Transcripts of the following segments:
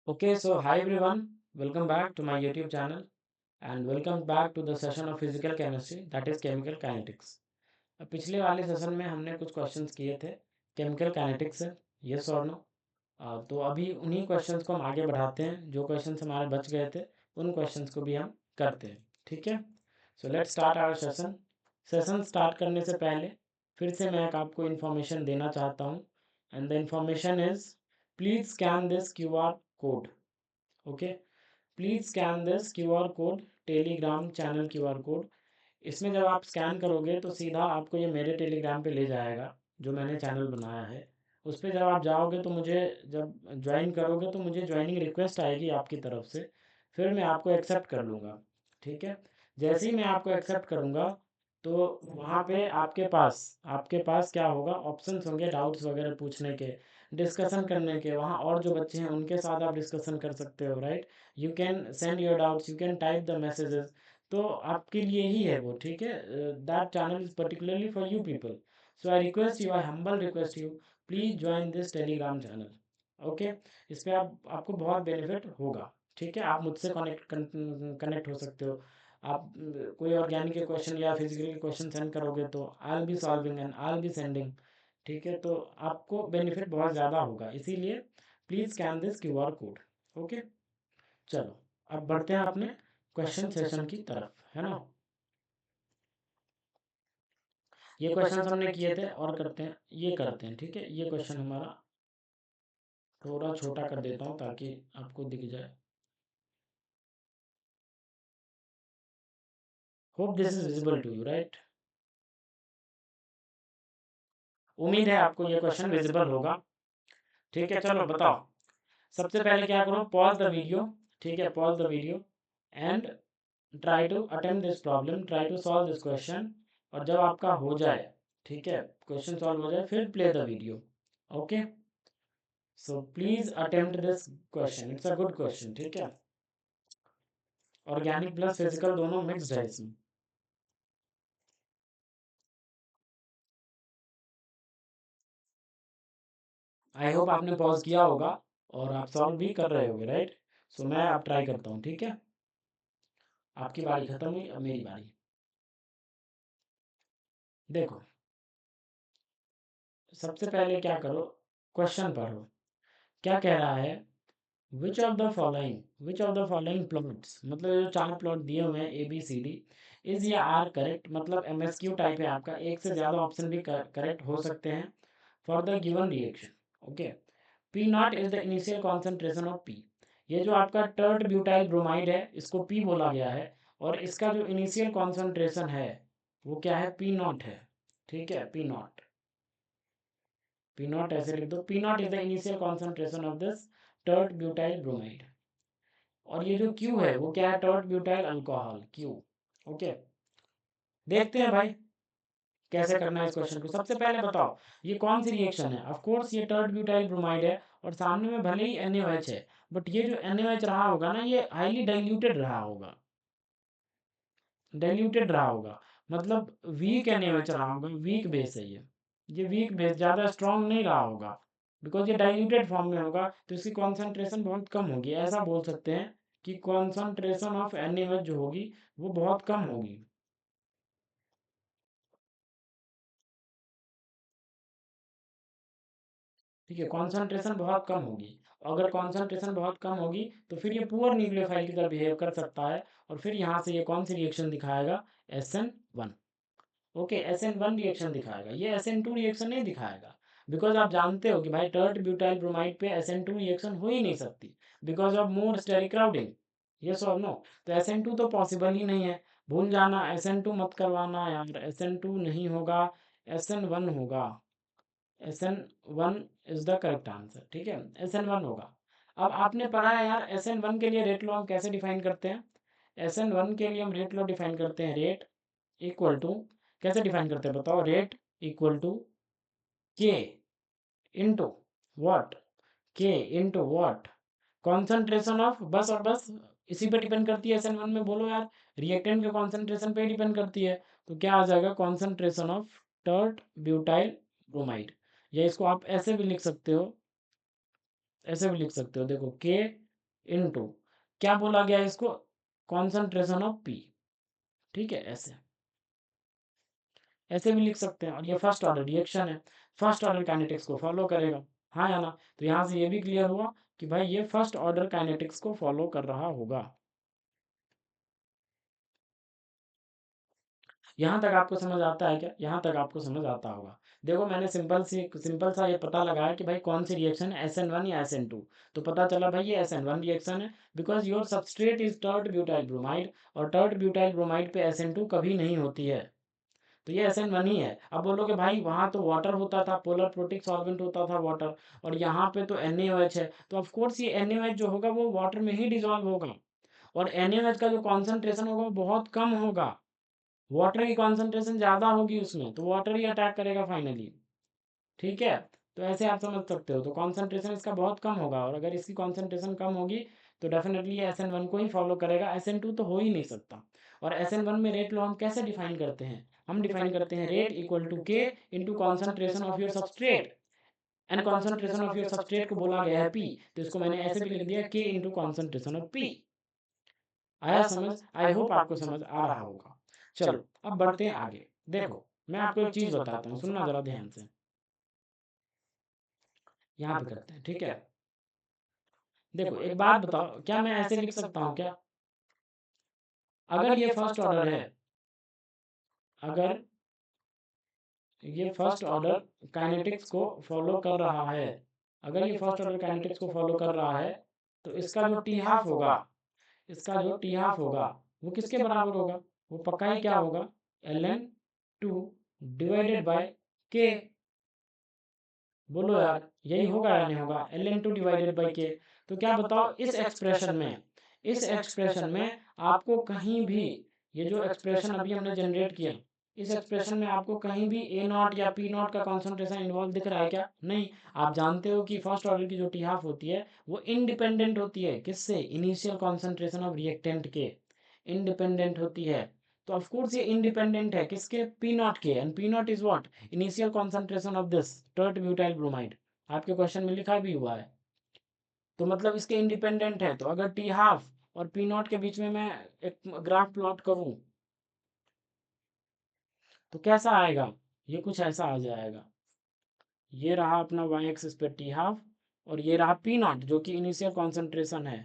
Okay, so hi everyone, welcome back to my YouTube channel and welcome back to the session of physical chemistry that is chemical kinetics. अब पिछले वाले session में हमने कुछ questions किए थे chemical kinetics से, यस और नो। तो अभी उन्हीं क्वेश्चंस को हम आगे बढ़ाते हैं। जो क्वेश्चंस हमारे बच गए थे उन क्वेश्चंस को भी हम करते हैं, ठीक है। So let's start our session. Session start करने से पहले फिर से मैं आपको इन्फॉर्मेशन देना चाहता हूँ and the information is please scan this QR code. Okay, please scan this QR code, Telegram channel QR code. इसमें जब आप स्कैन करोगे तो सीधा आपको ये मेरे टेलीग्राम पे ले जाएगा जो मैंने चैनल बनाया है। उस पर जब आप जाओगे तो मुझे जब ज्वाइन करोगे तो मुझे ज्वाइनिंग रिक्वेस्ट आएगी आपकी तरफ से, फिर मैं आपको एक्सेप्ट कर लूँगा, ठीक है। जैसे ही मैं आपको एक्सेप्ट करूँगा तो वहाँ पे आपके पास क्या होगा, ऑप्शंस होंगे डाउट्स वगैरह पूछने के, डिस्कशन करने के। वहाँ और जो बच्चे हैं उनके साथ आप डिस्कशन कर सकते हो, right. You can send your doubts, you can type the messages. तो आपके लिए ही है वो, ठीक है। That channel is particularly for you people. So I request you, I humble request you, please join this Telegram channel. Okay, इस पे आपको बहुत बेनिफिट होगा, ठीक है। आप मुझसे कनेक्ट हो सकते हो। आप कोई ऑर्गेनिक के क्वेश्चन या फिजिकल के क्वेश्चन सेंड करोगे तो I will be solving and I will be sending, ठीक है। तो आपको बेनिफिट बहुत ज़्यादा होगा, इसीलिए please scan this QR code. Okay, चलो अब बढ़ते हैं अपने क्वेश्चन सेशन की तरफ, है ना। ये क्वेश्चन हमने किए थे और करते हैं, ठीक है। ये क्वेश्चन हमारा थोड़ा छोटा कर देता हूँ ताकि आपको दिख जाए। Hope this is visible to you, right. उम्मीद है आपको ये क्वेश्चन विजिबल होगा, ठीक है। चलो बताओ, सबसे पहले क्या करो, पॉज द वीडियो, ठीक है। Pause the video and try to attempt this problem, try to solve this question. और जब आपका हो जाए, ठीक है, क्वेश्चन सॉल्व हो जाए, फिर play the video. Okay, so please attempt this question, it's a good question, ठीक है। ऑर्गेनिक प्लस फिजिकल दोनों मिक्स्ड है इसमें। आई होप आपने पॉज किया होगा और आप सॉल्व भी कर रहे होगे, राइट। सो मैं अब ट्राई करता हूँ, ठीक है। आपकी बारी खत्म हुई, अब मेरी बारी। देखो, सबसे पहले क्या करो, क्वेश्चन पढ़ो। क्या कह रहा है, which of the following plots, मतलब जो चार प्लॉट दिए हुए हैं ABCD, इज या आर करेक्ट, मतलब MSQ टाइप है आपका, एक से ज़्यादा ऑप्शन भी करेक्ट हो सकते हैं for the given reaction. Okay, P0 is the initial concentration of P। ये जो आपका टर्ट ब्यूटाइल ब्रोमाइड है इसको P बोला गया है, और इसका जो इनिशियल कॉन्सेंट्रेशन है वो क्या है, P0 है, ठीक है। P0 ऐसे लिख दो, P0 is the initial concentration of this tert butyl bromide. और ये जो Q है वो क्या है, tert butyl alcohol, Q। Okay, देखते हैं भाई कैसे करना है इस क्वेश्चन को। सबसे पहले बताओ ये कौन सी रिएक्शन है। ऑफ कोर्स ये टर्ट ब्यूटाइल ब्रोमाइड है और सामने में भले ही NaOH है, बट ये जो NaOH रहा होगा ना, ये हाईली डाइल्यूटेड रहा होगा, मतलब वीक NaOH रहा होगा, वीक बेस है ये वीक बेस, ज़्यादा स्ट्रॉन्ग नहीं रहा होगा, बिकॉज ये डाइल्यूटेड फॉर्म में होगा तो इसकी कॉन्सेंट्रेशन बहुत कम होगी। ऐसा बोल सकते हैं कि कॉन्सेंट्रेशन ऑफ NaOH जो होगी वो बहुत कम होगी, ठीक है। कॉन्सेंट्रेशन बहुत कम होगी, अगर कॉन्सेंट्रेशन बहुत कम होगी तो फिर ये पुअर न्यूक्लियोफाइल की तरह बिहेव कर सकता है, और फिर यहाँ से ये कौन सी रिएक्शन दिखाएगा, SN1। ओके, SN1 रिएक्शन दिखाएगा, ये SN2 रिएक्शन नहीं दिखाएगा। बिकॉज आप जानते हो कि भाई टर्ट ब्यूटाइल ब्रोमाइड पे SN2 रिएक्शन हो ही नहीं सकती, because of more steric crowding, yes और नो। तो SN2 तो पॉसिबल ही नहीं है, भूल जाना, SN2 मत करवाना यार, SN2 नहीं होगा, SN1 होगा। SN1 is the correct answer, ठीक है, SN1 होगा। अब आपने पढ़ा है यार, SN1 के लिए रेट लॉ हम कैसे डिफाइन करते हैं। SN1 के लिए हम रेट लॉ डिफाइन करते हैं, रेट इक्वल टू, कैसे डिफाइन करते हैं बताओ, rate equal to k into what, के इंटू व्हाट, कॉन्सेंट्रेशन ऑफ, बस और बस इसी पे डिपेंड करती है। SN1 में बोलो यार, रिएक्टेंट के कॉन्सेंट्रेशन पे डिपेंड करती है। तो क्या आ जाएगा, concentration of tert butyl bromide. या इसको आप ऐसे भी लिख सकते हो, देखो, के इनटू क्या बोला गया इसको, कॉन्सेंट्रेशन ऑफ पी। ठीक है, ऐसे ऐसे भी लिख सकते हैं। और ये फर्स्ट ऑर्डर रिएक्शन है, फर्स्ट ऑर्डर काइनेटिक्स को फॉलो करेगा, हाँ या ना। तो यहाँ से ये भी क्लियर हुआ कि भाई ये फर्स्ट ऑर्डर काइनेटिक्स को फॉलो कर रहा होगा। यहाँ तक आपको समझ आता है क्या? यहाँ तक आपको समझ आता होगा। देखो मैंने सिंपल सा ये पता लगाया कि भाई कौन सी रिएक्शन है, SN1 या SN2। तो पता चला भाई ये SN1 रिएक्शन है, because your substrate is tert butyl bromide, और टर्ट ब्यूटाइल ब्रोमाइड पे SN2 कभी नहीं होती है। तो ये SN1 ही है। अब बोलोगे भाई वहां तो वाटर होता था, पोलर प्रोटिक सॉल्वेंट होता था वाटर, और यहाँ पे तो NaOH है, तो ऑफ कोर्स ये NaOH जो होगा वो वाटर में ही डिजोल्व होगा, और NaOH का जो कॉन्सेंट्रेशन होगा वो बहुत कम होगा। वाटर की कॉन्सेंट्रेशन ज्यादा होगी उसमें, तो वाटर ही अटैक करेगा फाइनली। ठीक है, तो ऐसे आप समझ सकते हो। तो कॉन्सेंट्रेशन इसका बहुत कम होगा, और अगर इसकी कॉन्सेंट्रेशन कम होगी तो डेफिनेटली ये SN1 को ही फॉलो करेगा, SN2 तो हो ही नहीं सकता। और SN1 में रेट लॉ हम कैसे डिफाइन करते हैं? हम डिफाइन करते हैं rate equal to k into concentration of your substrate, and concentration of your substrate को बोला गया है पी, तो इसको मैंने ऐसे भी लिख दिया के इंटू कॉन्सेंट्रेशन ऑफ पी। आया समझ? आई होप आपको समझ आ रहा होगा। चलो अब बढ़ते हैं आगे। देखो मैं आपको एक चीज बताता हूँ, सुनना जरा ध्यान से। यहाँ पे करते हैं, ठीक है। देखो एक बात बताओ, क्या मैं ऐसे लिख सकता हूँ क्या? अगर ये फर्स्ट ऑर्डर है, अगर ये फर्स्ट ऑर्डर काइनेटिक्स को फॉलो कर रहा है, अगर ये फर्स्ट ऑर्डर काइनेटिक्स को फॉलो कर रहा है, तो इसका जो टी हाफ होगा, इसका जो टी हाफ होगा वो किसके बराबर होगा? वो पक्का ही क्या होगा, ln2 डिवाइडेड बाय के। बोलो यार, यही होगा या नहीं होगा, ln2 डिवाइडेड बाई के। तो क्या बताओ, इस एक्सप्रेशन में, इस एक्सप्रेशन में आपको कहीं भी, ये जो एक्सप्रेशन अभी हमने जनरेट किया, इस एक्सप्रेशन में आपको कहीं भी A0 या P0 का कॉन्सेंट्रेशन इन्वॉल्व दिख रहा है क्या? नहीं। आप जानते हो कि फर्स्ट ऑर्डर की जो टी हाफ होती है वो इंडिपेंडेंट होती है, किससे? इनिशियल कॉन्सेंट्रेशन ऑफ रिएक्टेंट के, इंडिपेंडेंट होती है। तो ऑफ कोर्स ये इंडिपेंडेंट है किसके? P0 के। And P0 is what? Initial concentration of this tert butyl bromide. आपके क्वेश्चन में लिखा भी हुआ है। तो मतलब इसके इंडिपेंडेंट है। तो अगर टी हाफ और P0 के बीच में मैं एक ग्राफ प्लॉट करूं तो कैसा आएगा? ये कुछ ऐसा आ जाएगा। ये रहा अपना वाई एक्सिस पे टी हाफ, और ये रहा P0 जो कि इनिशियल कॉन्सेंट्रेशन है।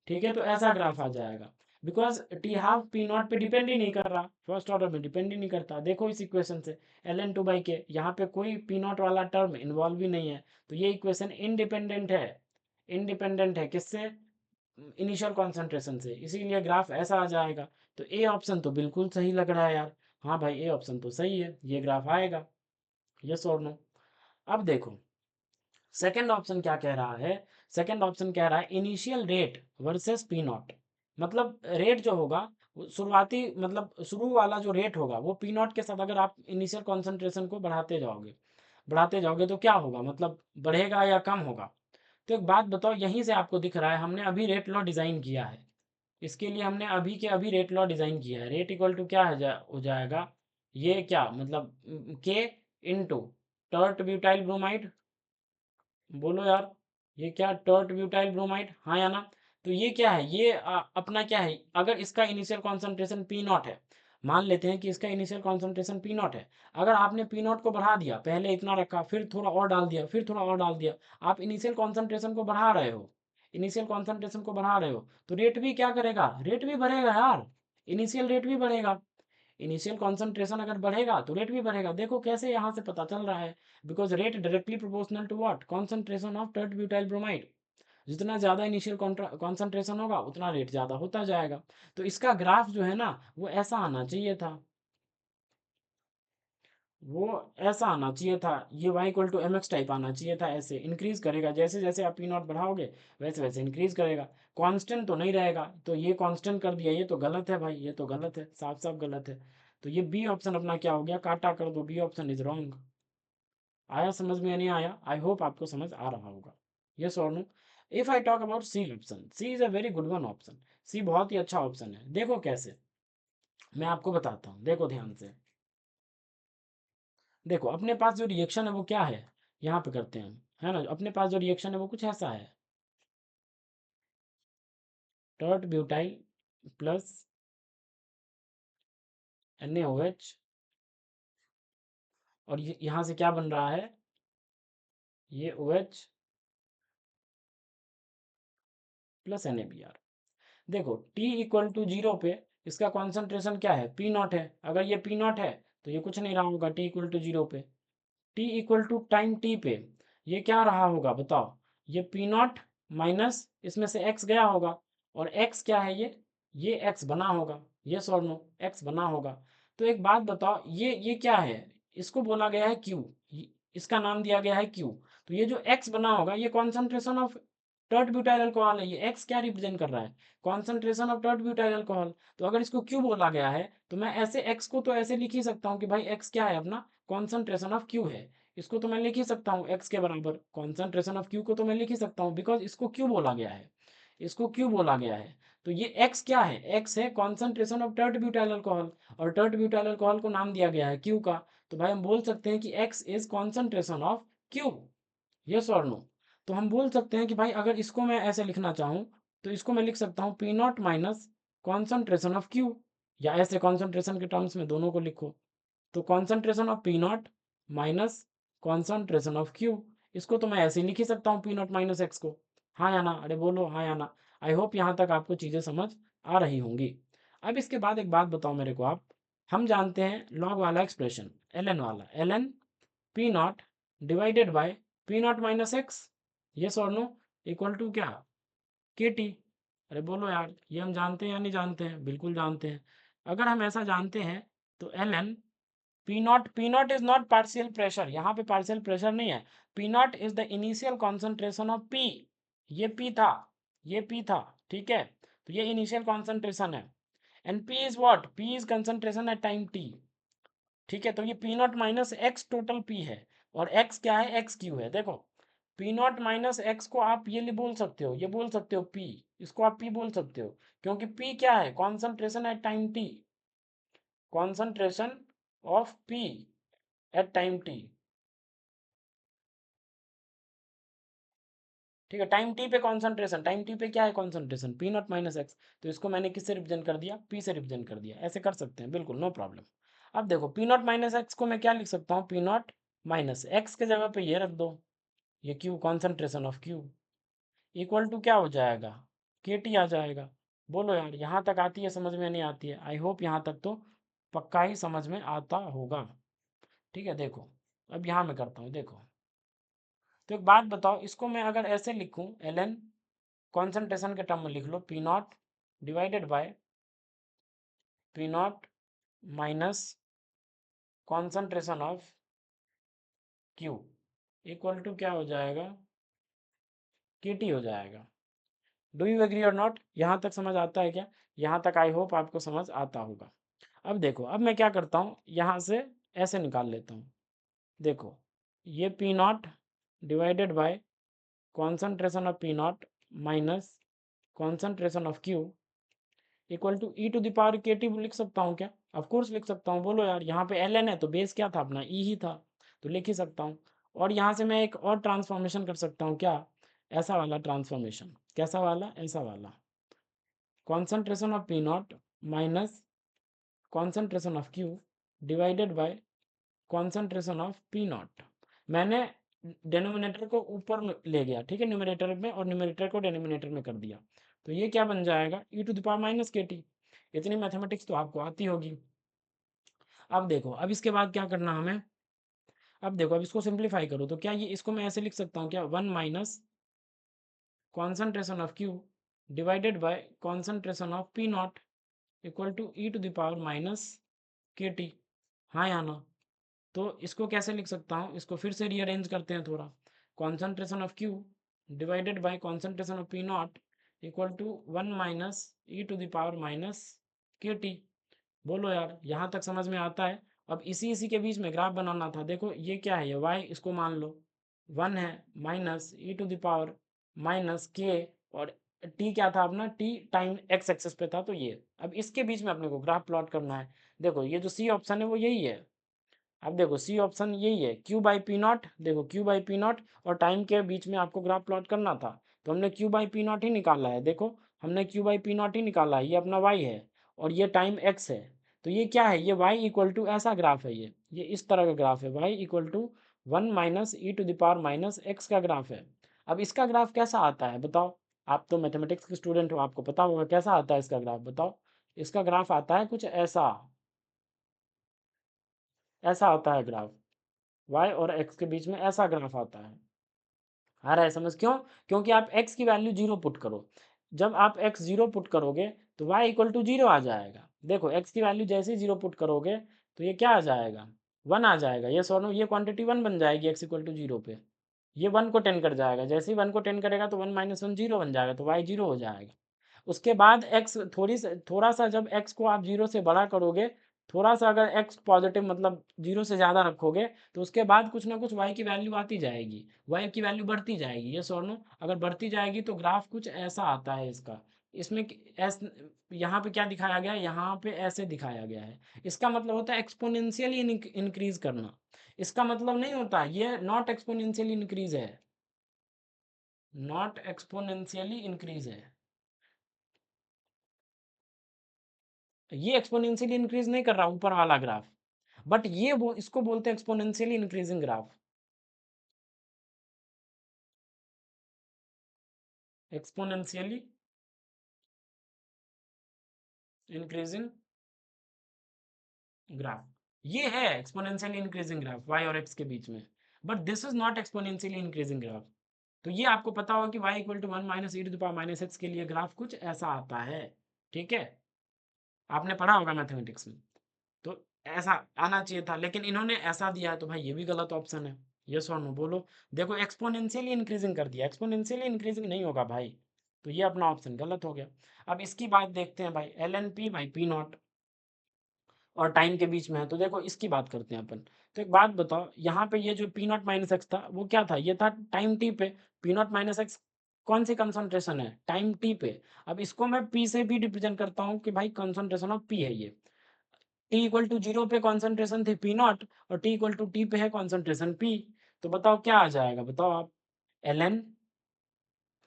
ठीक है, तो ऐसा ग्राफ आ जाएगा, बिकॉज टी हाफ P0 पे डिपेंड ही नहीं कर रहा, फर्स्ट ऑर्डर में डिपेंड ही नहीं करता। देखो इस इक्वेशन से, ln2 बाई के, यहाँ पे कोई P0 वाला टर्म इन्वॉल्व ही नहीं है, तो ये इक्वेशन इंडिपेंडेंट है। इंडिपेंडेंट है किससे? इनिशियल कॉन्सेंट्रेशन से, इसीलिए ग्राफ ऐसा आ जाएगा। तो ए ऑप्शन तो बिल्कुल सही लग रहा है यार। हाँ भाई, ए ऑप्शन तो सही है, ये ग्राफ आएगा। यस और नो? अब देखो सेकंड ऑप्शन क्या कह रहा है। सेकंड ऑप्शन कह रहा है इनिशियल रेट वर्सेस P0। मतलब रेट जो होगा शुरुआती, मतलब शुरू वाला जो रेट होगा वो P0 के साथ अगर आप इनिशियल कॉन्सेंट्रेशन को बढ़ाते जाओगे तो क्या होगा, मतलब बढ़ेगा या कम होगा? तो एक बात बताओ, यहीं से आपको दिख रहा है हमने अभी रेट लॉ डिजाइन किया है। इसके लिए हमने अभी के अभी रेट लॉ डिजाइन किया है। रेट इक्वल टू क्या हो जाएगा, ये क्या मतलब, के इंटू टर्ट ब्यूटाइल ब्रोमाइड। बोलो यार, ये क्या टर्ट ब्यूटाइल ब्रोमाइड, हाँ या ना? तो ये क्या है, ये अपना क्या है, अगर इसका इनिशियल कॉन्सेंट्रेशन P0 है, मान लेते हैं कि इसका इनिशियल कॉन्सेंट्रेशन P0 है। अगर आपने P0 को बढ़ा दिया, पहले इतना रखा, फिर थोड़ा और डाल दिया, फिर थोड़ा और डाल दिया, आप इनिशियल कॉन्सेंट्रेशन को बढ़ा रहे हो, इनिशियल कॉन्सेंट्रेशन को बढ़ा रहे हो, तो रेट भी क्या करेगा, रेट भी बढ़ेगा यार। इनिशियल रेट भी बढ़ेगा। इनिशियल कॉन्सेंट्रेशन अगर बढ़ेगा तो रेट भी बढ़ेगा। देखो कैसे यहाँ से पता चल रहा है, because rate directly proportional to what, concentration of tert butyl bromide. जितना ज़्यादा इनिशियल कॉन्सेंट्रेशन होगा उतना रेट ज़्यादा होता जाएगा। तो इसका ग्राफ जो है ना वो ऐसा आना चाहिए था, वो ऐसा आना चाहिए था, ये y equal to m x type आना चाहिए था। ऐसे इंक्रीज करेगा, जैसे जैसे आप P0 बढ़ाओगे वैसे वैसे इंक्रीज करेगा। कांस्टेंट तो नहीं रहेगा, तो ये कांस्टेंट कर दिया, ये तो गलत है भाई, ये तो गलत है, साफ साफ गलत है। तो ये बी ऑप्शन अपना क्या हो गया, काटा कर दो, बी ऑप्शन इज रॉन्ग। आया समझ में? नहीं आया? आई होप आपको समझ आ रहा होगा। यस और no? If I talk about C option, C is a very good one option. C बहुत ही अच्छा ऑप्शन है। देखो कैसे, मैं आपको बताता हूँ, देखो ध्यान से। देखो अपने पास जो रिएक्शन है वो क्या है, यहाँ पे करते हैं हम, है ना? अपने पास जो रिएक्शन है वो कुछ ऐसा है। टर्ट ब्यूटाइल प्लस NaOH, और यहाँ से क्या बन रहा है, ये OH प्लस NaBr। देखो T इक्वल टू 0 पे इसका कॉन्सेंट्रेशन क्या है, P0 है। अगर ये P0 है तो ये कुछ नहीं रहा होगा T इक्वल टू 0 पे। T equal to time T पे ये क्या रहा होगा बताओ, ये P0 माइनस इसमें से x गया होगा, और x क्या है, ये x बना होगा, ये और नो x बना होगा। तो एक बात बताओ, ये क्या है, इसको बोला गया है Q, इसका नाम दिया गया है Q। तो ये जो x बना होगा ये concentration of tert butyl alcohol है। ये x क्या रिप्रेजेंट कर रहा है, concentration of tert butyl alcohol. तो अगर इसको Q बोला गया है तो मैं ऐसे x को तो ऐसे लिख ही सकता हूँ कि भाई x क्या है अपना, कॉन्सेंट्रेशन ऑफ Q है। इसको तो मैं लिख ही सकता हूँ x के बराबर कॉन्सेंट्रेशन ऑफ Q को तो मैं लिख ही सकता हूँ, बिकॉज इसको Q बोला गया है, इसको Q बोला गया है। तो ये x क्या है, x है concentration of tert butyl alcohol, और टर्ट ब्यूटाइल अल्कोहल को नाम दिया गया है Q का। तो भाई हम बोल सकते हैं कि x is concentration of Q, yes और नो। तो हम बोल सकते हैं कि भाई अगर इसको मैं ऐसे लिखना चाहूँ तो इसको मैं लिख सकता हूँ P0 minus concentration of Q, या ऐसे कॉन्सेंट्रेशन के टर्म्स में दोनों को लिखो। तो concentration of P0 minus concentration of Q, इसको तो मैं ऐसे ही लिख ही सकता हूँ P0 माइनस x को। हाँ या ना, अरे बोलो हाँ या ना। आई होप यहाँ तक आपको चीज़ें समझ आ रही होंगी। अब इसके बाद एक बात बताओ मेरे को आप, हम जानते हैं लॉग वाला एक्सप्रेशन, ln वाला, ln P0 divided by P0 minus x, yes और नो, इक्वल टू क्या, KT। अरे बोलो यार, ये हम जानते हैं या नहीं जानते हैं, बिल्कुल जानते हैं। अगर हम ऐसा जानते हैं तो ln P0 is not partial pressure, यहाँ पे पार्शियल प्रेशर नहीं है। P0 is the initial concentration of P, ये P था, ये P था, ठीक है। तो ये इनिशियल कॉन्सेंट्रेशन है, and P is what, P is concentration at time T, ठीक है। तो ये P0 minus x total P है, और x क्या है, एक्स क्यू है। देखो P0 माइनस एक्स को आप ये बोल सकते हो, ये बोल सकते हो P, इसको आप P बोल सकते हो, क्योंकि P क्या है, concentration at time T, concentration of P at time T, ठीक है। टाइम T पे कॉन्सेंट्रेशन, टाइम T पे क्या है कॉन्सेंट्रेशन, P0 माइनस एक्स। तो इसको मैंने किससे रिप्रेजेंट कर दिया, P से रिप्रेजेंट कर दिया, ऐसे कर सकते हैं, बिल्कुल नो प्रॉब्लम। अब देखो P0 माइनस एक्स को मैं क्या लिख सकता हूँ, P0 माइनस एक्स के जगह पे ये रख दो, ये Q concentration of Q, equal to क्या हो जाएगा, KT आ जाएगा। बोलो यार यहाँ तक आती है समझ में, नहीं आती है, आई होप यहाँ तक तो पक्का ही समझ में आता होगा, ठीक है। देखो अब यहाँ मैं करता हूँ, देखो तो एक बात बताओ, इसको मैं अगर ऐसे लिखूँ, ln कॉन्सेंट्रेशन के टर्म में लिख लो, P0 divided by P0 minus concentration of Q, equal to क्या हो जाएगा, KT हो जाएगा। डू यू एग्री और नॉट, यहाँ तक समझ आता है क्या, यहाँ तक आई होप आपको समझ आता होगा। अब देखो, अब मैं क्या करता हूँ, यहाँ से ऐसे निकाल लेता हूँ। देखो ये P0 divided by concentration of P0 minus concentration of Q, equal to e to the power KT लिख सकता हूँ क्या, ऑफ कोर्स लिख सकता हूँ। बोलो यार, यहाँ पे ln है तो बेस क्या था अपना, ई ही था, तो लिख ही सकता हूँ। और यहाँ से मैं एक और ट्रांसफॉर्मेशन कर सकता हूँ, क्या, ऐसा वाला ट्रांसफॉर्मेशन, कैसा वाला, ऐसा वाला, concentration of P0 minus concentration of Q divided by concentration of P0। मैंने डेनोमिनेटर को ऊपर में ले गया, ठीक है, न्यूमरेटर में, और न्यूमरेटर को डेनोमिनेटर में कर दिया। तो ये क्या बन जाएगा, e to the power minus KT। इतनी मैथमेटिक्स तो आपको आती होगी। अब देखो, अब इसके बाद क्या करना हमें, अब देखो, अब इसको सिंप्लीफाई करो तो क्या ये, इसको मैं ऐसे लिख सकता हूँ क्या, 1 minus concentration of Q divided by concentration of P0 equal to e to the power minus KT, हाँ या ना। तो इसको कैसे लिख सकता हूँ, इसको फिर से रीअरेंज करते हैं थोड़ा, concentration of Q divided by concentration of P0 equal to 1 minus e to the power minus KT। बोलो यार यहाँ तक समझ में आता है। अब इसी इसी के बीच में ग्राफ बनाना था। देखो ये क्या है, ये y, इसको मान लो 1 है, minus e to the power minus k, और t क्या था अपना, t टाइम x एक्सेस पे था, तो ये अब इसके बीच में अपने को ग्राफ प्लॉट करना है। देखो ये जो सी ऑप्शन है वो यही है। अब देखो सी ऑप्शन यही है, Q बाई P0, देखो Q बाई P0 और टाइम के बीच में आपको ग्राफ प्लॉट करना था, तो हमने Q बाई P0 ही निकाला है। देखो हमने क्यू बाई पी नॉट ही निकाला, ये अपना वाई है और ये टाइम एक्स है। तो ये क्या है, ये वाई इक्वल टू ऐसा ग्राफ है, ये इस तरह का ग्राफ है, y equal to 1 minus e to the power minus x का ग्राफ है। अब इसका ग्राफ कैसा आता है बताओ, आप तो मैथमेटिक्स के स्टूडेंट हो, आपको पता होगा कैसा आता है इसका ग्राफ, बताओ। इसका ग्राफ आता है कुछ ऐसा, ऐसा आता है ग्राफ, वाई और एक्स के बीच में ऐसा ग्राफ आता है। आ रहा है समझ, क्यों? क्योंकि आप x की वैल्यू जीरो पुट करो, जब आप x जीरो पुट करोगे तो y इक्वल टू जीरो आ जाएगा। देखो x की वैल्यू जैसे ही जीरो पुट करोगे तो ये क्या आ जाएगा, वन आ जाएगा, ये सोनो ये क्वांटिटी वन बन जाएगी x इक्वल टू जीरो पे। ये वन को टेन कर जाएगा, जैसे ही वन को टेन करेगा तो वन माइनस वन जीरो बन जाएगा, तो y जीरो हो जाएगा। उसके बाद x थोड़ा सा जब x को आप जीरो से बड़ा करोगे, थोड़ा सा अगर x पॉजिटिव मतलब जीरो से ज़्यादा रखोगे, तो उसके बाद कुछ ना कुछ y की वैल्यू आती जाएगी, y की वैल्यू बढ़ती जाएगी, ये सोनो अगर बढ़ती जाएगी तो ग्राफ कुछ ऐसा आता है इसका। इसमें एस यहाँ पे क्या दिखाया गया है, यहाँ पे ऐसे दिखाया गया है। इसका मतलब होता है एक्सपोनेंशियली इंक्रीज करना। इसका मतलब नहीं होता ये नॉट एक्सपोनेंशियली इंक्रीज है, नॉट एक्सपोनेंशियली इंक्रीज है, ये एक्सपोनेंशियली इंक्रीज नहीं कर रहा ऊपर वाला ग्राफ, बट ये इसको बोलते हैं exponentially increasing graph, exponentially increasing graph, ये है एक्सपोनेंशियली इंक्रीजिंग ग्राफ y और x के बीच में, but this is not exponentially increasing graph. तो ये आपको पता होगा कि y equal to one minus e to the power minus x के लिए ग्राफ कुछ ऐसा आता है, ठीक है, आपने पढ़ा होगा मैथमेटिक्स में। तो ऐसा आना चाहिए था, लेकिन इन्होंने ऐसा दिया है, तो भाई ये भी गलत ऑप्शन है, यस और नो बोलो। देखो एक्सपोनेंशियली इंक्रीजिंग कर दिया, एक्सपोनेंशियली इंक्रीजिंग नहीं होगा भाई, तो ये अपना ऑप्शन गलत हो गया। अब इसकी बात देखते हैं भाई, l N P by P naught और टाइम के बीच में है, तो देखो इसकी बात करते हैं अपन। तो एक बात बताओ, यहाँ पे ये जो पी नॉट माइनस एक्स था वो क्या था, ये था टाइम टी पे। पी नॉट माइनस एक्स कौन सी कंसंट्रेशन है, टाइम टी पे। अब इसको मैं पी से भी रिप्रेजेंट करता हूँ कि भाई कंसंट्रेशन ऑफ पी है ये। टी इक्वल टू जीरो पे कॉन्सेंट्रेशन थी पी नॉट और टी इक्वल टू टी पे है कॉन्सेंट्रेशन पी। तो बताओ क्या आ जाएगा, बताओ आप, l N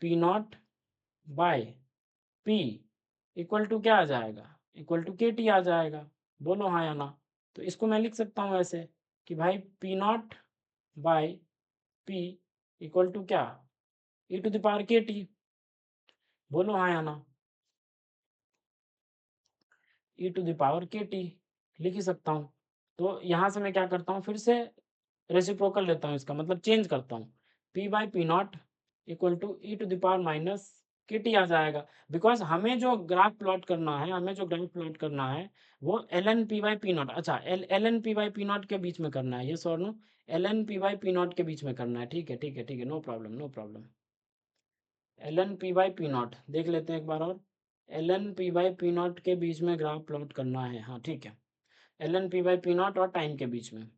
p naught by p equal to क्या आ जाएगा, इक्वल टू के टी आ जाएगा। बोलो हाँ या ना। तो इसको मैं लिख सकता हूँ ऐसे कि भाई p naught by p equal to क्या, e to the power k t. बोलो हाँ या ना, e to the power k t लिख ही सकता हूँ। तो यहाँ से मैं क्या करता हूँ, फिर से रेसिप्रोकल लेता हूँ, इसका मतलब चेंज करता हूँ, p by P naught equal to e to the power minus k t आ जाएगा। बिकॉज हमें जो ग्राफ प्लॉट करना है, हमें जो ग्राफ प्लॉट करना है वो L N P by P naught, अच्छा L N P by P naught के बीच में करना है, ये सॉर no, L N P by P naught के बीच में करना है, ठीक है ठीक है ठीक है, no problem no problem. L N P by P naught देख लेते हैं एक बार और, l N P by P naught के बीच में ग्राफ प्लॉट करना है, हाँ ठीक है, L N P by P naught और टाइम के बीच में।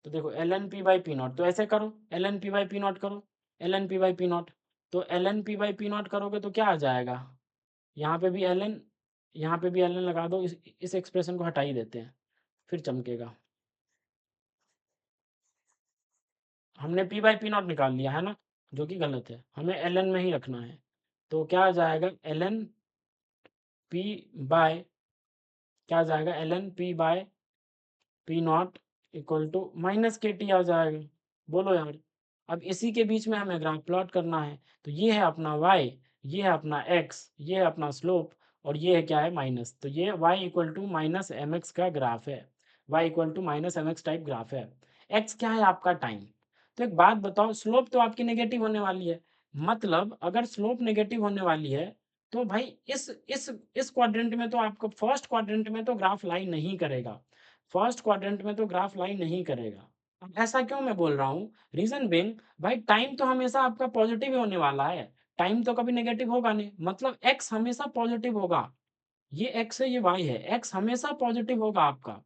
तो देखो L N P by P naught, तो ऐसे करो, L N P by P naught करो, L N P by P naught. तो L N P by P naught करोगे तो क्या आ जाएगा, यहाँ पे भी एल एन, यहाँ पे भी एल एन लगा दो, इस एक्सप्रेशन को हटा ही देते हैं, फिर चमकेगा। हमने पी बाई पी नॉट निकाल लिया है ना, जो कि गलत है, हमें एल एन में ही रखना है। तो क्या आ जाएगा, एल एन पी बाय, क्या आ जाएगा, l N p by p naught equal to minus k t आ जाएगा। बोलो यार, अब इसी के बीच में हमें ग्राफ प्लॉट करना है। तो ये है अपना y, ये है अपना x, ये है अपना स्लोप, और ये है क्या है माइनस, तो ये y equal to minus m x का ग्राफ है, y equal to minus m x type graph है। x क्या है आपका टाइम। तो एक बात बताओ, स्लोप तो आपकी नेगेटिव होने वाली है, मतलब अगर स्लोप नेगेटिव होने वाली है तो भाई इस क्वाड्रेंट में तो आपको, फर्स्ट क्वाड्रेंट में तो ग्राफ लाई नहीं करेगा, फर्स्ट क्वाड्रेंट में तो ग्राफ लाई नहीं करेगा। अब ऐसा क्यों मैं बोल रहा हूँ, रीजन बिंग, भाई टाइम तो हमेशा आपका पॉजिटिव ही होने वाला है, टाइम तो कभी नेगेटिव होगा नहीं, मतलब एक्स हमेशा पॉजिटिव होगा। ये एक्स है, ये वाई है, एक्स हमेशा पॉजिटिव होगा आपका,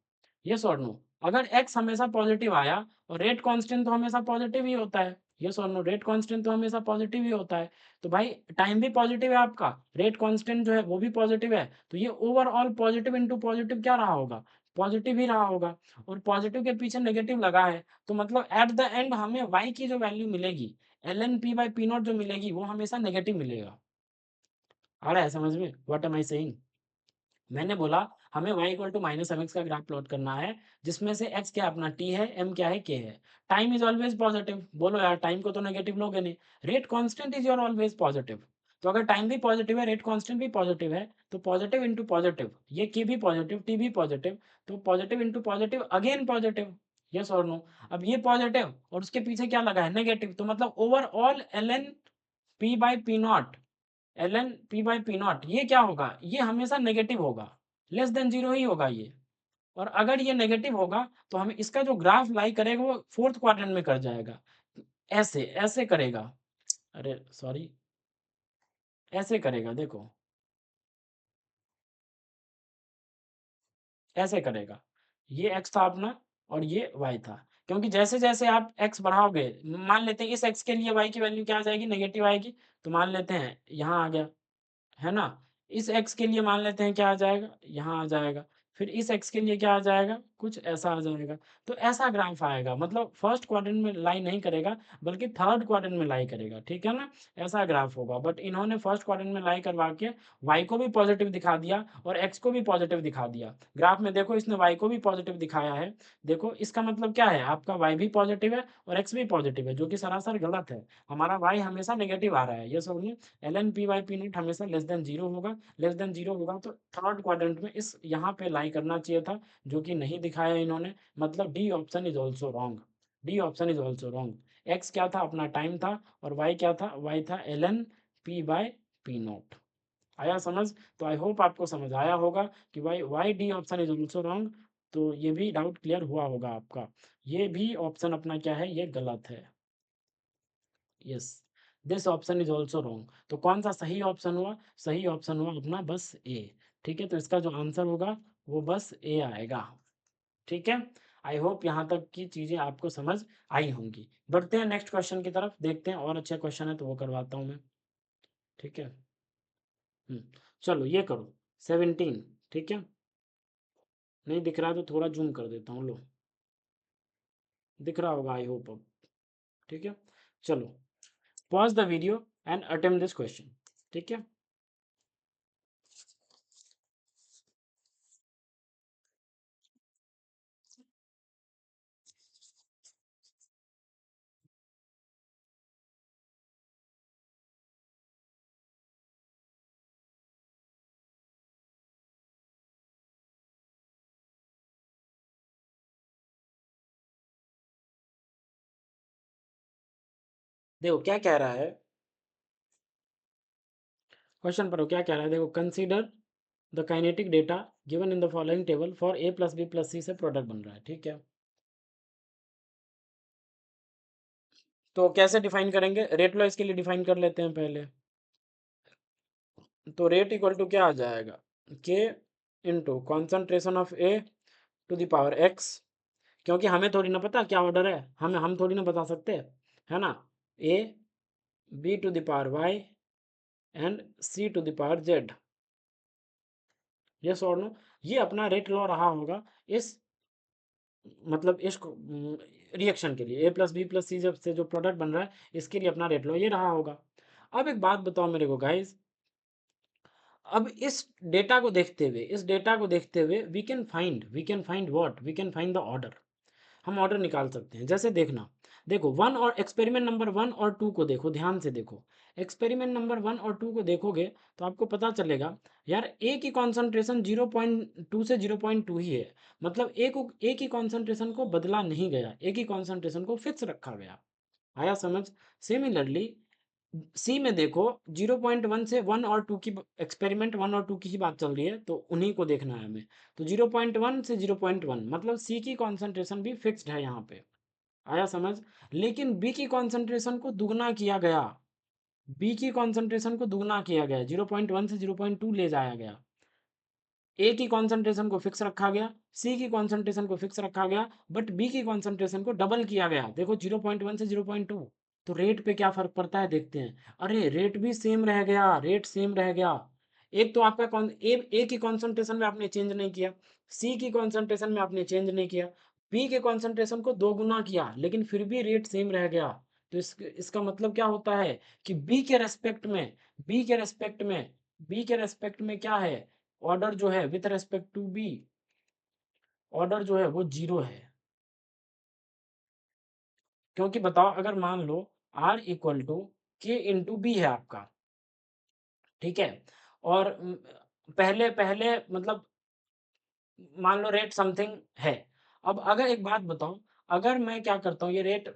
यस और नो। अगर एक्स हमेशा पॉजिटिव आया और रेट कांस्टेंट तो हमेशा पॉजिटिव ही होता है, यस और नो, रेट कांस्टेंट तो हमेशा पॉजिटिव ही होता है। तो भाई टाइम भी पॉजिटिव है आपका, रेट कांस्टेंट जो है वो भी पॉजिटिव है, तो ये ओवरऑल पॉजिटिव इंटू पॉजिटिव क्या रहा होगा, पॉजिटिव ही रहा होगा। और पॉजिटिव के पीछे नेगेटिव लगा है, तो मतलब एट द एंड हमें वाई की जो वैल्यू मिलेगी, l N P by P naught जो मिलेगी वो हमेशा नेगेटिव मिलेगा। आ रहा है समझ में व्हाट एम आई सेइंग? मैंने बोला हमें y equal to minus m x का ग्राफ प्लॉट करना है, जिसमें से x क्या अपना t है, m क्या है, k है। टाइम इज ऑलवेज पॉजिटिव, बोलो यार टाइम को तो नेगेटिव लोगे नहीं। Rate constant is your always positive, तो अगर टाइम भी पॉजिटिव है, रेट कांस्टेंट भी पॉजिटिव है, तो पॉजिटिव इंटू पॉजिटिव, ये k भी पॉजिटिव, t भी पॉजिटिव, तो positive into positive again positive. Yes और नो? अब ये पॉजिटिव और उसके पीछे क्या लगा है, नेगेटिव, तो मतलब overall ln p by P not, ln p by P not ये क्या होगा, ये हमेशा नेगेटिव होगा, लेस देन जीरो ही होगा ये। और अगर ये नेगेटिव होगा तो हमें इसका जो ग्राफ लाई करेगा वो फोर्थ क्वाड्रेंट में कर जाएगा, ऐसे ऐसे करेगा, अरे सॉरी, ऐसे करेगा, देखो ऐसे करेगा। ये x था अपना और ये y था, क्योंकि जैसे-जैसे आप x बढ़ाओगे, मान लेते हैं इस x के लिए y की वैल्यू क्या आ जाएगी, नेगेटिव आएगी, तो मान लेते हैं यहाँ आ गया, है ना? इस x के लिए मान लेते हैं क्या आ जाएगा, यहाँ आ जाएगा। फिर इस x के लिए क्या आ जाएगा, कुछ ऐसा आ जाएगा। तो ऐसा ग्राफ आएगा, मतलब फर्स्ट क्वाड्रेंट में लाई नहीं करेगा, बल्कि थर्ड क्वाड्रेंट में लाई करेगा, ठीक है ना? ऐसा ग्राफ होगा, बट इन्होंने फर्स्ट क्वाड्रेंट में लाई करवा के y को भी पॉजिटिव दिखा दिया और x को भी पॉजिटिव दिखा दिया। ग्राफ में देखो इसने y को भी पॉजिटिव दिखाया है। देखो इसका मतलब क्या है, आपका y भी पॉजिटिव है और x भी पॉजिटिव है, जो कि सरासर गलत है। हमारा y हमेशा नेगेटिव आ रहा है। ये समझिए, ln p by P not हमेशा लेस देन जीरो होगा, लेस देन जीरो होगा तो थर्ड क्वाड्रेंट में इस यहाँ पे लाई करना चाहिए था, जो कि नहीं दिखाया इन्होंने, मतलब D option is also wrong. D option is also wrong. X क्या था, अपना टाइम था, और वाई क्या था, वाई था ln p bye p not. आया समझ? तो आई होप आपको समझ आया होगा कि why why D option is also wrong. तो ये भी डाउट क्लियर हुआ होगा आपका, ये भी ऑप्शन अपना क्या है, ये गलत है। Yes, this option is also wrong. तो कौन सा सही ऑप्शन हुआ, सही ऑप्शन हुआ अपना बस ए। ठीक है, तो इसका जो आंसर होगा वो बस ए आएगा। ठीक है, आई होप यहाँ तक की चीजें आपको समझ आई होंगी। बढ़ते हैं नेक्स्ट क्वेश्चन की तरफ, देखते हैं और अच्छे क्वेश्चन है तो वो करवाता हूँ मैं। ठीक है, हम्म, चलो ये करो 17। ठीक है, नहीं दिख रहा तो थोड़ा जूम कर देता हूँ, लो दिख रहा होगा आई होप अब। ठीक है, चलो pause the video and attempt this question. ठीक है, देखो क्या कह रहा है, क्वेश्चन पढ़ो क्या कह रहा है, देखो consider the kinetic data given in the following table for A plus B plus C से प्रोडक्ट बन रहा है। ठीक है, तो कैसे डिफाइन करेंगे, रेट लॉ इसके लिए डिफाइन कर लेते हैं पहले। तो रेट इक्वल टू क्या आ जाएगा, k into concentration of A to the power x, क्योंकि हमें थोड़ी ना पता क्या ऑर्डर है, हम थोड़ी ना बता सकते, है ना? A B to the power y and C to the power z. Yes और नो? ये अपना रेट लॉ रहा होगा इस, मतलब इस रिएक्शन के लिए, ए प्लस बी प्लस सी जब से जो प्रोडक्ट बन रहा है, इसके लिए अपना रेट लॉ ये रहा होगा। अब एक बात बताओ मेरे को गाइस, अब इस डेटा को देखते हुए, इस डेटा को देखते हुए we can find what, we can find the order. हम ऑर्डर निकाल सकते हैं, जैसे देखना, देखो वन और एक्सपेरिमेंट नंबर वन और टू को देखो, ध्यान से देखो। एक्सपेरिमेंट नंबर वन और टू को देखोगे तो आपको पता चलेगा यार ए की कॉन्सेंट्रेशन 0.2 से 0.2 ही है, मतलब ए की कॉन्सेंट्रेशन को बदला नहीं गया, ए की कॉन्सेंट्रेशन को फिक्स रखा गया। आया समझ? सिमिलरली सी में देखो 0.1 से वन और टू की, एक्सपेरिमेंट वन और टू की ही बात चल रही है तो उन्हीं को देखना है हमें। तो 0.1 से 0.1 मतलब सी की कॉन्सेंट्रेशन भी फिक्स्ड है यहाँ पे। आया समझ? लेकिन बी की कॉन्सेंट्रेशन को दुगना किया गया, बी की कॉन्सेंट्रेशन को दुगना किया गया, 0.1 से 0.2 ले जाया गया। ए की कॉन्सेंट्रेशन को फिक्स रखा गया, सी की कॉन्सेंट्रेशन को फिक्स रखा गया, बट बी की कॉन्सेंट्रेशन को डबल किया गया, देखो 0.1 से 0.2। तो रेट पे क्या फर्क पड़ता है देखते हैं। अरे रेट भी सेम रह गया, रेट सेम रह गया। एक तो आपका कौन ए की कॉन्सेंट्रेशन में आपने चेंज नहीं किया, सी की कॉन्सेंट्रेशन में आपने चेंज नहीं किया, बी के कॉन्सेंट्रेशन को दो गुना किया, लेकिन फिर भी रेट सेम रह गया। तो इसका मतलब क्या होता है कि बी के रेस्पेक्ट में बी के रेस्पेक्ट में क्या है, ऑर्डर जो है with respect to B, order जो है वो 0 है। क्योंकि बताओ अगर मान लो r equal to k into B है आपका, ठीक है, और पहले पहले मतलब मान लो रेट समथिंग है। अब अगर एक बात बताओ, अगर मैं क्या करता हूँ ये रेट,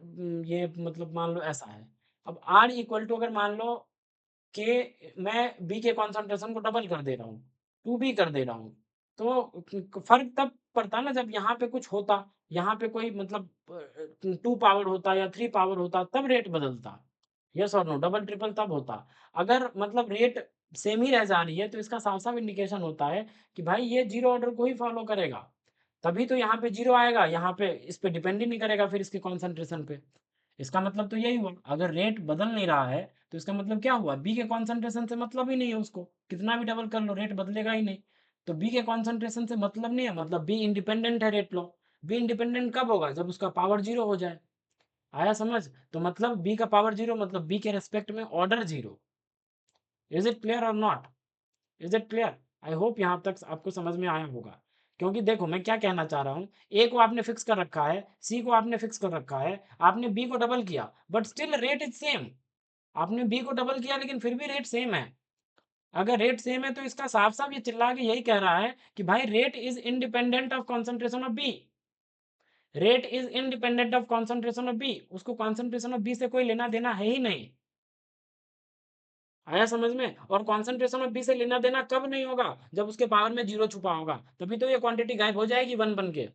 ये मतलब मान लो ऐसा है, अब r इक्वल टू अगर मान लो कि मैं बी के कॉन्सेंट्रेशन को डबल कर दे रहा हूँ, 2b कर दे रहा हूँ, तो फ़र्क तब पड़ता ना जब यहाँ पे कुछ होता, यहाँ पे कोई मतलब 2 पावर होता या 3 पावर होता तब रेट बदलता। यस और नो? डबल ट्रिपल तब होता। अगर मतलब रेट सेम ही रह जा रही है तो इसका साफ-साफ इंडिकेशन होता है कि भाई ये 0 ऑर्डर को ही फॉलो करेगा। तभी तो यहाँ पे 0 आएगा, यहाँ पे इस पे डिपेंड ही नहीं करेगा फिर इसके कॉन्सेंट्रेशन पे। इसका मतलब तो यही हुआ, अगर रेट बदल नहीं रहा है तो इसका मतलब क्या हुआ, बी के कॉन्सेंट्रेशन से मतलब ही नहीं है उसको, कितना भी डबल कर लो रेट बदलेगा ही नहीं। तो बी के कॉन्सेंट्रेशन से मतलब नहीं है, मतलब बी इंडिपेंडेंट है रेट लो। बी इंडिपेंडेंट कब होगा, जब उसका पावर 0 हो जाए। आया समझ? तो मतलब बी का पावर 0 मतलब बी के रिस्पेक्ट में ऑर्डर 0। इज इट क्लियर और not? Is it clear? I hope यहाँ तक आपको समझ में आया होगा। क्योंकि देखो मैं क्या कहना चाह रहा हूँ, ए को आपने फिक्स कर रखा है, सी को आपने फिक्स कर रखा है, आपने बी को डबल किया but still rate is same. आपने बी को डबल किया लेकिन फिर भी रेट सेम है। अगर रेट सेम है तो इसका साफ साफ ये चिल्ला के यही कह रहा है कि भाई rate is independent of concentration of B. Rate is independent of concentration of B, उसको कॉन्सेंट्रेशन ऑफ बी से कोई लेना देना है ही नहीं। आया समझ में? और कॉन्सेंट्रेशन ऑफ बी से लेना देना कब नहीं होगा, जब उसके पावर में 0 छुपा होगा, तभी तो ये क्वांटिटी गायब हो जाएगी 1 बन के।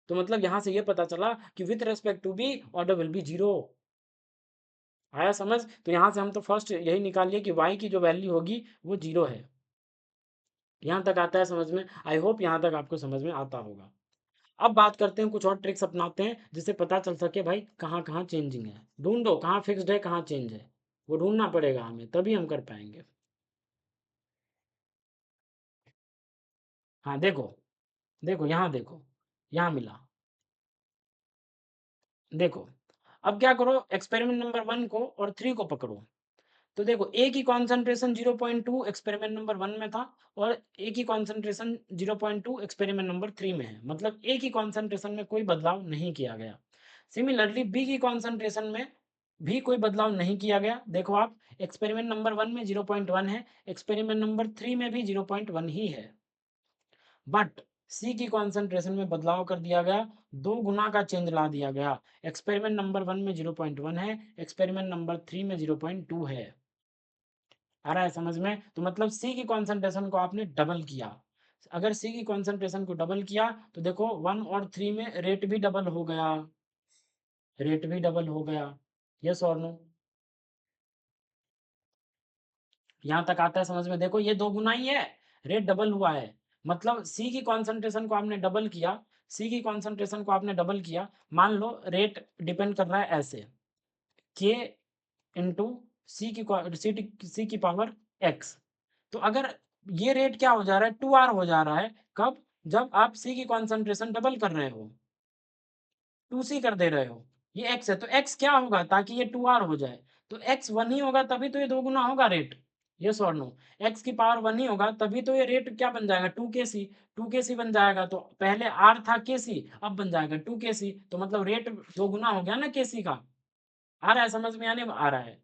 तो मतलब यहां से ये पता चला कि with respect to B order will be 0। आया समझ? तो यहां से हम तो फर्स्ट यही निकालिए कि y की जो वैल्यू होगी वो 0 है। यहां तक आता है समझ में? आई होप यहां तक आपको समझ में आता होगा। अब बात करते हैं, कुछ और ट्रिक्स अपनाते हैं जिससे पता चल सके भाई कहाँ कहाँ चेंजिंग है। ढूंढो कहाँ फिक्स्ड है कहाँ चेंज है, वो ढूंढना पड़ेगा हमें, तभी हम कर पाएंगे। हाँ देखो, देखो यहाँ देखो, यहाँ मिला। देखो अब क्या करो, एक्सपेरिमेंट नंबर 1 को और 3 को पकड़ो। तो देखो ए की कॉन्सेंट्रेशन 0.2 एक्सपेरिमेंट नंबर 1 में था, और ए की कॉन्सेंट्रेशन 0.2 एक्सपेरिमेंट नंबर 3 में है, मतलब ए की कॉन्सेंट्रेशन में कोई बदलाव नहीं किया गया। सिमिलरली बी की कॉन्सेंट्रेशन में भी कोई बदलाव नहीं किया गया। देखो आप, एक्सपेरिमेंट नंबर 1 में 0.1 है, एक्सपेरिमेंट नंबर 3 में भी 0.1 ही है, बट सी की कॉन्सेंट्रेशन में बदलाव कर दिया गया, 2 गुना का चेंज ला दिया गया। एक्सपेरिमेंट नंबर 1 में 0.1 है, एक्सपेरिमेंट नंबर 3 में 0.2 है। आ रहा है समझ में? तो मतलब सी की कॉन्सेंट्रेशन को आपने डबल किया। अगर सी की कॉन्सेंट्रेशन को डबल किया तो देखो 1 और 3 में रेट भी डबल हो गया, रेट भी डबल हो गया। यस और नो? यहाँ तक आता है समझ में? देखो ये 2 गुना ही है, रेट डबल हुआ है, मतलब सी की कॉन्सेंट्रेशन को आपने डबल किया, सी की कॉन्सेंट्रेशन को आपने डबल किया। मान लो रेट डिपेंड कर रहा है ऐसे, के इंटू सी की पावर एक्स। तो अगर ये रेट क्या हो जा रहा है, 2r हो जा रहा है, कब, जब आप सी की कॉन्सेंट्रेशन डबल कर रहे हो, 2c कर दे रहे हो। ये x है तो x क्या होगा ताकि ये 2r हो जाए, तो x 1 ही होगा तभी तो ये 2 गुना होगा रेट। यस और नो? x की पावर 1 ही होगा तभी तो ये रेट क्या बन जाएगा, 2kc। 2kc बन जाएगा, तो पहले r था kc, अब बन जाएगा 2kc, तो मतलब रेट 2 गुना हो गया ना kc का। आ रहा है समझ में? आने आ रहा है?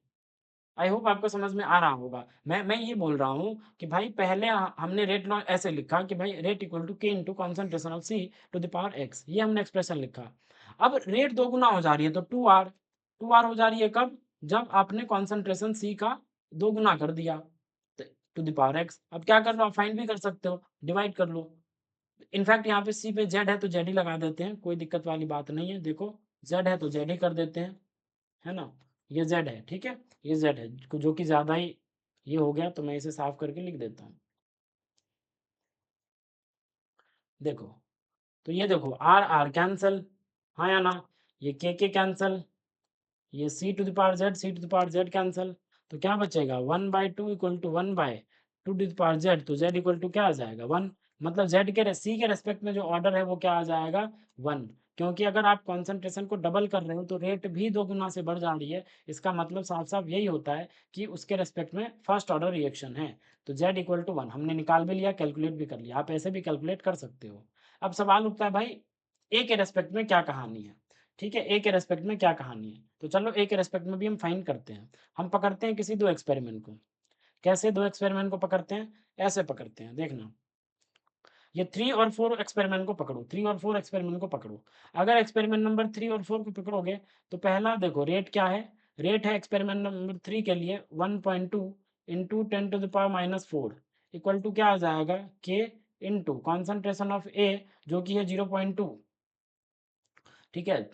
आई होप आपको समझ में आ रहा होगा। मैं ये बोल रहा हूँ कि भाई पहले हमने रेट लॉ ऐसे लिखा कि भाई rate equal to k into concentration of C to the power x, ये हमने एक्सप्रेशन लिखा। अब रेट 2 गुना हो जा रही है तो 2r, 2r हो जा रही है कब, जब आपने कॉन्सेंट्रेशन सी का 2 गुना कर दिया टू द पावर एक्स। अब क्या कर लो, आप फाइंड भी कर सकते हो, डिवाइड कर लो। इनफैक्ट यहाँ पे सी पे जेड है तो जेड ही लगा देते हैं, कोई दिक्कत वाली बात नहीं है। देखो जेड है तो जेड ही कर देते हैं, है ना? ये z है, ठीक है, ये z है, जो कि ज़्यादा ही ये हो गया, तो मैं इसे साफ करके लिख देता हूँ। देखो, तो ये देखो r r कैंसल, हाँ या ना? ये k कैंसल, ये c to the power z, c to the power z cancel, तो क्या बचेगा, 1/2 equal to 1/2 to the power z, तो z इक्वल टू क्या आ जाएगा 1, मतलब z के c के रेस्पेक्ट में जो ऑर्डर है वो क्या आ जाएगा 1। क्योंकि अगर आप कॉन्सेंट्रेशन को डबल कर रहे हो तो रेट भी 2 गुना से बढ़ जा रही है। इसका मतलब साफ-साफ यही होता है कि उसके रिस्पेक्ट में फर्स्ट ऑर्डर रिएक्शन है। तो Z इक्वल टू 1 हमने निकाल भी लिया, कैलकुलेट भी कर लिया। आप ऐसे भी कैलकुलेट कर सकते हो। अब सवाल उठता है भाई A के रिस्पेक्ट में क्या कहानी है? ठीक है, A के रिस्पेक्ट में क्या कहानी है? तो चलो A के रिस्पेक्ट में भी हम फाइंड करते हैं। हम पकड़ते हैं किसी 2 एक्सपेरिमेंट को। कैसे 2 एक्सपेरिमेंट को पकड़ते हैं? ऐसे पकड़ते हैं, देखना। ये 3 और 4 एक्सपेरिमेंट को पकड़ो, 3 और 4 एक्सपेरिमेंट को पकड़ो। अगर एक्सपेरिमेंट नंबर 3 और 4 को पकड़ोगे तो पहला देखो रेट क्या है? रेट है एक्सपेरिमेंट नंबर 3 के लिए 1.2 into 10 to the power -4 equal to क्या आ जाएगा? के इंटू कॉन्सेंट्रेशन ऑफ ए जो कि है 0.2। ठीक है,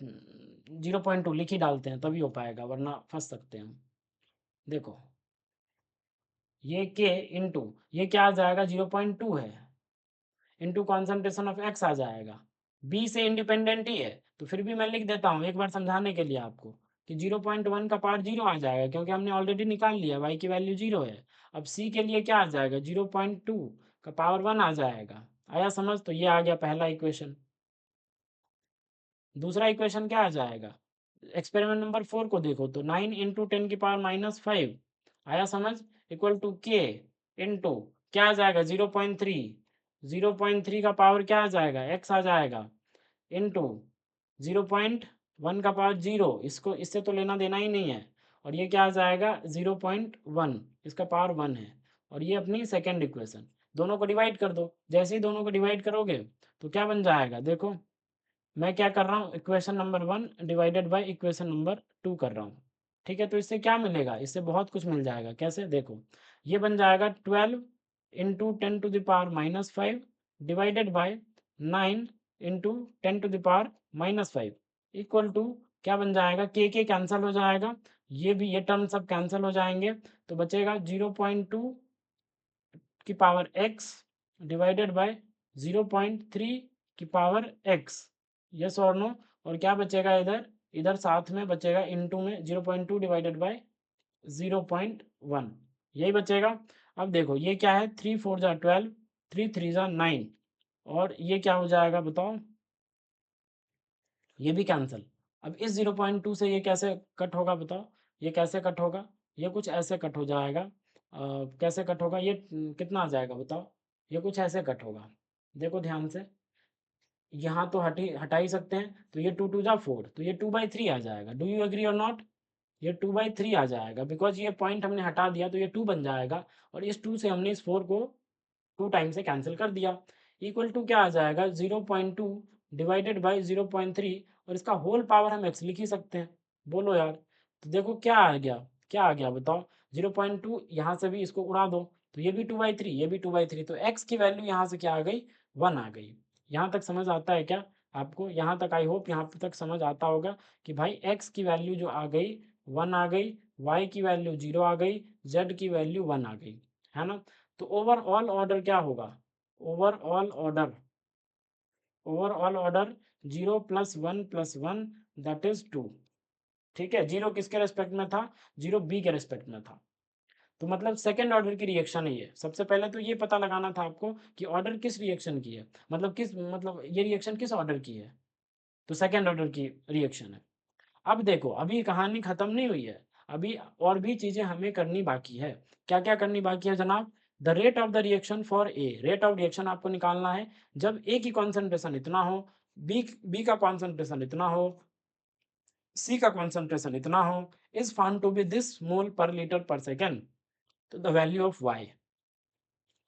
0.2 लिख ही डालते हैं तभी हो पाएगा, वरना फंस सकते हैं हम। देखो ये के इंटू ये क्या आ जाएगा? 0.2 है इंटू कॉन्सेंट्रेशन ऑफ एक्स आ जाएगा। बी से इंडिपेंडेंट ही है तो फिर भी मैं लिख देता हूँ एक बार समझाने के लिए आपको कि 0.1 का पावर 0 आ जाएगा क्योंकि हमने ऑलरेडी निकाल लिया y की वैल्यू 0 है। अब c के लिए क्या आ जाएगा? 0.2 का पावर 1 आ जाएगा। आया समझ? तो ये आ गया पहला इक्वेशन। दूसरा इक्वेशन क्या आ जाएगा? एक्सपेरिमेंट नंबर 4 को देखो तो 9 इंटू 10 की पावर -5 आया समझ इक्वल टू के इंटू क्या आ जाएगा? 0.3 0.3 का पावर क्या आ जाएगा? एक्स आ जाएगा इंटू 0.1 का पावर 0 इसको इससे तो लेना देना ही नहीं है। और ये क्या आ जाएगा? 0.1 इसका पावर 1 है। और ये अपनी सेकेंड इक्वेशन। दोनों को डिवाइड कर दो। जैसे ही दोनों को डिवाइड करोगे तो क्या बन जाएगा? देखो मैं क्या कर रहा हूँ? Equation number 1 divided by equation number 2 कर रहा हूँ। ठीक है, तो इससे क्या मिलेगा? इससे बहुत कुछ मिल जाएगा। कैसे? देखो ये बन जाएगा 12 into 10 to the power -5 divided by 9 into 10 to the power -5 equal to क्या बन जाएगा? के कैंसिल हो जाएगा, ये भी ये टर्म सब कैंसिल हो जाएंगे तो बचेगा 0.2 की पावर x डिवाइडेड बाय 0.3 की पावर x। यस और नो? और क्या बचेगा इधर? इधर साथ में बचेगा इनटू में 0.2 डिवाइडेड बाय 0.1 यही बचेगा। अब देखो ये क्या है? 3 4 जा 12 3 3 जा 9 और ये क्या हो जाएगा बताओ? ये भी कैंसिल। अब इस 0.2 से ये कैसे कट होगा बताओ? ये कैसे कट होगा? ये कुछ ऐसे कट हो जाएगा। कैसे कट होगा? ये कितना आ जाएगा बताओ? ये कुछ ऐसे कट होगा। देखो ध्यान से, यहाँ तो हटा ही सकते हैं तो ये 2 2 जा 4 तो ये 2/3 आ जाएगा। डू यू एग्री और नॉट? ये 2/3 आ जाएगा बिकॉज ये पॉइंट हमने हटा दिया तो ये 2 बन जाएगा और इस 2 से हमने इस 4 को 2 टाइम से कैंसिल कर दिया। इक्वल टू क्या आ जाएगा? 0.2 डिवाइडेड बाय 0.3 और इसका होल पावर हम x लिख ही सकते हैं। बोलो यार। तो देखो क्या आ गया? क्या आ गया बताओ? 0.2 यहाँ से भी इसको उड़ा दो तो ये भी 2/3 ये भी 2/3 तो x की वैल्यू यहाँ से क्या आ गई? 1 आ गई। यहाँ तक समझ आता है क्या आपको? यहाँ तक आई होप यहाँ तक समझ आता होगा कि भाई x की वैल्यू जो आ गई 1 आ गई, y की वैल्यू 0 आ गई, z की वैल्यू 1 आ गई, है ना? तो ओवरऑल ऑर्डर क्या होगा? Overall order overall order 0 + 1 + 1 that is 2। ठीक है, 0 किसके रेस्पेक्ट में था? 0 बी के रेस्पेक्ट में था। तो मतलब सेकंड ऑर्डर की रिएक्शन है ये। सबसे पहले तो ये पता लगाना था आपको कि ऑर्डर किस रिएक्शन की है, मतलब किस मतलब ये रिएक्शन किस ऑर्डर की है। तो सेकंड ऑर्डर की रिएक्शन है। अब देखो अभी कहानी खत्म नहीं हुई है, अभी और भी चीजें हमें करनी बाकी है। क्या क्या करनी बाकी है जनाब? The rate of the reaction for a, rate of reaction आपको निकालना है जब ए की कॉन्सेंट्रेशन इतना हो, बी का कॉन्सेंट्रेशन इतना हो, सी का कॉन्सेंट्रेशन इतना हो, is found to be this mole per litre पर सेकेंड। तो द वैल्यू ऑफ वाई।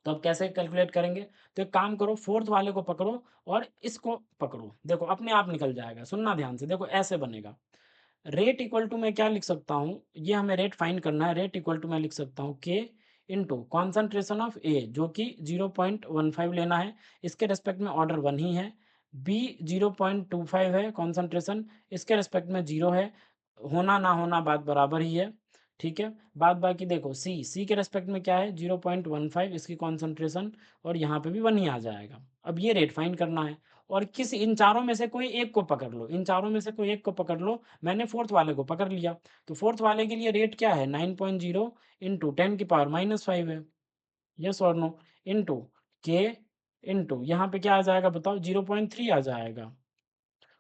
तो अब कैसे कैलकुलेट करेंगे? तो एक काम करो, फोर्थ वाले को पकड़ो और इसको पकड़ो, देखो अपने आप निकल जाएगा। सुनना ध्यान से, देखो ऐसे बनेगा। रेट इक्वल टू मैं क्या लिख सकता हूँ? ये हमें रेट फाइंड करना है। रेट इक्वल टू मैं लिख सकता हूँ के इंटू कॉन्सेंट्रेशन ऑफ ए जो कि 0.15 लेना है, इसके रेस्पेक्ट में ऑर्डर 1 ही है। बी 0.25 है कॉन्सेंट्रेशन, इसके रेस्पेक्ट में 0 है। होना ना होना बात बराबर ही है। ठीक है, बाद बाकी देखो सी के रेस्पेक्ट में क्या है? 0.15 इसकी कॉन्सेंट्रेशन और यहाँ पे भी 1 ही आ जाएगा। अब ये रेट फाइंड करना है और किस इन चारों में से कोई एक को पकड़ लो, इन चारों में से कोई एक को पकड़ लो। मैंने फोर्थ वाले को पकड़ लिया तो फोर्थ वाले के लिए रेट क्या है? 9.0 इंटू 10 की पावर -5 है। यस और नो? इंटू के इंटू यहाँ पे क्या आ जाएगा बताओ? 0.3 आ जाएगा।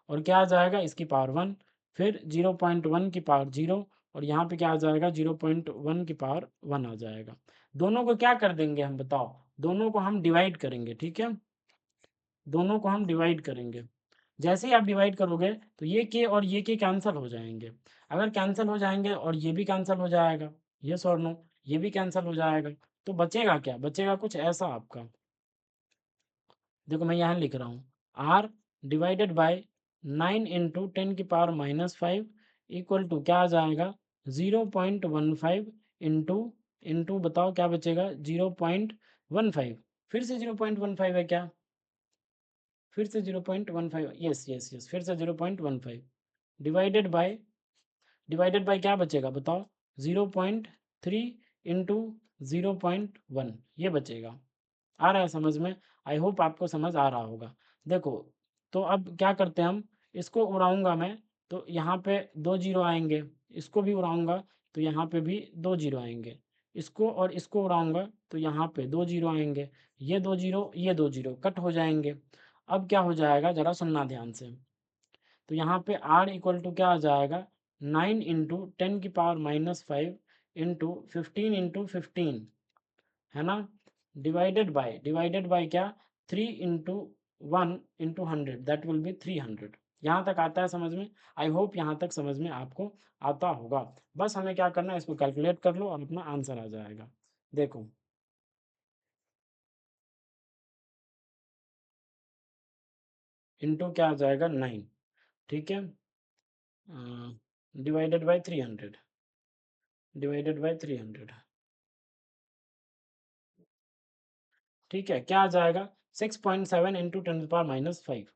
और क्या आ जाएगा इसकी पावर 1, फिर 0.1 की पावर 0, और यहाँ पे क्या आ जाएगा 0.1 की पावर 1 आ जाएगा। दोनों को क्या कर देंगे हम बताओ, दोनों को हम डिवाइड करेंगे, ठीक है, दोनों को हम डिवाइड करेंगे। जैसे ही आप डिवाइड करोगे तो ये के और ये के कैंसिल हो जाएंगे। अगर कैंसिल हो जाएंगे और ये भी कैंसिल हो जाएगा, यस और नो, ये भी कैंसिल हो जाएगा, तो बचेगा क्या, बचेगा कुछ ऐसा आपका, देखो मैं यहाँ लिख रहा हूँ, आर डिवाइडेड बाय 9 इंटू 10 की पावर -5 इक्वल टू क्या आ जाएगा 0.15 इंटू इंटू बताओ क्या बचेगा 0.15, फिर से 0.15 है क्या, फिर से 0.15, यस यस यस, फिर से 0.15 डिवाइडेड बाय, डिवाइडेड बाय क्या बचेगा बताओ 0.3 इंटू 0.1, ये बचेगा। आ रहा है समझ में, आई होप आपको समझ आ रहा होगा। देखो तो अब क्या करते हैं हम, इसको उड़ाऊंगा मैं तो यहाँ पे 2 जीरो आएंगे, इसको भी उड़ाऊंगा तो यहाँ पे भी 2 जीरो आएंगे, इसको और इसको उड़ाऊंगा तो यहाँ पे 2 जीरो आएंगे, ये 2 जीरो ये 2 जीरो कट हो जाएंगे। अब क्या हो जाएगा ज़रा सुनना ध्यान से, तो यहाँ पे r इक्वल टू क्या आ जाएगा 9 इंटू 10 की पावर -5 इंटू 15 इंटू 15, है ना, डिवाइडेड बाय क्या 3 into 1 into 100, that will be 300। यहाँ तक आता है समझ में, आई होप यहाँ तक समझ में आपको आता होगा। बस हमें क्या करना है, इसको कैलकुलेट कर लो और अपना आंसर आ जाएगा। देखो इंटू क्या आ जाएगा 9, ठीक है, डिवाइडेड बाय 300, डिवाइडेड बाय 300, ठीक है, क्या आ जाएगा 6.7 इंटू 10 की पावर -5,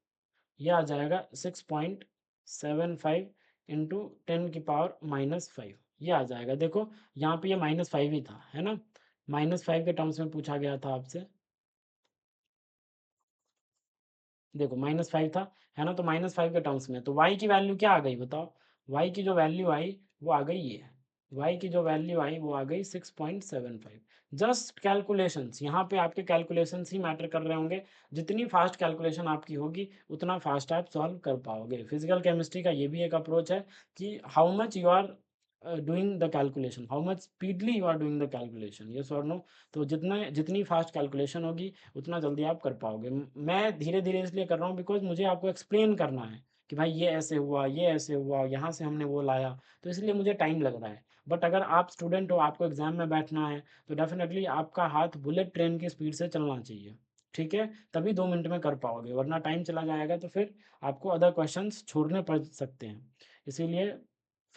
यह आ जाएगा 6.75 इंटू 10 की पावर -5, ये आ जाएगा। देखो यहाँ पे ये -5 ही था, है ना, -5 के टर्म्स में पूछा गया था आपसे, देखो -5 था, है ना, तो -5 के टर्म्स में, तो y की वैल्यू क्या आ गई बताओ, y की जो वैल्यू आई वो आ गई ये, y की जो वैल्यू आई वो आ गई 6.75। जस्ट कैलकुलेशंस, यहाँ पे आपके कैलकुलेशंस ही मैटर कर रहे होंगे, जितनी फास्ट कैलकुलेशन आपकी होगी उतना फास्ट आप सॉल्व कर पाओगे। फिजिकल केमिस्ट्री का ये भी एक अप्रोच है कि how much you are doing the calculation, how much speedly you are doing the calculation, yes और नो, तो जितनी फास्ट कैलकुलेशन होगी उतना जल्दी आप कर पाओगे। मैं धीरे धीरे इसलिए कर रहा हूँ बिकॉज मुझे आपको एक्सप्लेन करना है कि भाई ये ऐसे हुआ, ये ऐसे हुआ, यहाँ से हमने वो लाया, तो इसलिए मुझे टाइम लग रहा है। बट अगर आप स्टूडेंट हो, आपको एग्जाम में बैठना है, तो डेफिनेटली आपका हाथ बुलेट ट्रेन की स्पीड से चलना चाहिए, ठीक है, तभी 2 मिनट में कर पाओगे, वरना टाइम चला जाएगा तो फिर आपको अदर क्वेश्चंस छोड़ने पड़ सकते हैं, इसीलिए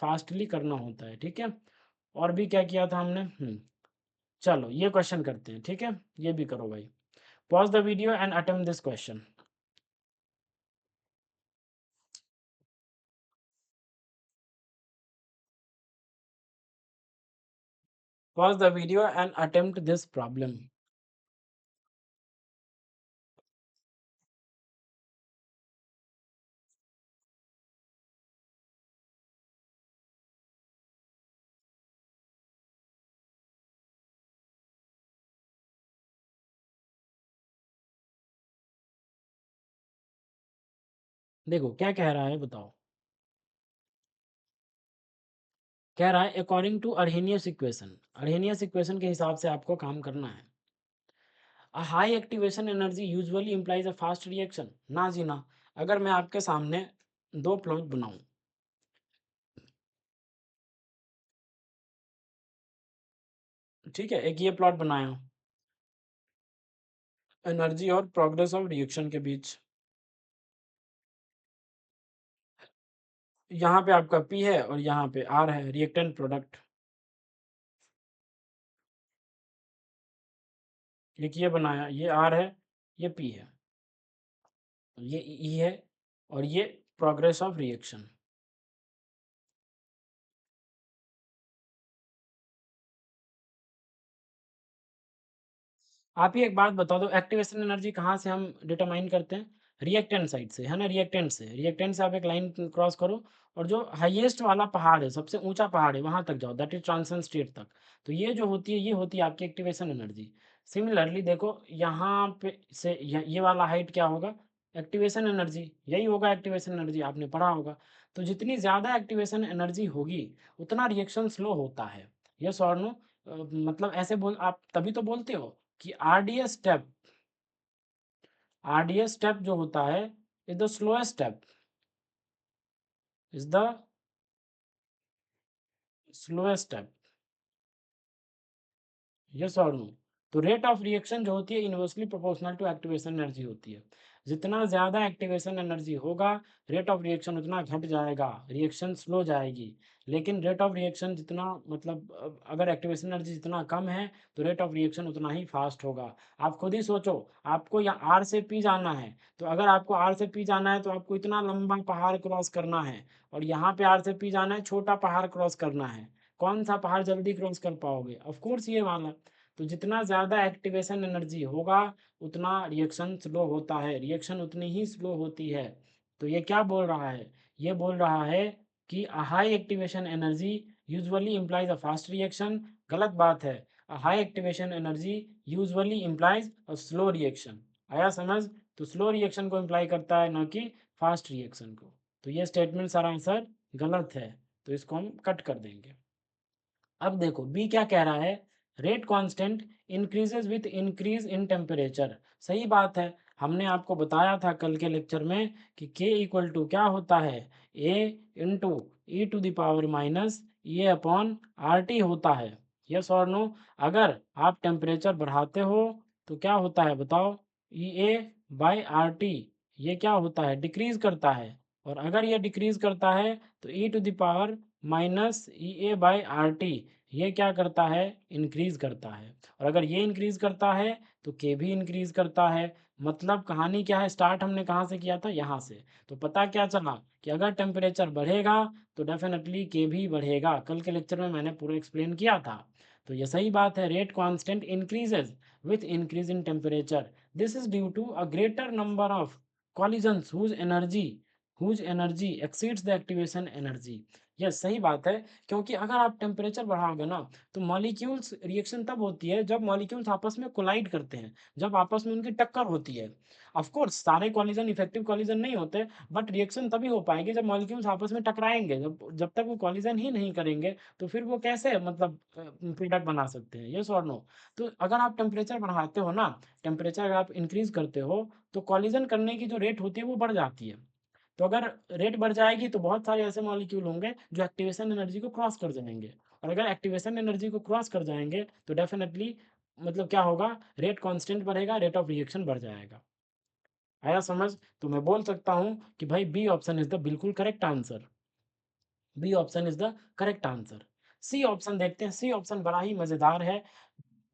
फास्टली करना होता है, ठीक है। और भी क्या किया था हमने, चलो ये क्वेश्चन करते हैं, ठीक है, ये भी करो भाई, pause the video and attempt this question, pause the video and attempt this problem. देखो क्या कह रहा है बताओ, कह रहा है अकॉर्डिंग टू अर्हेनियस इक्वेशन, अर्हेनियस इक्वेशन के हिसाब से आपको काम करना है, a high activation energy usually implies a fast reaction, ना जी ना। अगर मैं आपके सामने दो प्लॉट बनाऊं, ठीक है, एक ये प्लॉट बनाया एनर्जी और प्रोग्रेस ऑफ रिएक्शन के बीच, यहाँ पे आपका पी है और यहाँ पे आर है, रिएक्टेंट प्रोडक्ट, एक ये बनाया, ये आर है, ये पी है, ये ई है, और ये प्रोग्रेस ऑफ रिएक्शन। आप ही एक बात बता दो, एक्टिवेशन एनर्जी कहाँ से हम डिटरमाइन करते हैं, रिएक्टेंट साइड से, है ना, रिएक्टेंट से, रिएक्टेंट से आप एक लाइन क्रॉस करो और जो हाईएस्ट वाला पहाड़ है, सबसे ऊंचा पहाड़ है, वहां तक जाओ, दैट इज ट्रांसन स्टेट तक, तो ये जो होती है ये होती है आपकी एक्टिवेशन एनर्जी। सिमिलरली देखो यहाँ पे से ये वाला हाइट क्या होगा, एक्टिवेशन एनर्जी, यही होगा एक्टिवेशन एनर्जी, आपने पढ़ा होगा। तो जितनी ज़्यादा एक्टिवेशन एनर्जी होगी, उतना रिएक्शन स्लो होता है। यस और नो? मतलब ऐसे बोल आप तभी तो बोलते हो कि आरडीएस स्टेप जो होता है is the slowest step, is the slowest step. Yes और नो? तो रेट ऑफ रिएक्शन जो होती है inversely proportional to activation energy होती है। जितना ज़्यादा एक्टिवेशन एनर्जी होगा, रेट ऑफ रिएक्शन उतना घट जाएगा, रिएक्शन स्लो जाएगी। लेकिन रेट ऑफ रिएक्शन जितना मतलब अगर एक्टिवेशन एनर्जी जितना कम है, तो रेट ऑफ रिएक्शन उतना ही फास्ट होगा। आप खुद ही सोचो, आपको यहाँ आर से पी जाना है, तो अगर आपको आर से पी जाना है तो आपको इतना लंबा पहाड़ क्रॉस करना है, और यहाँ पे आर से पी जाना है, छोटा पहाड़ क्रॉस करना है। कौन सा पहाड़ जल्दी क्रॉस कर पाओगे? ऑफ कोर्स ये वाला। तो जितना ज़्यादा एक्टिवेशन एनर्जी होगा, उतना रिएक्शन स्लो होता है, रिएक्शन उतनी ही स्लो होती है। तो ये क्या बोल रहा है? ये बोल रहा है कि a high activation energy usually implies a fast reaction. गलत बात है। A high activation energy usually implies a slow reaction. आया समझ? तो स्लो रिएक्शन को इम्प्लाई करता है, ना कि फास्ट रिएक्शन को। तो ये स्टेटमेंट सारा आंसर गलत है, तो इसको हम कट कर देंगे। अब देखो बी क्या कह रहा है, rate constant increases with increase in temperature. सही बात है, हमने आपको बताया था कल के लेक्चर में कि के इक्वल टू क्या होता है, A into e to the power minus A upon R T होता है। यस और नो? अगर आप टेम्परेचर बढ़ाते हो तो क्या होता है बताओ, ई ए बाई आर टी ये क्या होता है, डिक्रीज करता है। और अगर ये डिक्रीज करता है तो e to the power minus E A by R T ये क्या करता है, इंक्रीज करता है। और अगर ये इंक्रीज करता है तो के भी इंक्रीज करता है। मतलब कहानी क्या है, स्टार्ट हमने कहाँ से किया था, यहाँ से। तो पता क्या चला कि अगर टेम्परेचर बढ़ेगा तो डेफिनेटली के भी बढ़ेगा। कल के लेक्चर में मैंने पूरा एक्सप्लेन किया था। तो ये सही बात है, rate constant increases with increase in temperature. This is due to a greater number of collisions whose energy exceeds the activation energy। Yes सही बात है, क्योंकि अगर आप टेम्परेचर बढ़ाओगे ना, तो मॉलिक्यूल्स रिएक्शन तब होती है जब मॉलिक्यूल्स आपस में कोलाइड करते हैं, जब आपस में उनकी टक्कर होती है। ऑफ कोर्स सारे कॉलिजन इफेक्टिव कॉलिजन नहीं होते, बट रिएक्शन तभी हो पाएगी जब मॉलिक्यूल्स आपस में टकराएंगे। जब जब तक वो कॉलिजन ही नहीं करेंगे, तो फिर वो कैसे मतलब प्रोडक्ट बना सकते हैं? यस और नो? तो अगर आप टेम्परेचर बढ़ाते हो ना, टेम्परेचर अगर आप इंक्रीज करते हो, तो कॉलिजन करने की जो रेट होती है वो बढ़ जाती है। तो अगर रेट बढ़ जाएगी तो बहुत सारे ऐसे मॉलिक्यूल होंगे जो एक्टिवेशन एनर्जी को क्रॉस कर जाएंगे। और अगर एक्टिवेशन एनर्जी को क्रॉस कर जाएंगे तो डेफिनेटली मतलब क्या होगा, रेट कांस्टेंट बढ़ेगा, रेट ऑफ रिएक्शन बढ़ जाएगा। आया समझ? तो मैं बोल सकता हूँ कि भाई बी ऑप्शन इज द बिल्कुल correct answer. B option is the correct answer. C option देखते हैं, सी ऑप्शन बड़ा ही मजेदार है,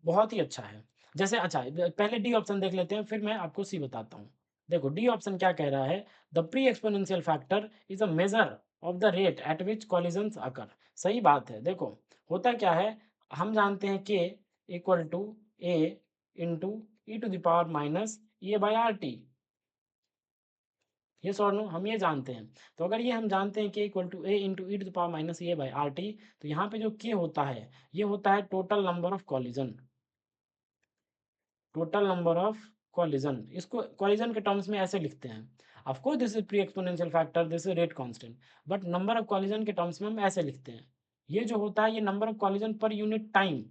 बहुत ही अच्छा है। जैसे अच्छा पहले डी ऑप्शन देख लेते हैं, फिर मैं आपको सी बताता हूँ। देखो डी ऑप्शन क्या कह रहा है, the pre exponential factor is a measure of the rate at which collisions occur. सही बात है। देखो होता क्या है, हम जानते हैं k equal to A into e to the power minus A by R T. ये और नो? हम ये जानते हैं। तो अगर ये हम जानते हैं k equal to A into e to the power minus A by R T, तो यहाँ पे जो के होता है, ये होता है total number of collision. Total number of collision, इसको कॉलिजन के टर्म्स में ऐसे लिखते हैं। Of course this is pre exponential factor, this is rate constant, but number of collision के टर्म्स में हम ऐसे लिखते हैं। ये जो होता है ये number of collision per unit time,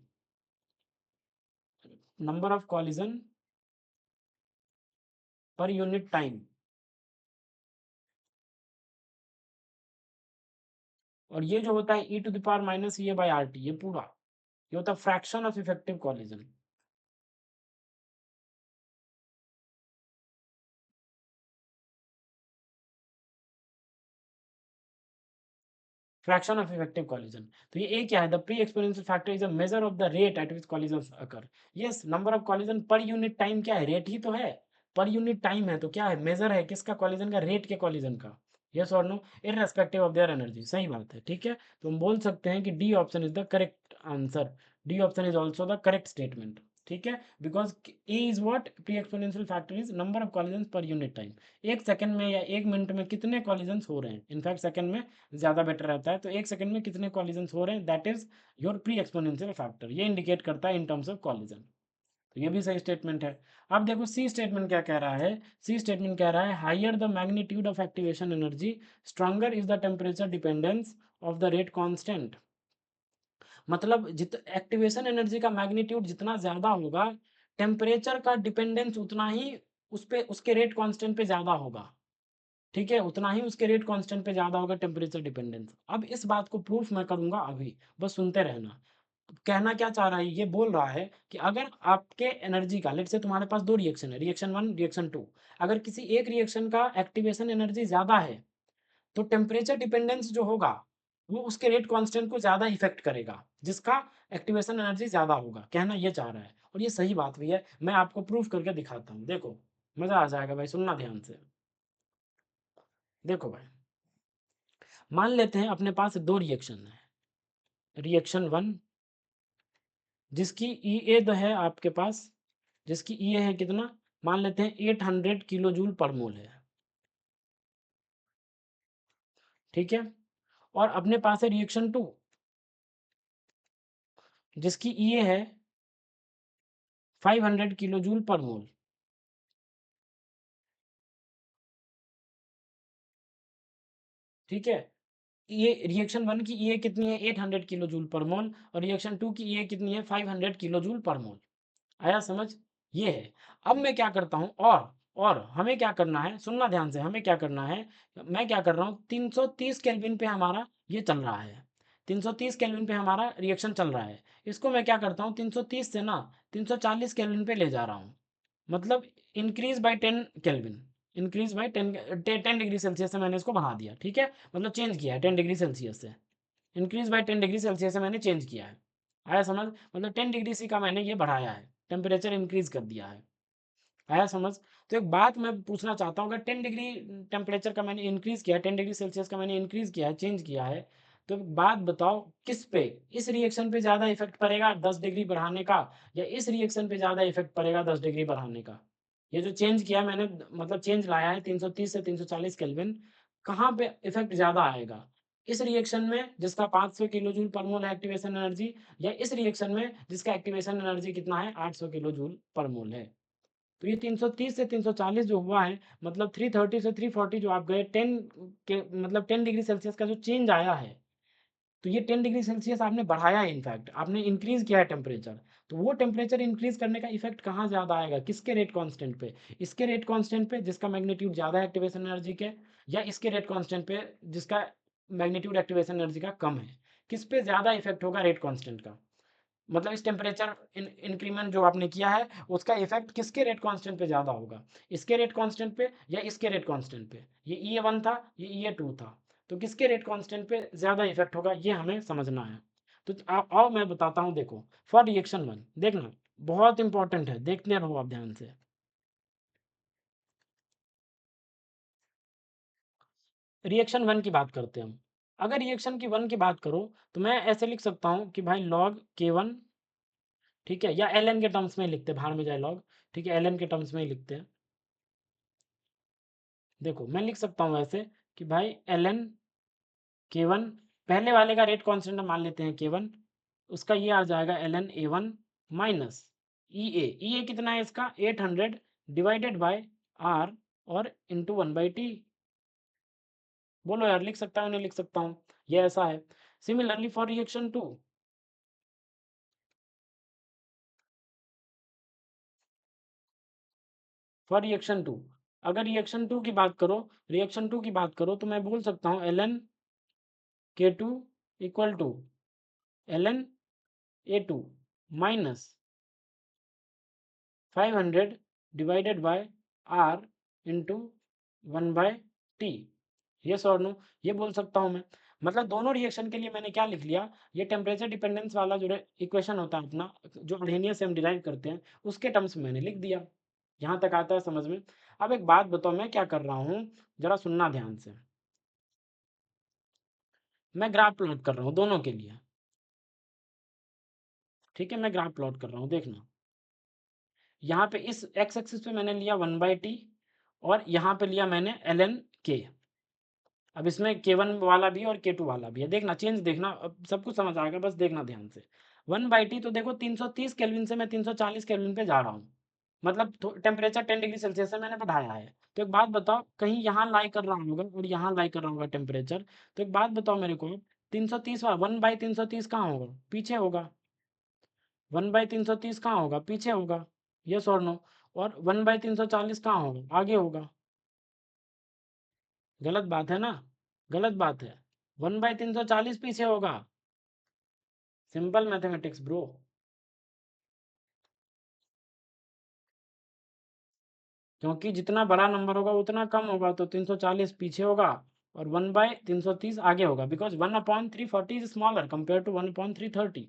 number of collision per unit time. और ये जो होता है ई टू द पावर माइनस ये बाई आर टी, ये पूरा ये होता है fraction of effective collision. Fraction of effective collision. तो ये ए क्या है, the pre exponential factor is a measure of the rate at which collision occur. Yes, number of collision per unit time क्या है, रेट ही तो है। पर यूनिट टाइम है तो क्या है, मेजर है किसका, कॉलिजन का, रेट के कॉलिजन का। यस और no? Irrespective of their energy. सही बात है, ठीक है। तो हम बोल सकते हैं कि D option is the correct answer. D option is also the correct statement. ठीक है, because A is what, pre exponential factor is number of collision per unit time. एक सेकंड में या एक मिनट में कितने कॉलिजन हो रहे हैं, इनफैक्ट सेकंड में ज़्यादा बेटर रहता है। तो एक सेकंड में कितने कॉलिजन्स हो रहे हैं, that is your pre exponential factor, ये इंडिकेट करता है इन टर्म्स ऑफ कॉलिजन। तो ये भी सही स्टेटमेंट है। अब देखो सी स्टेटमेंट क्या कह रहा है। सी स्टेटमेंट कह रहा है higher the magnitude of activation energy stronger is the temperature dependence of the rate constant. मतलब जित एक्टिवेशन एनर्जी का मैग्नीट्यूड जितना ज़्यादा होगा, टेम्परेचर का डिपेंडेंस उतना ही उस पे उसके रेट कांस्टेंट पे ज़्यादा होगा। ठीक है, उतना ही उसके रेट कांस्टेंट पे ज़्यादा होगा टेम्परेचर डिपेंडेंस। अब इस बात को प्रूफ मैं करूँगा अभी, बस सुनते रहना। कहना क्या चाह रहा है, ये बोल रहा है कि अगर आपके एनर्जी का लेट्स से तुम्हारे पास 2 रिएक्शन है, रिएक्शन 1, रिएक्शन 2। अगर किसी एक रिएक्शन का एक्टिवेशन एनर्जी ज़्यादा है, तो टेम्परेचर डिपेंडेंस जो होगा वो उसके रेट कांस्टेंट को ज़्यादा इफेक्ट करेगा, जिसका एक्टिवेशन एनर्जी ज़्यादा होगा। कहना ये चाह रहा है और ये सही बात भी है। मैं आपको प्रूफ करके दिखाता हूँ, देखो मज़ा आ जाएगा भाई, सुनना ध्यान से। देखो भाई, मान लेते हैं अपने पास 2 रिएक्शन है। रिएक्शन 1 जिसकी ई ए है आपके पास, जिसकी ई ए है कितना, मान लेते हैं 800 किलो जूल पर मोल है। ठीक है, और अपने पास है रिएक्शन 2 जिसकी ई ए है 500 किलो जूल पर मोल। ठीक है, ये रिएक्शन 1 की ई ए कितनी है, 800 किलो जूल पर मोल, और रिएक्शन 2 की ई ए कितनी है, 500 किलो जूल पर मोल। आया समझ? ये है। अब मैं क्या करता हूँ, और हमें क्या करना है, सुनना ध्यान से, हमें क्या करना है, मैं क्या कर रहा हूँ, 330 केल्विन पे हमारा ये चल रहा है। 330 केल्विन पे हमारा रिएक्शन चल रहा है। इसको मैं क्या करता हूँ, 330 से ना 340 केल्विन पे ले जा रहा हूँ। मतलब increase by 10 kelvin, increase by 10 degree Celsius से मैंने इसको बढ़ा दिया। ठीक है, मतलब चेंज किया है 10 डिग्री सेल्सियस से, इंक्रीज बाय 10 डिग्री सेल्सियस से मैंने चेंज किया है। आया समझ? मतलब 10 डिग्री सी का मैंने ये बढ़ाया है, टेम्परेचर इंक्रीज कर दिया है। आया समझ? तो एक बात मैं पूछना चाहता हूँ, अगर 10 डिग्री टेम्परेचर का मैंने इंक्रीज किया है, 10 डिग्री सेल्सियस का मैंने इंक्रीज किया है, चेंज किया है, तो एक बात बताओ किस पे, इस रिएक्शन पे ज़्यादा इफेक्ट पड़ेगा 10 डिग्री बढ़ाने का, या इस रिएक्शन पे ज़्यादा इफेक्ट पड़ेगा 10 डिग्री बढ़ाने का? ये जो चेंज किया मैंने, मतलब चेंज लाया है 330 से 340 केल्विन, कहाँ पे इफेक्ट ज़्यादा आएगा? इस रिएक्शन में जिसका 500 किलो जूल पर मोल है एक्टिवेशन एनर्जी, या इस रिएक्शन में जिसका एक्टिवेशन एनर्जी कितना है, 800 किलो जूल पर मोल है। तो ये 330 से 340 जो हुआ है, मतलब 330 से 340 जो आप गए, 10 के मतलब 10 डिग्री सेल्सियस का जो चेंज आया है, तो ये 10 डिग्री सेल्सियस आपने बढ़ाया है, इनफैक्ट आपने इंक्रीज किया है टेम्परेचर। तो वो टेम्परेचर इंक्रीज करने का इफेक्ट कहाँ ज़्यादा आएगा, किसके रेट कांस्टेंट पे? इसके रेट कांस्टेंट पे जिसका मैग्नीट्यूड ज़्यादा है एक्टिवेशन एनर्जी के, या इसके रेट कांस्टेंट पे जिसका मैग्नीट्यूड एक्टिवेशन एनर्जी का कम है? किस पे ज़्यादा इफेक्ट होगा रेट कांस्टेंट का? मतलब इस टेम्परेचर इंक्रीमेंट जो आपने किया है, उसका इफेक्ट किसके रेट कांस्टेंट पे ज़्यादा होगा, इसके रेट कांस्टेंट पे या इसके रेट कांस्टेंट पे? ये ई ए वन था, ये ई ए टू था, तो किसके रेट कांस्टेंट पे ज़्यादा इफेक्ट होगा, ये हमें समझना है। तो आओ मैं बताता हूँ, देखो फॉर रिएक्शन 1 देखना, बहुत इंपॉर्टेंट है, देखते रहो आप ध्यान से। रिएक्शन 1 की बात करते हैं हम। अगर रिएक्शन की 1 की बात करो, तो मैं ऐसे लिख सकता हूँ कि भाई लॉग K1, ठीक है, या एल एन के टर्म्स में ही लिखते हैं, भाड़ में जाए लॉग, ठीक है, एल एन के टर्म्स में ही लिखते हैं। देखो मैं लिख सकता हूँ ऐसे कि भाई एल एन K1, पहले वाले का रेट कांस्टेंट मान लेते हैं K1, उसका ये आ जाएगा l N A1 minus E ए कितना है इसका, 800 डिवाइडेड बाय आर और इंटू 1/T। बोलो यार, लिख सकता हूँ नहीं लिख सकता हूँ, ये ऐसा है। Similarly for reaction 2, for reaction 2, अगर रिएक्शन 2 की बात करो, रिएक्शन 2 की बात करो, तो मैं बोल सकता हूँ l n K2 equal to l n A2 minus 500 divided by R into 1/T। Yes और नो, ये बोल सकता हूँ मैं। मतलब दोनों रिएक्शन के लिए मैंने क्या लिख लिया, ये टेम्परेचर डिपेंडेंस वाला जो इक्वेशन होता है अपना, जो अर्हेनियस से हम डिराइव करते हैं, उसके टर्म्स में मैंने लिख दिया। यहाँ तक आता है समझ में? अब एक बात बताओ, मैं क्या कर रहा हूँ, जरा सुनना ध्यान से। मैं ग्राफ प्लॉट कर रहा हूँ दोनों के लिए। ठीक है, मैं ग्राफ प्लॉट कर रहा हूँ, देखना। यहाँ पे इस एक्स एक्सिस पे मैंने लिया 1/T, और यहाँ पे लिया मैंने एल एन के। अब इसमें K1 वाला भी है और K2 वाला भी है, देखना चेंज, देखना अब सब कुछ समझ आएगा, बस देखना ध्यान से। 1/t तो देखो 330 केल्विन से मैं 340 केल्विन पे जा रहा हूँ, मतलब टेम्परेचर 10 डिग्री सेल्सियस से मैंने बढ़ाया है। तो एक बात बताओ, कहीं यहाँ लाई कर रहा होगा और यहाँ लाई कर रहा होगा टेम्परेचर, तो एक बात बताओ मेरे को, 330 1/330 कहाँ होगा? पीछे होगा। 1/330 कहाँ होगा? पीछे होगा। यस और नो? और 1/340 कहाँ होगा? आगे होगा। गलत बात है ना? गलत बात है। 1/340 पीछे होगा। Simple mathematics bro. क्योंकि जितना बड़ा नंबर होगा उतना कम होगा, तो 340 पीछे होगा और 1/330 आगे होगा, because 1/340 is smaller compare to 1/330।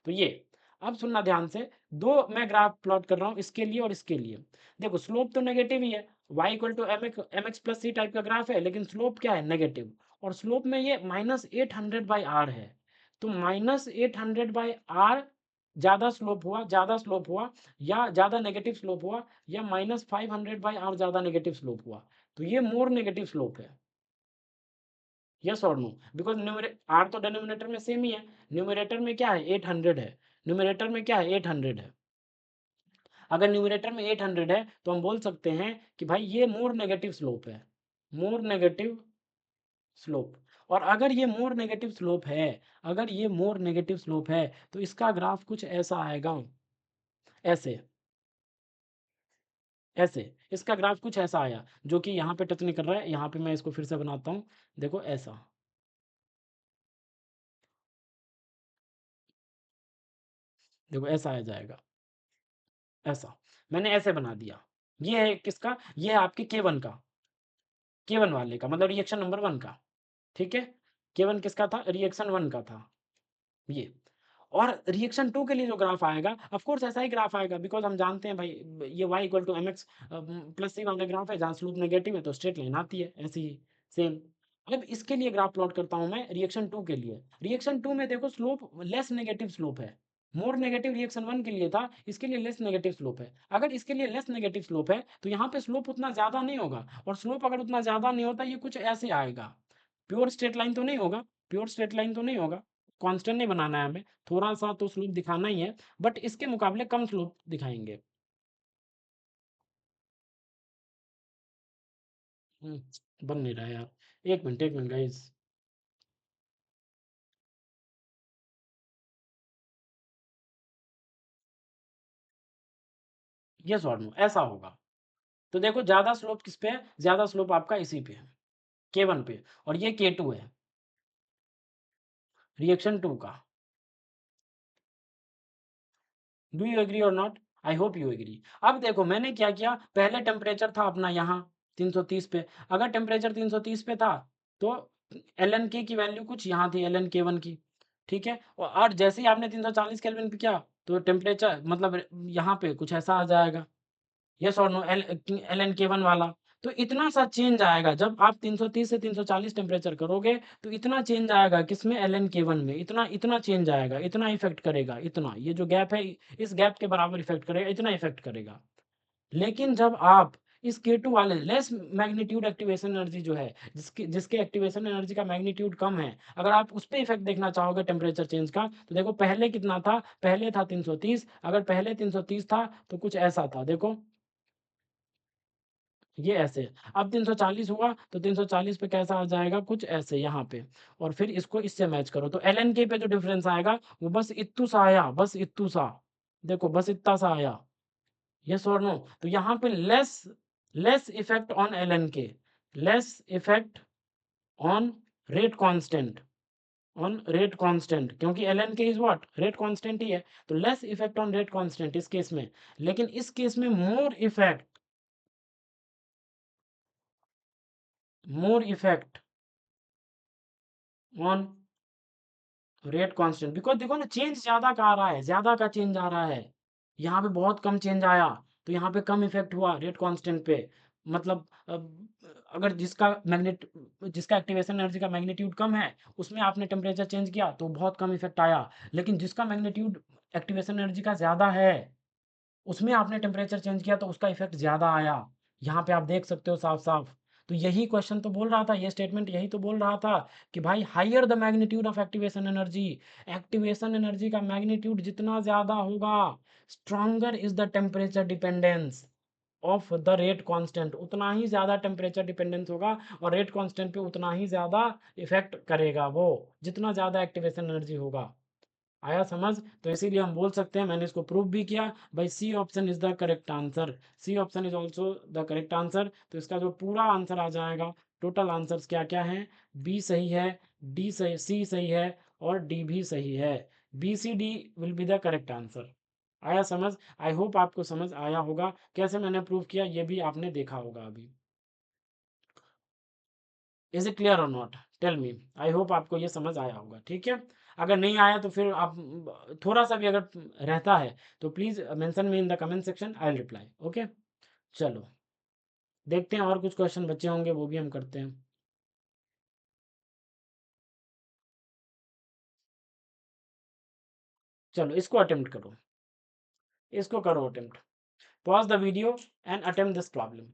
तो ये, अब सुनना ध्यान से, दो मैं ग्राफ प्लॉट कर रहा हूँ, इसके लिए और इसके लिए। देखो स्लोप तो नेगेटिव ही है, y equal to mx+c type का ग्राफ है, लेकिन स्लोप क्या है? नेगेटिव। और स्लोप में ये -800/r है, तो -800/r ज़्यादा स्लोप हुआ, ज़्यादा स्लोप हुआ, या ज़्यादा नेगेटिव स्लोप हुआ, या -500/r ज़्यादा नेगेटिव स्लोप हुआ, तो ये मोर नेगेटिव स्लोप है। यस और नो? बिकॉज आर तो डिनोमिनेटर में सेम ही है, न्यूमरेटर में क्या है? 800 है। न्यूमरेटर में क्या है? 800 है। अगर न्यूमरेटर में 800 है तो हम बोल सकते हैं कि भाई ये मोर नेगेटिव स्लोप है, मोर नेगेटिव स्लोप। और अगर ये मोर नेगेटिव स्लोप है, अगर ये मोर नेगेटिव स्लोप है, तो इसका ग्राफ कुछ ऐसा आएगा, ऐसे, ऐसे इसका ग्राफ कुछ ऐसा आया, जो कि यहाँ पे टच नहीं कर रहा है। यहाँ पे मैं इसको फिर से बनाता हूँ, देखो ऐसा, देखो ऐसा आ जाएगा, ऐसा। मैंने ऐसे बना दिया। ये है किसका? ये है आपके K1 का, K1 वाले का, मतलब रिएक्शन नंबर 1 का। ठीक है? K1 किसका था? रिएक्शन 1 का था ये। और रिएक्शन 2 के लिए जो ग्राफ आएगा, ऑफ कोर्स ऐसा ही ग्राफ आएगा, बिकॉज़ हम जानते हैं भाई, ये y equal to mx plus c वाला ग्राफ है, जहाँ स्लोप नेगेटिव है तो स्ट्रेट लाइन आती है ऐसे ही, सेम। अब इसके लिए ग्राफ प्लॉट करता हूँ मैं रिएक्शन 2 के लिए। रिएक्शन 2 में देखो स्लोप लेस नेगेटिव स्लोप है। मोर नेगेटिव रिएक्शन 1 के लिए था, इसके लिए लेस नेगेटिव स्लोप है। अगर इसके लिए लेस नेगेटिव स्लोप है, तो यहाँ पे स्लोप उतना ज़्यादा नहीं होगा, और स्लोप अगर उतना ज़्यादा नहीं होता, ये कुछ ऐसे आएगा। प्योर स्ट्रेट लाइन तो नहीं होगा, प्योर स्ट्रेट लाइन तो नहीं होगा, कांस्टेंट नहीं बनाना है हमें, थोड़ा-सा तो स्लोप दिखाना ही है, बट इसके मुकाबले कम स्लोप दिखाएँगे। हुँ, बन नहीं रहा है यार। 1 मिनट गाइज़। येस और नो? ऐसा होगा। तो देखो ज़्यादा स्लोप किस पे है? ज़्यादा स्लोप आपका इसी पे है, K1 पे, और ये K2 है, रिएक्शन 2 का। डू यू एग्री और not? I hope you agree. अब देखो मैंने क्या किया, पहले टेम्परेचर था अपना यहाँ 330 पे। अगर टेम्परेचर 330 पे था, तो ln k की वैल्यू कुछ यहाँ थी, ln K1 की, ठीक है? और जैसे ही आपने 340 केल्विन पे किया, तो टेम्परेचर मतलब यहाँ पे कुछ ऐसा आ जाएगा। यस और नो? ln K1 वाला। तो इतना सा चेंज आएगा, जब आप 330 से 340 टेम्परेचर करोगे, तो इतना चेंज आएगा किसमें? ln K1 में। इतना इतना चेंज आएगा, इतना इफ़ेक्ट करेगा, इतना। ये जो गैप है, इस गैप के बराबर इफ़ेक्ट करेगा, इतना इफ़ेक्ट करेगा। लेकिन जब आप इस K2 वाले लेस मैग्नीट्यूड एक्टिवेशन एनर्जी जो है, जिसकी जिसके एक्टिवेशन एनर्जी का मैग्नीट्यूड कम है, अगर आप उस पे इफ़ेक्ट देखना चाहोगे टेम्परेचर चेंज का, तो देखो पहले कितना था? पहले था 330। अगर पहले 330 था, तो कुछ ऐसा था, देखो। ये ऐसे। अब 340 हुआ, तो 340 पे कैसा आ जाएगा? कुछ ऐसे यहाँ पे। और फिर इसको इससे मैच करो, तो ln k पे जो डिफरेंस आएगा, वो बस इत्तू सा आया, बस इत्तू सा। देखो बस इतना सा आया। यस और नो? तो यहाँ पे less less effect on ln k, less effect on rate constant, on rate constant, क्योंकि ln k is what? Rate constant ही है। तो less effect on rate constant इस केस में। लेकिन इस केस में more effect on rate constant, because देखो ना, चेंज ज़्यादा का आ रहा है, ज़्यादा का चेंज आ रहा है। यहाँ पे बहुत कम चेंज आया, तो यहाँ पे कम इफ़ेक्ट हुआ रेट कांस्टेंट पे। मतलब अगर जिसका एक्टिवेशन एनर्जी का मैग्नीट्यूड कम है, उसमें आपने टेम्परेचर चेंज किया, तो बहुत कम इफ़ेक्ट आया। लेकिन जिसका मैग्नीट्यूड एक्टिवेशन एनर्जी का ज़्यादा है, उसमें आपने टेम्परेचर चेंज किया, तो उसका इफ़ेक्ट ज़्यादा आया। यहाँ पे आप देख सकते हो साफ-साफ। तो यही क्वेश्चन तो बोल रहा था, ये स्टेटमेंट यही तो बोल रहा था कि भाई higher the magnitude of activation energy, activation energy का मैग्नीट्यूड जितना ज़्यादा होगा, stronger is the temperature dependence of the rate constant, उतना ही ज़्यादा टेम्परेचर डिपेंडेंस होगा और रेट कांस्टेंट पे उतना ही ज़्यादा इफेक्ट करेगा वो, जितना ज़्यादा एक्टिवेशन एनर्जी होगा। आया समझ? तो इसीलिए हम बोल सकते हैं, मैंने इसको प्रूव भी किया भाई, C option is the correct answer, C option is also the correct answer. तो इसका जो पूरा आंसर आ जाएगा, टोटल आंसर्स क्या क्या हैं, बी सही है, डी सही, सी सही है और डी भी सही है। B C D will be the correct answer. आया समझ? आई होप आपको समझ आया होगा, कैसे मैंने प्रूव किया ये भी आपने देखा होगा अभी। इज इट क्लियर और not, tell me. I hope आपको ये समझ आया होगा, ठीक है। अगर नहीं आया तो फिर आप थोड़ा सा भी अगर रहता है तो please mention me in the comment section, I will reply. Okay, चलो देखते हैं, और कुछ क्वेश्चन बचे होंगे वो भी हम करते हैं। चलो इसको अटेम्प्ट करो, इसको करो attempt, pause the video and attempt this problem.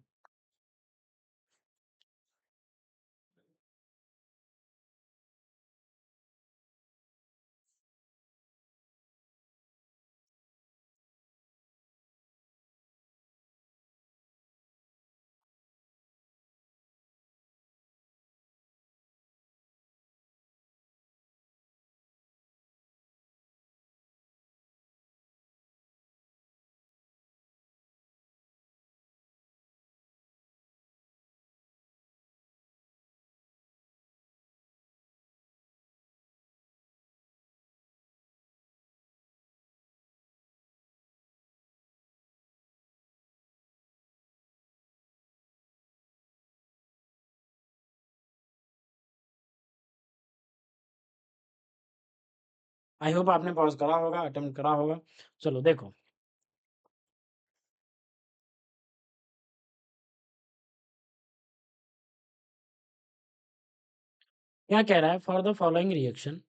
I hope आपने पॉज करा होगा, अटेम्प्ट करा होगा। चलो देखो, क्या कह रहा है, for the following reaction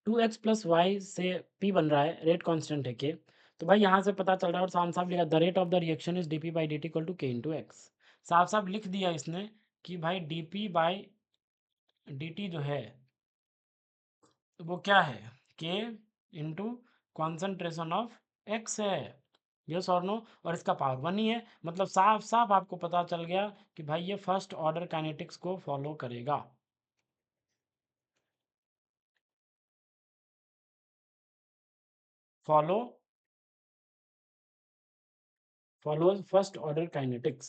2x plus y से p बन रहा है, रेट कांस्टेंट है k। तो भाई यहाँ से पता चल रहा है, और साफ साफ लिखा, the rate of the reaction is dp by dt equal to k into x. साफ साफ लिख दिया इसने कि भाई dp बाई dt जो है वो क्या है, k into concentration of x है। यस और नो, और इसका पावर 1 ही है, मतलब साफ साफ आपको पता चल गया कि भाई ये फर्स्ट ऑर्डर काइनेटिक्स को फॉलो करेगा। Follow, follows first order kinetics,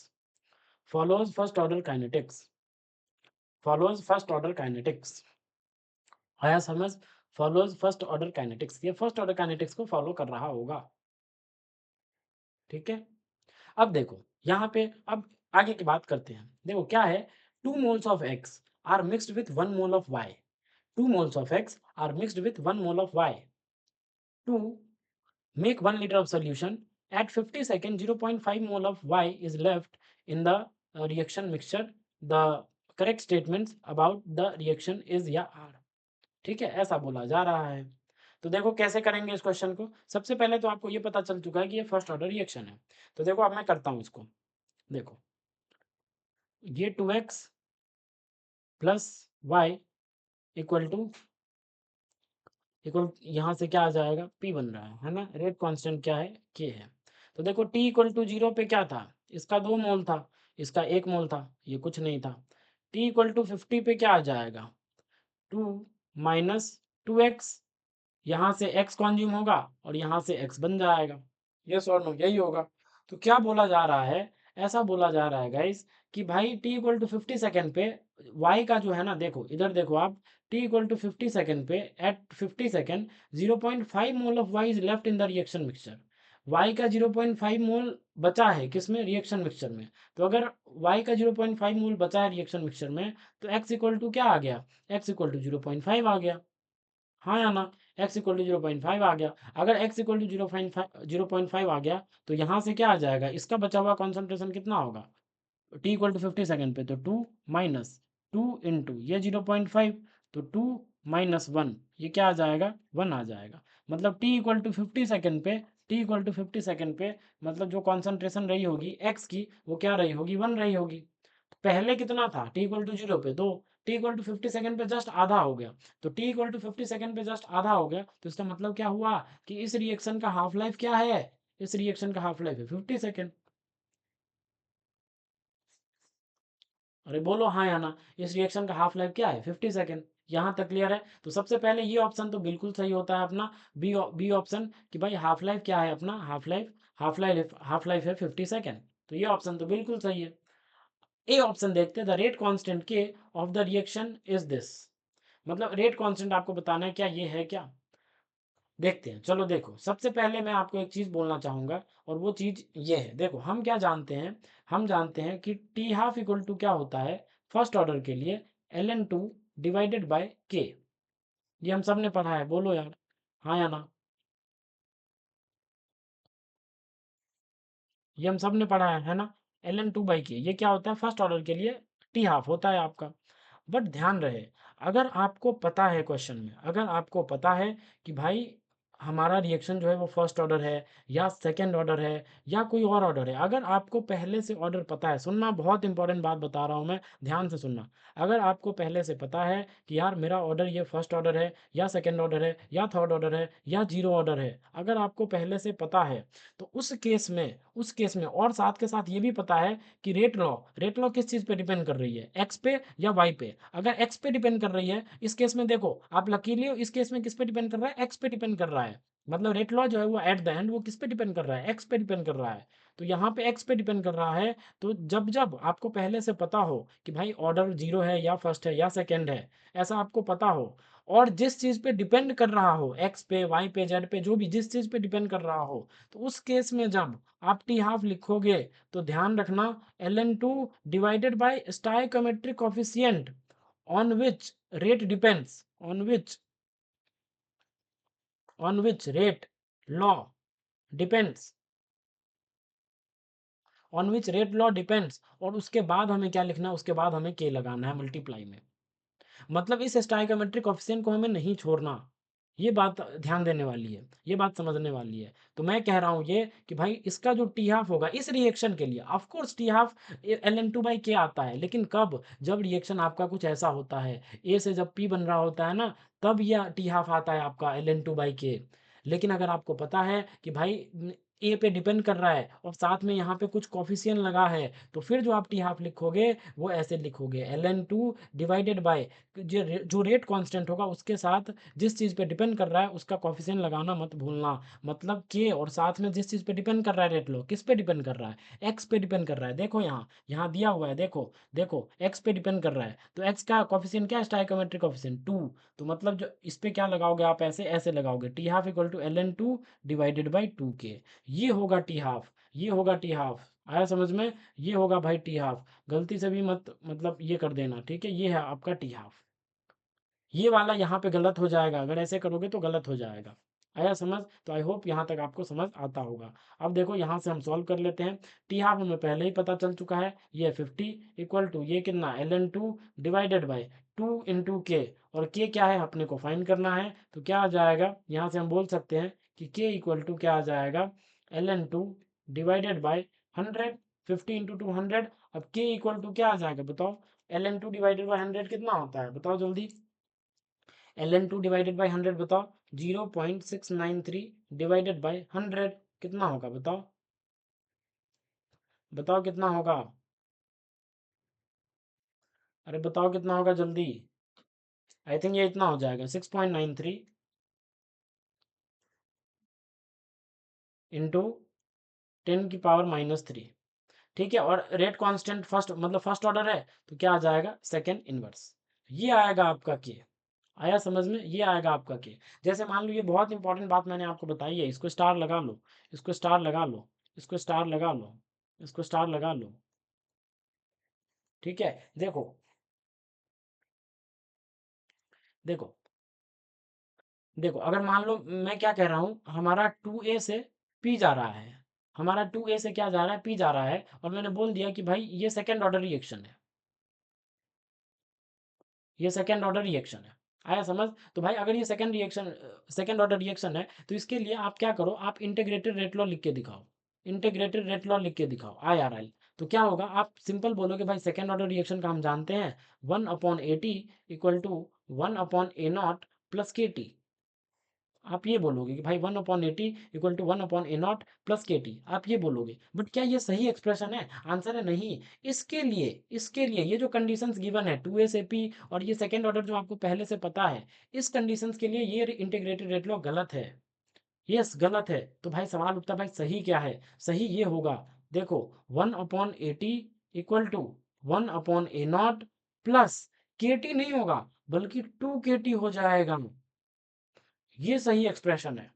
follows first order kinetics, follows first order kinetics। आया समझ? follows first order kinetics, ये फर्स्ट ऑर्डर काइनेटिक्स को फॉलो कर रहा होगा, ठीक है। अब देखो यहाँ पे, अब आगे की बात करते हैं। देखो क्या है, 2 moles of x are mixed with 1 mole of y, 2 moles of x are mixed with 1 mole of y to make 1 liter of solution at 50 seconds 0.5 mole of y is left in the reaction mixture, the correct statements about the reaction is या are, ठीक है, ऐसा बोला जा रहा है। तो देखो कैसे करेंगे इस क्वेश्चन को। सबसे पहले तो आपको ये पता चल चुका है कि ये फर्स्ट ऑर्डर रिएक्शन है। तो देखो अब मैं करता हूँ इसको, देखो ये 2x plus y equal to, equal यहाँ से क्या आ जाएगा, p बन रहा है ना, रेट कांस्टेंट क्या है, k है। तो देखो t इक्वल टू 0 पे क्या था, इसका 2 मोल था, इसका 1 मोल था, ये कुछ नहीं था। t इक्वल टू 50 पे क्या आ जाएगा, 2 माइनस 2x, यहाँ से x कॉन्ज्यूम होगा और यहाँ से x बन जाएगा। यस और नो, यही होगा। तो क्या बोला जा रहा है, ऐसा बोला जा रहा है गाइस कि भाई t इक्वल टू 50 सेकेंड पे y का जो है ना, देखो इधर देखो आप, t इक्वल टू 50 सेकेंड पे at 50 second 0.5 mole of y is left in the reaction mixture. y का 0.5 मोल बचा है किसमें, रिएक्शन मिक्सचर में। तो अगर y का 0.5 मोल बचा है रिएक्शन मिक्सचर में, तो x इक्वल टू क्या आ गया, x इक्वल टू 0.5 आ गया, हाँ या ना, x इक्वल टू 0.5 आ गया। अगर x इक्वल टू 0.5 आ गया तो यहाँ से क्या आ जाएगा, इसका बचा हुआ कॉन्सेंट्रेशन कितना होगा, t इक्वल टू 50 सेकेंड पे, तो 2 माइनस 2 इंटू ये 0.5, तो 2 माइनस 1, ये क्या आ जाएगा, 1 आ जाएगा। मतलब t इक्वल टू 50 सेकेंड पे, t इक्वल टू 50 सेकेंड पे मतलब जो कॉन्सेंट्रेशन रही होगी x की, वो क्या रही होगी, 1 रही होगी। पहले कितना था, t इक्वल टू 0 पे, तो t इक्वल टू 50 सेकंड पे जस्ट आधा हो गया। तो t इक्वल टू 50 सेकंड पे जस्ट आधा हो गया, तो इसका मतलब क्या हुआ कि इस रिएक्शन का हाफ लाइफ क्या है, इस रिएक्शन का हाफ लाइफ है 50 सेकंड। अरे बोलो हाँ या ना, इस रिएक्शन का हाफ लाइफ क्या है 50 सेकंड। यहाँ तक क्लियर है। तो सबसे पहले ये ऑप्शन तो बिल्कुल सही होता है अपना, बी ऑप्शन, कि भाई हाफ लाइफ क्या है अपना, हाफ लाइफ है 50 सेकंड। तो ये ऑप्शन तो बिल्कुल सही है। ए ऑप्शन देखते हैं, द रेट कांस्टेंट के of the reaction is this. मतलब रेट कांस्टेंट आपको बताना है क्या, ये है क्या, देखते हैं। चलो देखो, सबसे पहले मैं आपको एक चीज बोलना चाहूंगा, और वो चीज ये है, देखो हम क्या जानते हैं, हम जानते हैं कि टी हाफ इक्वल टू क्या होता है फर्स्ट ऑर्डर के लिए, l n two divided by k. ये हम सब ने पढ़ा है, बोलो यार हाँ या ना। ये हम सब ने पढ़ा है ना, एल एन टू बाई के, ये क्या होता है फर्स्ट ऑर्डर के लिए, टी हाफ होता है आपका। बट ध्यान रहे, अगर आपको पता है क्वेश्चन में, अगर आपको पता है कि भाई हमारा रिएक्शन जो है वो फर्स्ट ऑर्डर है या सेकंड ऑर्डर है या कोई और ऑर्डर है, अगर आपको पहले से ऑर्डर पता है, सुनना बहुत इंपॉर्टेंट बात बता रहा हूँ मैं, ध्यान से सुनना। अगर आपको पहले से पता है कि यार मेरा ऑर्डर ये फर्स्ट ऑर्डर है या सेकंड ऑर्डर है या थर्ड ऑर्डर है या जीरो ऑर्डर है, अगर आपको पहले से पता है, तो उस केस में और साथ के साथ ये भी पता है कि रेट लॉ किस चीज़ पे डिपेंड कर रही है, एक्स पे या वाई पे। अगर एक्स पे डिपेंड कर रही है, इस केस में देखो आप लकीली हो, इस केस में किस पे डिपेंड कर रहा है, एक्स पे डिपेंड कर रहा है। मतलब रेट लॉ जो है वो एट द एंड वो किस पे डिपेंड कर रहा है, एक्स पे डिपेंड कर रहा है। तो यहाँ पे एक्स पे डिपेंड कर रहा है। तो जब जब आपको पहले से पता हो कि भाई ऑर्डर जीरो है या फर्स्ट है या सेकंड है, ऐसा आपको पता हो, और जिस चीज पे डिपेंड कर रहा हो, एक्स पे वाई पे जेड पे, जो भी जिस चीज पे डिपेंड कर रहा हो, तो उस केस में जब आप टी हाफ लिखोगे, तो ध्यान रखना l n two divided by stoichiometric coefficient on which rate depends, on which rate law depends, और उसके बाद हमें क्या लिखना है, उसके बाद हमें के लगाना है मल्टीप्लाई में। मतलब इस स्टाइकोमेट्रिक कोफिशिएंट को हमें नहीं छोड़ना। ये बात ध्यान देने वाली है, ये बात समझने वाली है। तो मैं कह रहा हूं ये कि भाई इसका जो टी हाफ होगा इस रिएक्शन के लिए, of course t half l n two by k आता है, लेकिन कब, जब रिएक्शन आपका कुछ ऐसा होता है, ए से जब पी बन रहा होता है ना, तब यह टी हाफ आता है आपका एल एन टू बाई के। लेकिन अगर आपको पता है कि भाई ए पे डिपेंड कर रहा है और साथ में यहाँ पे कुछ कॉफिशियन लगा है, तो फिर जो आप टी हाफ लिखोगे वो ऐसे लिखोगे, l n two divided by जो रेट कांस्टेंट होगा उसके साथ जिस चीज़ पे डिपेंड कर रहा है उसका कॉफिशिएंट लगाना मत भूलना। मतलब के, और साथ में जिस चीज़ पे डिपेंड कर रहा है रेट लो, किस पे डिपेंड कर रहा है, एक्स पे डिपेंड कर रहा है। देखो यहाँ यहाँ दिया हुआ है, देखो देखो एक्स पे डिपेंड कर रहा है, तो एक्स का कॉफिशिएंट क्या है, स्टाइकोमेट्रिक कॉफिशिएंट 2। तो मतलब जो इस पे क्या लगाओगे आप, ऐसे ऐसे लगाओगे, t half equal to l n two divided by 2 k. ये होगा टी हाफ, ये होगा टी हाफ, आया समझ में, ये होगा भाई टी हाफ। गलती से भी मत मतलब ये कर देना, ठीक है, ये है आपका टी हाफ। ये वाला यहाँ पे गलत हो जाएगा, अगर ऐसे करोगे तो गलत हो जाएगा। आया समझ। तो आई होप यहाँ तक आपको समझ आता होगा। अब देखो यहाँ से हम सॉल्व कर लेते हैं। टी हाफ हमें पहले ही पता चल चुका है, ये 50 इक्वल टू ये कितना l n two divided by 2 into के, और के क्या है अपने को फाइंड करना है। तो क्या आ जाएगा, यहाँ से हम बोल सकते हैं कि के इक्वल टू क्या आ जाएगा, l n two divided by 100, 50 into 200। अब के इक्वल टू क्या आ जाएगा बताओ, l n two divided by 100 कितना होता है बताओ जल्दी, l n two divided by 100 बताओ, 0.693 डिवाइडेड बाई 100 कितना होगा बताओ, बताओ कितना होगा, अरे बताओ कितना होगा जल्दी। आई थिंक ये इतना हो जाएगा, 6.93 इंटू 10⁻³ ठीक है। और रेट कांस्टेंट फर्स्ट मतलब फर्स्ट ऑर्डर है, तो क्या आ जाएगा सेकंड इनवर्स। ये आएगा आपका के। आया समझ में, ये आएगा आपका के। जैसे मान लो, ये बहुत इंपॉर्टेंट बात मैंने आपको बताई है, इसको स्टार लगा लो, इसको स्टार लगा लो, इसको स्टार लगा लो, इसको स्टार लगा लो, ठीक है। देखो देखो देखो, अगर मान लो मैं क्या कह रहा हूँ, हमारा 2a से p जा रहा है, हमारा 2a से क्या जा रहा है, p जा रहा है, और मैंने बोल दिया कि भाई ये सेकंड ऑर्डर रिएक्शन है, ये सेकंड ऑर्डर रिएक्शन है। आया समझ। तो भाई अगर ये सेकंड ऑर्डर रिएक्शन है, तो इसके लिए आप क्या करो, आप इंटीग्रेटेड रेट लॉ लिख के दिखाओ, इंटीग्रेटेड रेट लॉ लिख के दिखाओ, IRL। तो क्या होगा, आप सिंपल बोलोगे भाई सेकेंड ऑर्डर रिएक्शन का हम जानते हैं 1/AT equal to 1/A0 plus KT। आप ये बोलोगे कि भाई 1/AT equal to 1/A0 plus KT, आप ये बोलोगे। बट क्या ये सही एक्सप्रेशन है? आंसर है नहीं। इसके लिए ये जो कंडीशंस गिवन है 2A से P और ये सेकेंड ऑर्डर जो आपको पहले से पता है, इस कंडीशंस के लिए ये इंटीग्रेटेड रेट लॉ गलत है। यस गलत है। तो भाई सवाल उठता है भाई सही क्या है? सही ये होगा, देखो 1/AT equal to 1/A0 plus KT नहीं होगा बल्कि 2KT हो जाएगा। ये सही एक्सप्रेशन है।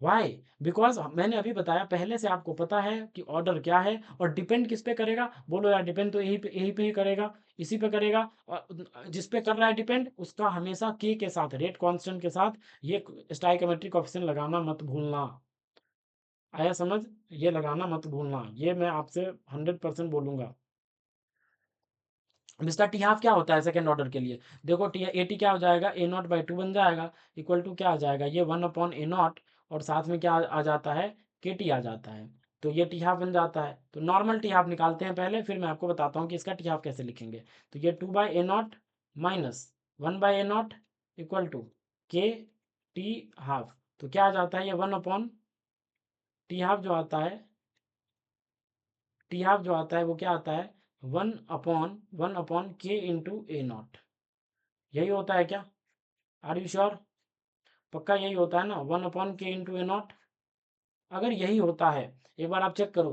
वाई? बिकॉज मैंने अभी बताया, पहले से आपको पता है कि ऑर्डर क्या है और डिपेंड किस पे करेगा। बोलो यार, डिपेंड तो यही पे ही करेगा, इसी पे करेगा। और जिस पे कर रहा है डिपेंड, उसका हमेशा के साथ, रेट कांस्टेंट के साथ ये स्टाइकोमेट्रिक कोएफिशिएंट लगाना मत भूलना। आया समझ? ये लगाना मत भूलना, ये मैं आपसे 100% बोलूंगा। मिस्टर टी हाफ क्या होता है सेकंड ऑर्डर के लिए? देखो टी ए टी क्या हो जाएगा, A0/2 बन जाएगा, इक्वल टू क्या आ जाएगा, ये 1/A0 और साथ में क्या आ जाता है, KT आ जाता है। तो ये टी हाफ बन जाता है। तो नॉर्मल टी हाफ निकालते हैं पहले, फिर मैं आपको बताता हूँ कि इसका टी हाफ कैसे लिखेंगे। तो ये 2/A0 minus 1/A0 equal to KT half. तो क्या आ जाता है, ये 1/टी हाफ जो आता है, टी हाफ जो आता है वो क्या आता है, 1/K/A0। यही होता है क्या? Are you sure? पक्का यही होता है ना, 1/K/A0? अगर यही होता है, एक बार आप चेक करो,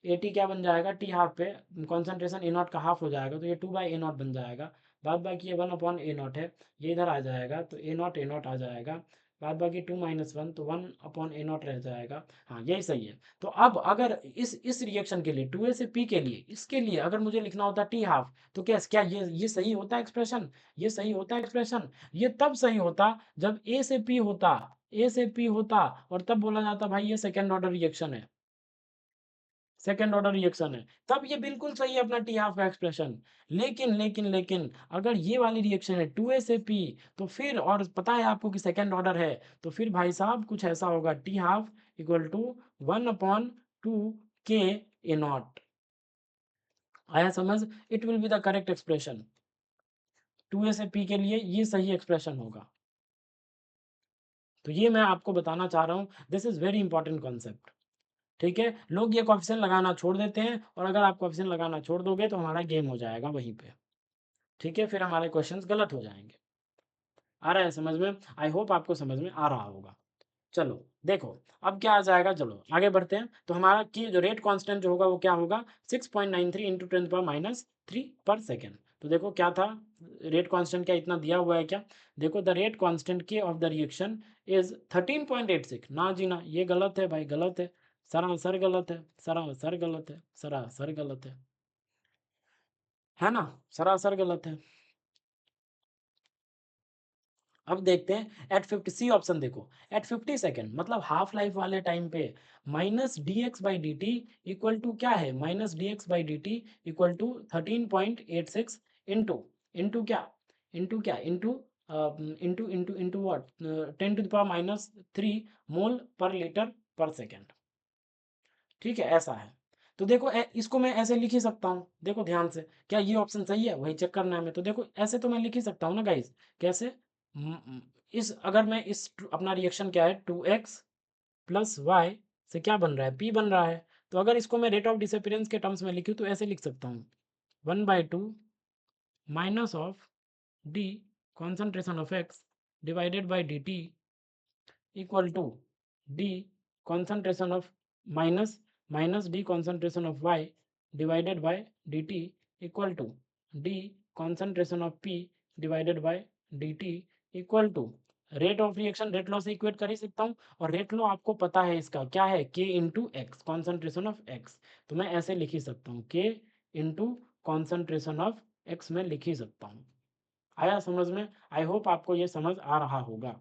AT क्या बन जाएगा, टी हाफ पे कॉन्सेंट्रेशन A0 का हाफ हो जाएगा, तो ये 2/A0 बन जाएगा। बाद बाकी ये 1/A0 है, ये इधर आ जाएगा तो A0 आ जाएगा। बाद बाकी 2 - 1 तो 1/A0 रह जाएगा। हाँ यही सही है। तो अब अगर इस रिएक्शन के लिए 2A से P के लिए, इसके लिए अगर मुझे लिखना होता टी हाफ, तो क्या क्या ये सही होता एक्सप्रेशन? ये सही होता एक्सप्रेशन? ये तब सही होता जब A से P होता और तब बोला जाता भाई ये सेकंड ऑर्डर रिएक्शन है, सेकंड ऑर्डर रिएक्शन है, तब ये बिल्कुल सही है अपना टी हाफ का एक्सप्रेशन। लेकिन अगर ये वाली रिएक्शन है 2A से P, तो फिर और पता है आपको कि सेकंड ऑर्डर है, तो फिर भाई साहब कुछ ऐसा होगा, T half equal to 1/2 K/A0। आया समझ? It will be the correct expression. 2A से P के लिए ये सही एक्सप्रेशन होगा। तो ये मैं आपको बताना चाह रहा हूँ, this is very important concept. ठीक है, लोग ये कोएफिशिएंट लगाना छोड़ देते हैं, और अगर आप कोएफिशिएंट लगाना छोड़ दोगे तो हमारा गेम हो जाएगा वहीं पे। ठीक है, फिर हमारे क्वेश्चंस गलत हो जाएंगे। आ रहा है समझ में? आई होप आपको समझ में आ रहा होगा। चलो देखो, अब क्या आ जाएगा, चलो आगे बढ़ते हैं। तो हमारा की जो रेट कांस्टेंट जो होगा वो क्या होगा, 6.93 इंटू 10⁻³ पर सेकेंड। तो देखो क्या था, रेट कांस्टेंट क्या इतना दिया हुआ है क्या? देखो द रेट कांस्टेंट के ऑफ द रिएक्शन इज 13.86। ना जी ना, ये गलत है भाई, गलत है, सरासर गलत है, सरासर गलत है, सरासर गलत है ना, सरासर गलत है। अब देखते हैं एट 50, सी ऑप्शन देखो, एट 50 सेकेंड मतलब हाफ लाइफ वाले टाइम पे, -dx/dt इक्वल टू क्या है, -dx/dt equal to 13.86 into, into what, 10⁻³ mole per litre पर सेकेंड। ठीक है, ऐसा है। तो देखो इसको मैं ऐसे लिख ही सकता हूँ, देखो ध्यान से, क्या ये ऑप्शन सही है, वही चेक करना है हमें। तो देखो ऐसे तो मैं लिख ही सकता हूँ ना गाइज, कैसे, म- म- इस अगर मैं इस अपना रिएक्शन क्या है 2x प्लस वाई से क्या बन रहा है, p बन रहा है। तो अगर इसको मैं रेट ऑफ डिसअपीयरेंस के टर्म्स में लिखूँ तो ऐसे लिख सकता हूँ, 1/2 minus of d concentration of x divided by dt equal to d concentration of minus minus d concentration of y divided by dt equal to d concentration of p divided by dt equal to rate of reaction rate law से equate कर ही सकता हूँ। और rate law आपको पता है इसका क्या है, k into x, concentration of x। तो मैं ऐसे लिख ही सकता हूँ, k into concentration of x में लिख ही सकता हूँ। आया समझ में? आई होप आपको ये समझ आ रहा होगा।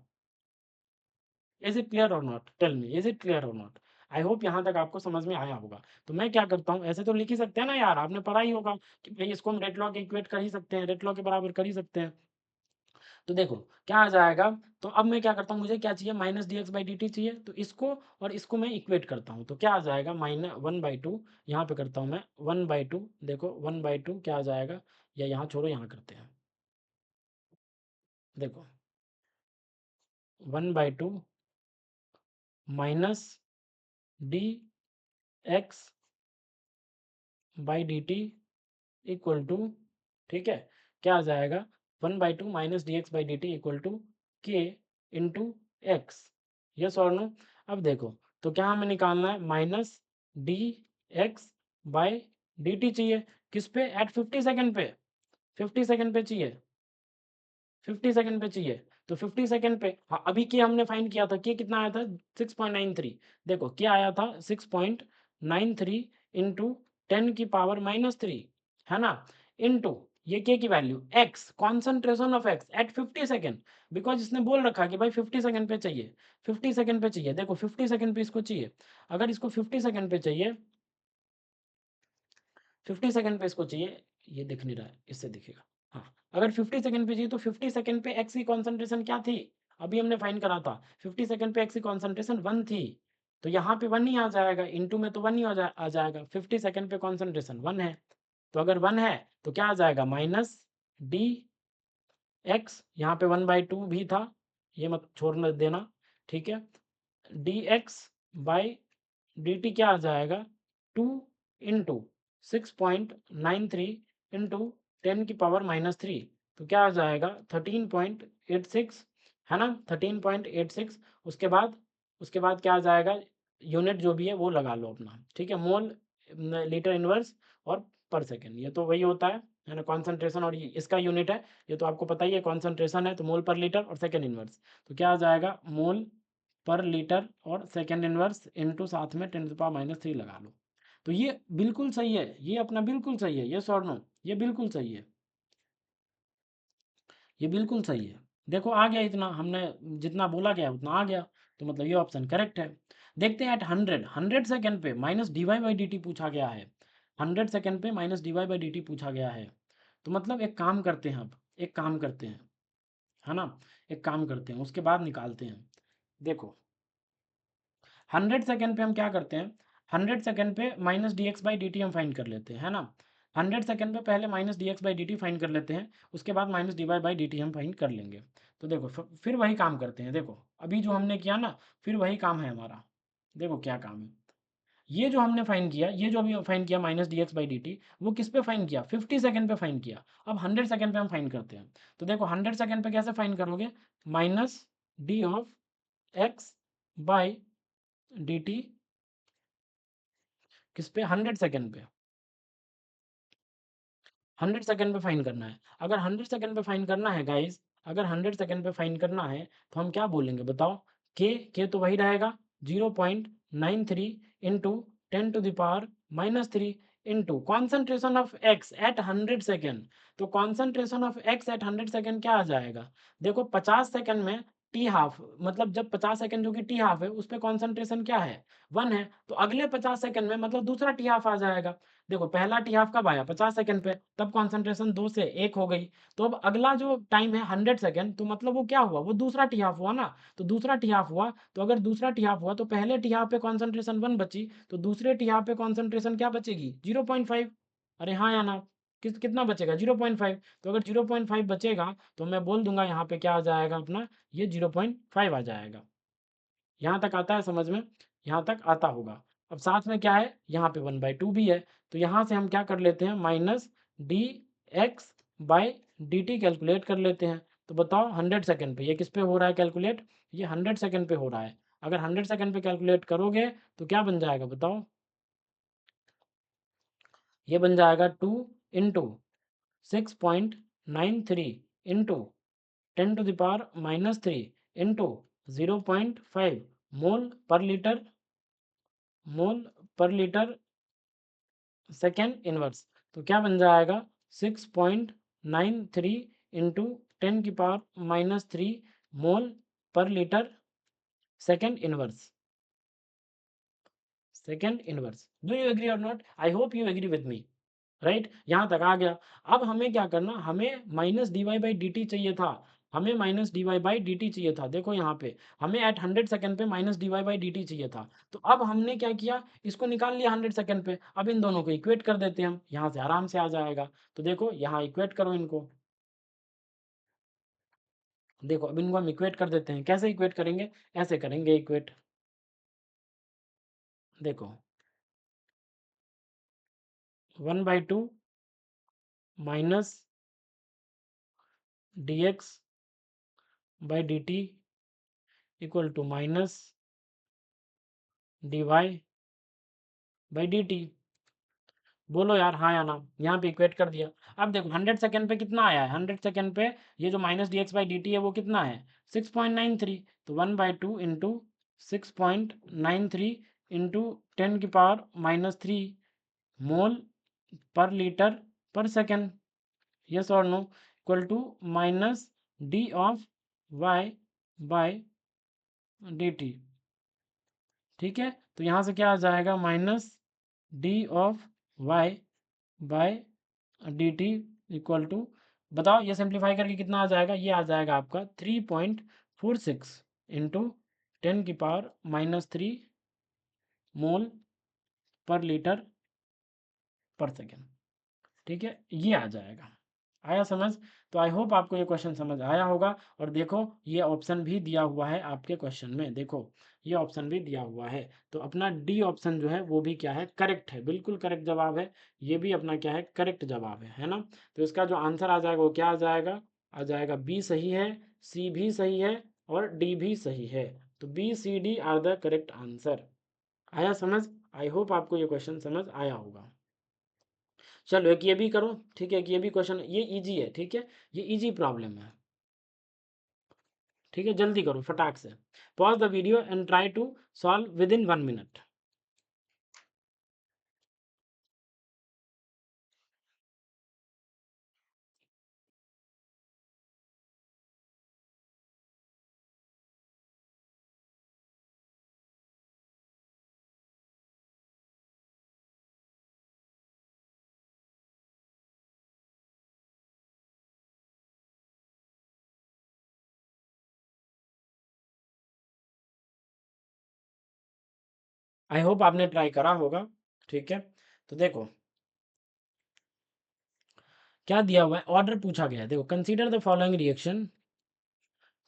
इज इट क्लियर और not, tell me, is it clear और नॉट? आई होप यहाँ तक आपको समझ में आया होगा। तो मैं क्या करता हूँ, ऐसे तो लिख ही सकते हैं ना यार, आपने पढ़ा ही होगा कि भाई इसको हम रेट लॉ के इक्वेट कर ही सकते हैं, रेट लॉ के बराबर कर ही सकते हैं। तो देखो क्या आ जाएगा। तो अब मैं क्या करता हूँ, मुझे क्या चाहिए, minus d x by D T चाहिए, तो इसको और इसको मैं इक्वेट करता हूँ, तो क्या आ जाएगा, माइनस 1/2, यहाँ पे करता हूँ मैं 1/2, देखो 1/2 क्या आ जाएगा, या यहाँ छोड़ो, यहाँ करते हैं, देखो 1/2 minus d x by D t equal to, ठीक है, क्या आ जाएगा, 1/2 minus d x by D t equal to k into x, yes और नो। अब देखो, तो क्या हमें निकालना है, minus d x by D T चाहिए, किस पे, एट 50 सेकेंड पे, 50 सेकेंड पे चाहिए, 50 सेकेंड पे चाहिए, तो 50 सेकेंड पे, हाँ अभी के हमने फाइंड किया था, के कितना आया था, 6.93, देखो क्या आया था 6.93 इंटू 10⁻³ है ना, इंटू ये के की value x, concentration of x at 50 second, because इसने बोल रखा कि भाई 50 सेकेंड पे चाहिए, 50 सेकेंड पे चाहिए, देखो 50 सेकेंड पे इसको चाहिए, अगर इसको 50 सेकेंड पे चाहिए, 50 सेकेंड पे इसको चाहिए, ये दिख नहीं रहा है, इससे दिखेगा, हाँ अगर 50 सेकेंड पे चाहिए तो 50 सेकेंड पे एक्स की कॉन्सेंट्रेशन क्या थी, अभी हमने फाइंड करा था, 50 सेकेंड पे एक्स की कॉन्सेंट्रेशन 1 थी, तो यहाँ पे 1 ही आ जाएगा, इंटू में तो 1 ही आ जाएगा, 50 सेकेंड पे कॉन्सेंट्रेशन 1 है, तो अगर 1 है तो क्या आ जाएगा, माइनस डी एक्स, यहाँ पे 1/2 भी था, ये मत छोड़ना देना, ठीक है, D x by D T क्या आ जाएगा, 2 इंटू 6.93 इंटू 10⁻³ तो क्या आ जाएगा, 13.86 है ना, 13.86, उसके बाद क्या आ जाएगा, यूनिट जो भी है वो लगा लो अपना, ठीक है, मोल, लीटर इनवर्स और पर सेकेंड, ये तो वही होता है ना, कॉन्सेंट्रेशन, और ये इसका यूनिट है, ये तो आपको पता ही है, कॉन्सेंट्रेशन है तो मोल पर लीटर और सेकेंड इनवर्स, तो क्या आ जाएगा, मोल पर लीटर और सेकेंड इनवर्स इंटू साथ में 10⁻³ लगा लो, तो ये बिल्कुल सही है, ये अपना बिल्कुल सही है, यस और नो, ये बिल्कुल सही है, ये बिल्कुल सही है, देखो आ गया, इतना हमने जितना बोला गया उतना आ गया, तो मतलब ये ऑप्शन करेक्ट है। देखते हैं एट 100 सेकेंड पे minus D Y by D t पूछा गया है, 100 सेकेंड पे minus D Y by D t पूछा गया है, तो मतलब एक काम करते हैं, अब एक काम करते हैं, है ना, एक काम करते हैं, उसके बाद निकालते हैं, देखो 100 सेकेंड पे हम क्या करते हैं, 100 सेकेंड पे minus d x by D t हम फाइंड कर लेते हैं, है ना, 100 सेकेंड पे पहले minus d x by D t find कर लेते हैं, उसके बाद minus D Y by D t हम फाइंड कर लेंगे, तो देखो फिर वही काम करते हैं, देखो अभी जो हमने किया ना, फिर वही काम है हमारा, देखो क्या काम है, ये जो हमने फाइंड किया, ये जो अभी फाइंड किया minus d x by D T, वो किस पे फाइंड किया, 50 सेकेंड पे फाइंड किया, अब 100 सेकेंड पे हम फाइंड करते हैं, तो देखो 100 सेकेंड पे कैसे फाइंड करोगे, minus d of x by D T किस पे, 100 सेकेंड पे, 100 सेकेंड पे फाइन करना है, अगर 100 सेकेंड पे फाइन करना है गाइस, अगर 100 सेकेंड पे फाइन करना है तो हम क्या बोलेंगे बताओ, के तो वही रहेगा, 0.93 into 10⁻³ into concentration of x at 100 second, तो concentration of x at 100 second क्या आ जाएगा, देखो 50 सेकेंड में टी हाफ, मतलब जब 50 सेकेंड जो कि टी हाफ है उस पर कॉन्सेंट्रेशन क्या है, 1 है, तो अगले 50 सेकेंड में मतलब दूसरा टी हाफ आ जाएगा, देखो पहला टी हाफ कब आया, 50 सेकेंड पे, तब कॉन्सेंट्रेशन 2 से 1 हो गई, तो अब अगला जो टाइम है 100 सेकेंड, तो मतलब वो क्या हुआ, वो दूसरा टी हाफ हुआ ना, तो दूसरा टी हाफ हुआ, तो अगर दूसरा टी हाफ हुआ तो पहले टी हाफ पे कॉन्सेंट्रेशन 1 बची, तो दूसरे टी हाफ पे कॉन्सेंट्रेशन क्या बचेगी, 0.5, अरे हाँ या ना, कितना बचेगा, 0.5, तो अगर 0.5 बचेगा तो मैं बोल दूंगा यहाँ पे क्या आ जाएगा अपना, ये 0.5 आ जाएगा, यहाँ तक आता है समझ में, यहाँ तक आता होगा। अब साथ में क्या है, यहाँ पे 1/2 भी है, तो यहाँ से हम क्या कर लेते हैं, minus d x by D T calculate कर लेते हैं, तो बताओ 100 सेकेंड पे ये किस पे हो रहा है कैलकुलेट, ये 100 सेकेंड पे हो रहा है, अगर 100 सेकेंड पे कैलकुलेट करोगे तो क्या बन जाएगा बताओ, ये बन जाएगा 2 इंटू 6.93 इंटू 10⁻³ इंटू 0.5 मोल पर लीटर, मोल पर लीटर सेकेंड इनवर्स, तो क्या बन जाएगा 6.93 into 10⁻³ mole per litre second inverse, second inverse, do you agree और not, I hope you agree with me, right, यहाँ तक आ गया। अब हमें क्या करना, हमें minus D Y by D T चाहिए था, हमें minus D Y by D T चाहिए था। देखो यहाँ पे हमें एट 100 सेकंड पे minus D Y by D T चाहिए था। तो अब हमने क्या किया, इसको निकाल लिया 100 सेकंड पे। अब इन दोनों को इक्वेट कर देते हैं हम, यहाँ से आराम से आ जाएगा। तो देखो यहाँ इक्वेट करो इनको, देखो अब इनको हम इक्वेट कर देते हैं। कैसे इक्वेट करेंगे, ऐसे करेंगे इक्वेट, देखो 1/2 minus d x by D t equal to minus D Y by D t. बोलो यार हाँ या ना, यहाँ पे इक्वेट कर दिया। अब देखो 100 सेकंड पे कितना आया है, 100 सेकंड पे ये जो minus d x by D T है वो कितना है, 6.93। तो 1/2 into 6.93 into 10⁻³ mole per litre per second, yes और no, equal to minus d of y by d t. ठीक है, तो यहाँ से क्या आ जाएगा, minus d of y by d t equal to, बताओ ये सिंप्लीफाई करके कितना आ जाएगा, ये आ जाएगा आपका 3.46 इंटू 10⁻³ मोल पर लीटर पर सेकेंड। ठीक है, ये आ जाएगा। आया समझ? तो आई होप आपको ये क्वेश्चन समझ आया होगा। और देखो ये ऑप्शन भी दिया हुआ है आपके क्वेश्चन में, देखो ये ऑप्शन भी दिया हुआ है। तो अपना डी ऑप्शन जो है वो भी क्या है, करेक्ट है, बिल्कुल करेक्ट जवाब है। ये भी अपना क्या है, करेक्ट जवाब है ना। तो इसका जो आंसर आ जाएगा वो क्या आ जाएगा बी सही है, सी भी सही है और डी भी सही है। तो B C D are the correct answer. आया समझ? आई होप आपको ये क्वेश्चन समझ आया होगा। चलो एक ये भी करो, ठीक है, एक ये भी क्वेश्चन, ये इजी है, ठीक है, ये इजी प्रॉब्लम है। ठीक है, जल्दी करो फटाक से, pause the video and try to solve within 1 minute. I hope आपने ट्राई करा होगा। ठीक है, तो देखो क्या दिया हुआ है, ऑर्डर पूछा गया है। देखो consider the following reaction,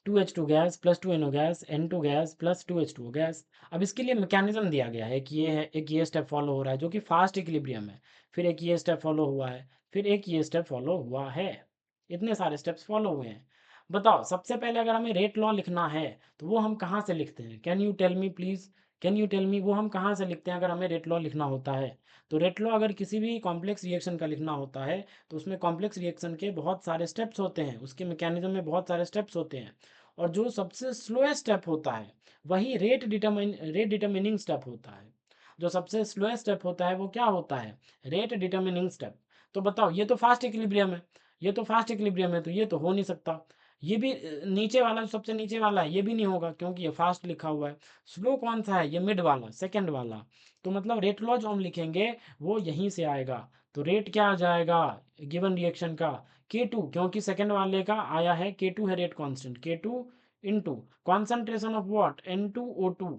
2H2 gas plus 2NO gas N2 gas plus 2H2O gas. अब इसके लिए मैकेनिज्म दिया गया है कि ये है, एक ये स्टेप फॉलो हो रहा है जो कि फास्ट इक्विलिब्रियम है, फिर एक ये स्टेप फॉलो हुआ है, फिर एक ये स्टेप फॉलो हुआ है, इतने सारे स्टेप्स फॉलो हुए हैं। बताओ सबसे पहले अगर हमें रेट लॉ लिखना है तो वो हम कहाँ से लिखते हैं, can you tell me please, can you tell me वो हम कहाँ से लिखते हैं अगर हमें रेट लॉ लिखना होता है। तो रेट लॉ अगर किसी भी कॉम्प्लेक्स रिएक्शन का लिखना होता है तो उसमें कॉम्प्लेक्स रिएक्शन के बहुत सारे स्टेप्स होते हैं, उसके मैकेनिज्म में बहुत सारे स्टेप्स होते हैं। और जो सबसे स्लोएस्ट स्टेप होता है वही रेट डिटरमिनिंग स्टेप होता है। जो सबसे स्लोएस्ट स्टेप होता है वो क्या होता है, रेट डिटरमिनिंग स्टेप। तो बताओ ये तो फास्ट इक्विलिब्रियम है, ये तो फास्ट इक्विलिब्रियम है, तो ये तो हो नहीं सकता। ये भी नीचे वाला, जो सबसे नीचे वाला है, ये भी नहीं होगा क्योंकि ये फास्ट लिखा हुआ है। स्लो कौन सा है, ये मिड वाला, सेकंड वाला। तो मतलब रेट लॉ जो हम लिखेंगे वो यहीं से आएगा। तो रेट क्या आ जाएगा गिवन रिएक्शन का, K2, क्योंकि सेकंड वाले का आया है K2 है rate constant, K2 into concentration of what, N2O2,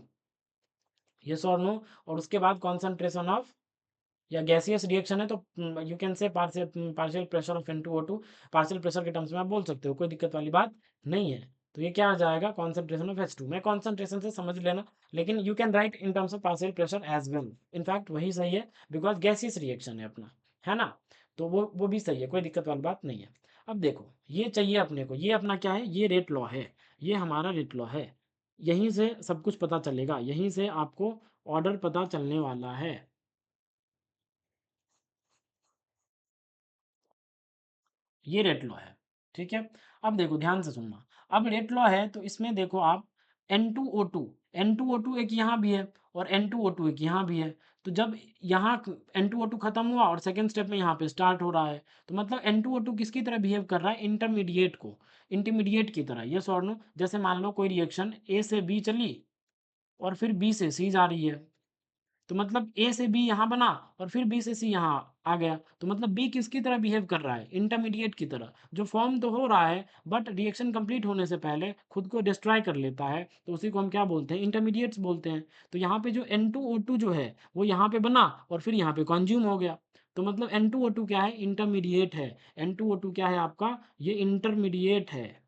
yes और नो। और उसके बाद कॉन्सेंट्रेशन ऑफ, या गैसियस रिएक्शन है तो you can say partial pressure of N2O2, partial pressure के टर्म्स में आप बोल सकते हो, कोई दिक्कत वाली बात नहीं है। तो ये क्या आ जाएगा, कॉन्सेंट्रेशन ऑफ H2, मैं कॉन्सेंट्रेशन से समझ लेना, लेकिन you can write in terms of partial pressure as well, in fact वही सही है बिकॉज गैसियस रिएक्शन है अपना, है ना। तो वो भी सही है, कोई दिक्कत वाली बात नहीं है। अब देखो ये चाहिए अपने को, ये अपना क्या है, ये रेट लॉ है, ये हमारा रेट लॉ है। यहीं से सब कुछ पता चलेगा, यहीं से आपको ऑर्डर पता चलने वाला है। ये रेट लॉ है, ठीक है। अब देखो ध्यान से सुनना, अब रेट लॉ है तो इसमें देखो आप N2O2, N2O2 एक यहाँ भी है और N2O2 एक यहाँ भी है। तो जब यहाँ N2O2 खत्म हुआ और सेकेंड स्टेप में यहाँ पे स्टार्ट हो रहा है, तो मतलब N2O2 किसकी तरह बिहेव कर रहा है, इंटरमीडिएट को, इंटरमीडिएट की तरह, यस और नो। जैसे मान लो कोई रिएक्शन ए से बी चली और फिर बी से सी जा रही है, तो मतलब ए से बी यहाँ बना और फिर बी से सी यहाँ आ गया। तो मतलब बी किसकी तरह बिहेव कर रहा है? इंटरमीडिएट की तरह। जो फॉर्म तो हो रहा है बट रिएक्शन कंप्लीट होने से पहले खुद को डिस्ट्रॉय कर लेता है, तो उसी को हम क्या बोलते हैं? इंटरमीडिएट्स बोलते हैं। तो यहाँ पे जो N2O2 जो है वो यहाँ पे बना और फिर यहाँ पे कंज्यूम हो गया। तो मतलब N2O2 क्या है? इंटरमीडिएट है। N2O2 क्या है आपका? ये इंटरमीडिएट है।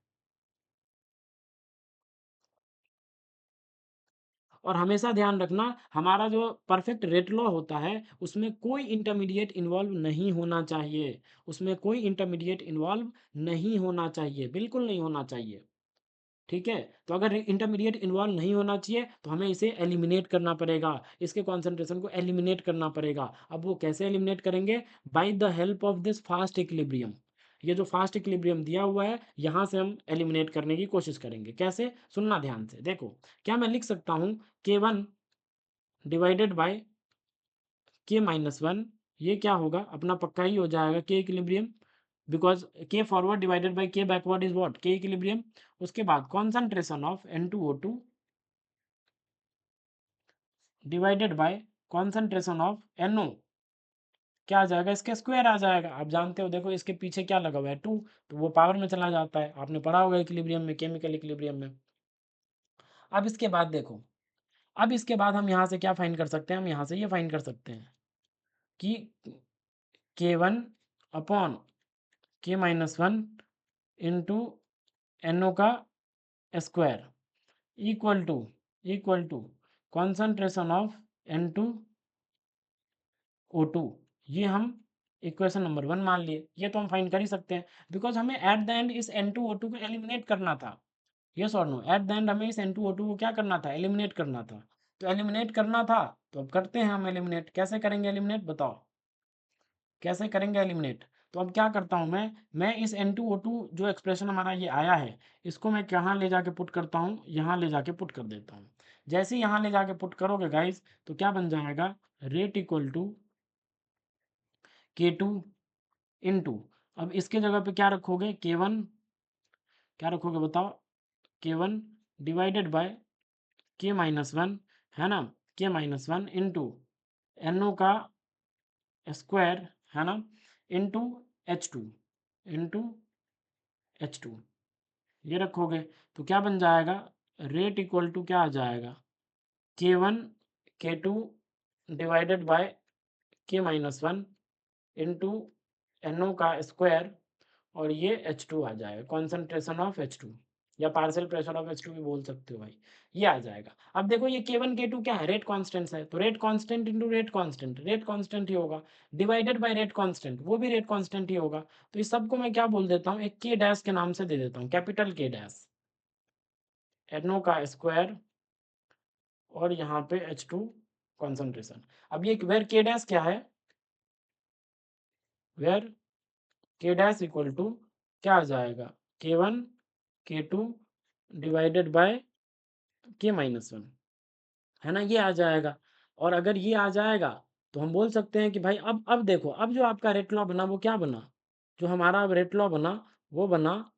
और हमेशा ध्यान रखना, हमारा जो परफेक्ट रेट लॉ होता है उसमें कोई इंटरमीडिएट इन्वॉल्व नहीं होना चाहिए। उसमें कोई इंटरमीडिएट इन्वॉल्व नहीं होना चाहिए, बिल्कुल नहीं होना चाहिए। ठीक है? तो अगर इंटरमीडिएट इन्वॉल्व नहीं होना चाहिए तो हमें इसे एलिमिनेट करना पड़ेगा, इसके कॉन्सेंट्रेशन को एलिमिनेट करना पड़ेगा। अब वो कैसे एलिमिनेट करेंगे? By the help of this fast equilibrium. ये जो फास्ट इक्विलिब्रियम दिया हुआ है यहाँ से हम एलिमिनेट करने की कोशिश करेंगे। कैसे? सुनना ध्यान से। देखो, क्या मैं लिख सकता हूँ K1 डिवाइडेड बाय K-1, ये क्या होगा? अपना पक्का ही हो जाएगा K equilibrium, because K forward divided by K backward is what? K equilibrium. उसके बाद concentration of N2O2 divided by concentration of NO, क्या आ जाएगा? इसके स्क्वायर आ जाएगा। आप जानते हो, देखो इसके पीछे क्या लगा हुआ है? 2, तो वो पावर में चला जाता है। आपने पढ़ा होगा इक्विलिब्रियम में, केमिकल इक्विलिब्रियम में। अब इसके बाद देखो, अब इसके बाद हम यहाँ से क्या फाइंड कर सकते हैं? हम यहाँ से ये फाइंड कर सकते हैं कि K1 upon K-1 into NO का square equal to concentration of N2O2। ये हम इक्वेशन नंबर 1 मान लिए। ये तो हम फाइंड कर ही सकते हैं, बिकॉज हमें एट द एंड इस N2O2 को एलिमिनेट करना था। यस और नो? एट द एंड हमें इस N2O2 को क्या करना था? एलिमिनेट करना था। तो एलिमिनेट करना था, तो अब करते हैं हम एलिमिनेट। कैसे करेंगे एलिमिनेट? बताओ कैसे करेंगे एलिमिनेट? तो अब क्या करता हूँ मैं इस N2O2 जो एक्सप्रेशन हमारा ये आया है, इसको मैं कहाँ ले जाके पुट करता हूँ? यहाँ ले जाके पुट कर देता हूँ। जैसे ही यहाँ ले जाके पुट करोगे गाइस, तो क्या बन जाएगा? Rate equal to K2 into, अब इसके जगह पे क्या रखोगे? K1, क्या रखोगे बताओ? K1 डिवाइडेड बाय K-1, है ना? K-1 इंटू NO का स्क्वायर, है ना? इंटू H2 इंटू H2, ये रखोगे तो क्या बन जाएगा? रेट इक्वल टू क्या आ जाएगा? K1 K2 divided by K-1 into NO का स्क्वायर, और ये H2 आ जाएगा, कॉन्सेंट्रेशन ऑफ H2, या पार्शियल प्रेशर ऑफ H2 भी बोल सकते हो भाई। ये आ जाएगा। अब देखो ये K1 K2 क्या है? रेट कांस्टेंट्स है, तो rate constant into rate constant ही होगा, डिवाइडेड बाय रेट कांस्टेंट, वो भी रेट कांस्टेंट ही होगा। तो इस सबको मैं क्या बोल देता हूँ? एक K डैश के नाम से दे देता हूँ, कैपिटल K डैश, NO का स्क्वायर, और यहाँ पे H2 कॉन्सेंट्रेशन। अब ये वेर K डैश क्या है? Where K dash equal to क्या आ जाएगा? K1 K2 divided by K-1, है ना? ये आ जाएगा। और अगर ये आ जाएगा तो हम बोल सकते हैं कि भाई अब देखो, अब जो आपका रेट लॉ बना वो क्या बना? जो हमारा अब रेट लॉ बना वो बना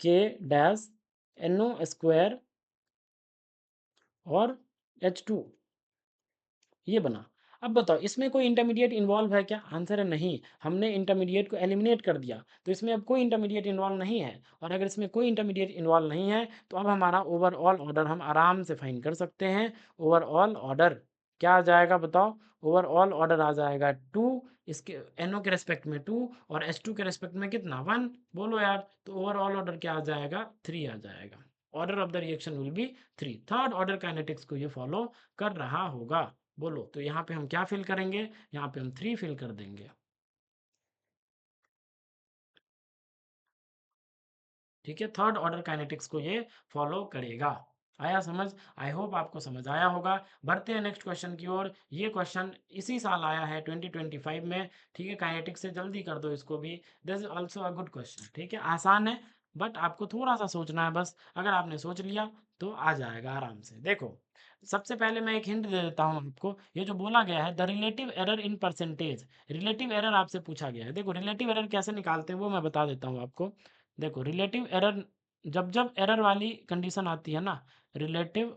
K डैश NO स्क्वायर और H2, ये बना। अब बताओ इसमें कोई इंटरमीडिएट इन्वॉल्व है क्या? आंसर है नहीं। हमने इंटरमीडिएट को एलिमिनेट कर दिया, तो इसमें अब कोई इंटरमीडिएट इन्वॉल्व नहीं है। और अगर इसमें कोई इंटरमीडिएट इन्वॉल्व नहीं है तो अब हमारा ओवरऑल ऑर्डर हम आराम से फाइंड कर सकते हैं। ओवरऑल ऑर्डर क्या आ जाएगा बताओ? ओवरऑल ऑर्डर आ जाएगा 2, इसके NO के रेस्पेक्ट में 2 और H2 के रेस्पेक्ट में कितना? 1। बोलो यार, तो ओवरऑल ऑर्डर क्या आ जाएगा? 3 आ जाएगा। Order of the reaction will be 3। Third order kinetics को ये फॉलो कर रहा होगा। बोलो, तो यहाँ पे हम क्या फिल करेंगे? यहाँ पे हम 3 फिल कर देंगे। ठीक है, थर्ड ऑर्डर काइनेटिक्स को ये फॉलो करेगा। आया समझ? आई होप आपको समझ आया होगा। बढ़ते हैं नेक्स्ट क्वेश्चन की ओर। ये क्वेश्चन इसी साल आया है 2025 में। ठीक है, काइनेटिक्स से जल्दी कर दो इसको भी। This is also a good question. ठीक है, आसान है बट आपको थोड़ा सा सोचना है बस। अगर आपने सोच लिया तो आ जाएगा आराम से। देखो, सबसे पहले मैं एक हिंट दे देता हूँ आपको। ये जो बोला गया है the relative error in percentage, relative error आपसे पूछा गया है। देखो रिलेटिव एरर कैसे निकालते हैं वो मैं बता देता हूँ आपको। देखो रिलेटिव एरर, जब जब एरर वाली कंडीशन आती है ना, रिलेटिव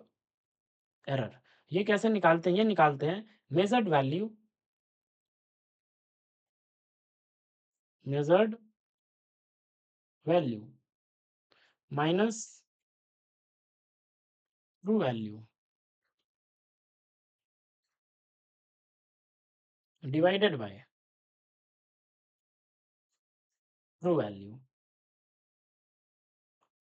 एरर, ये कैसे निकालते हैं? ये निकालते हैं measured value measured value minus true value divided by true value.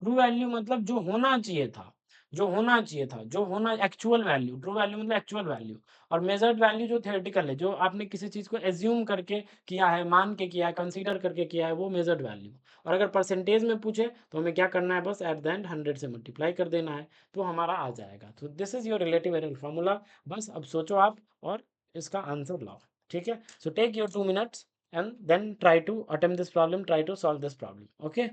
True value मतलब जो होना चाहिए था, जो होना चाहिए था, जो होना एक्चुअल वैल्यू। ट्रू वैल्यू मतलब एक्चुअल वैल्यू। और मेजर्ड वैल्यू जो थ्योरेटिकल है, जो आपने किसी चीज को एज्यूम करके किया है, मान के किया है, कंसीडर करके किया है, वो मेजर्ड वैल्यू। और अगर परसेंटेज में पूछे तो हमें क्या करना है, बस एट द एंड 100 से मल्टीप्लाई कर देना है, तो हमारा आ जाएगा। तो this is your relative error formula. बस अब सोचो आप और इसका आंसर लाओ। ठीक है, so take your 2 minutes and then try to attempt this problem, try to solve this problem. Okay.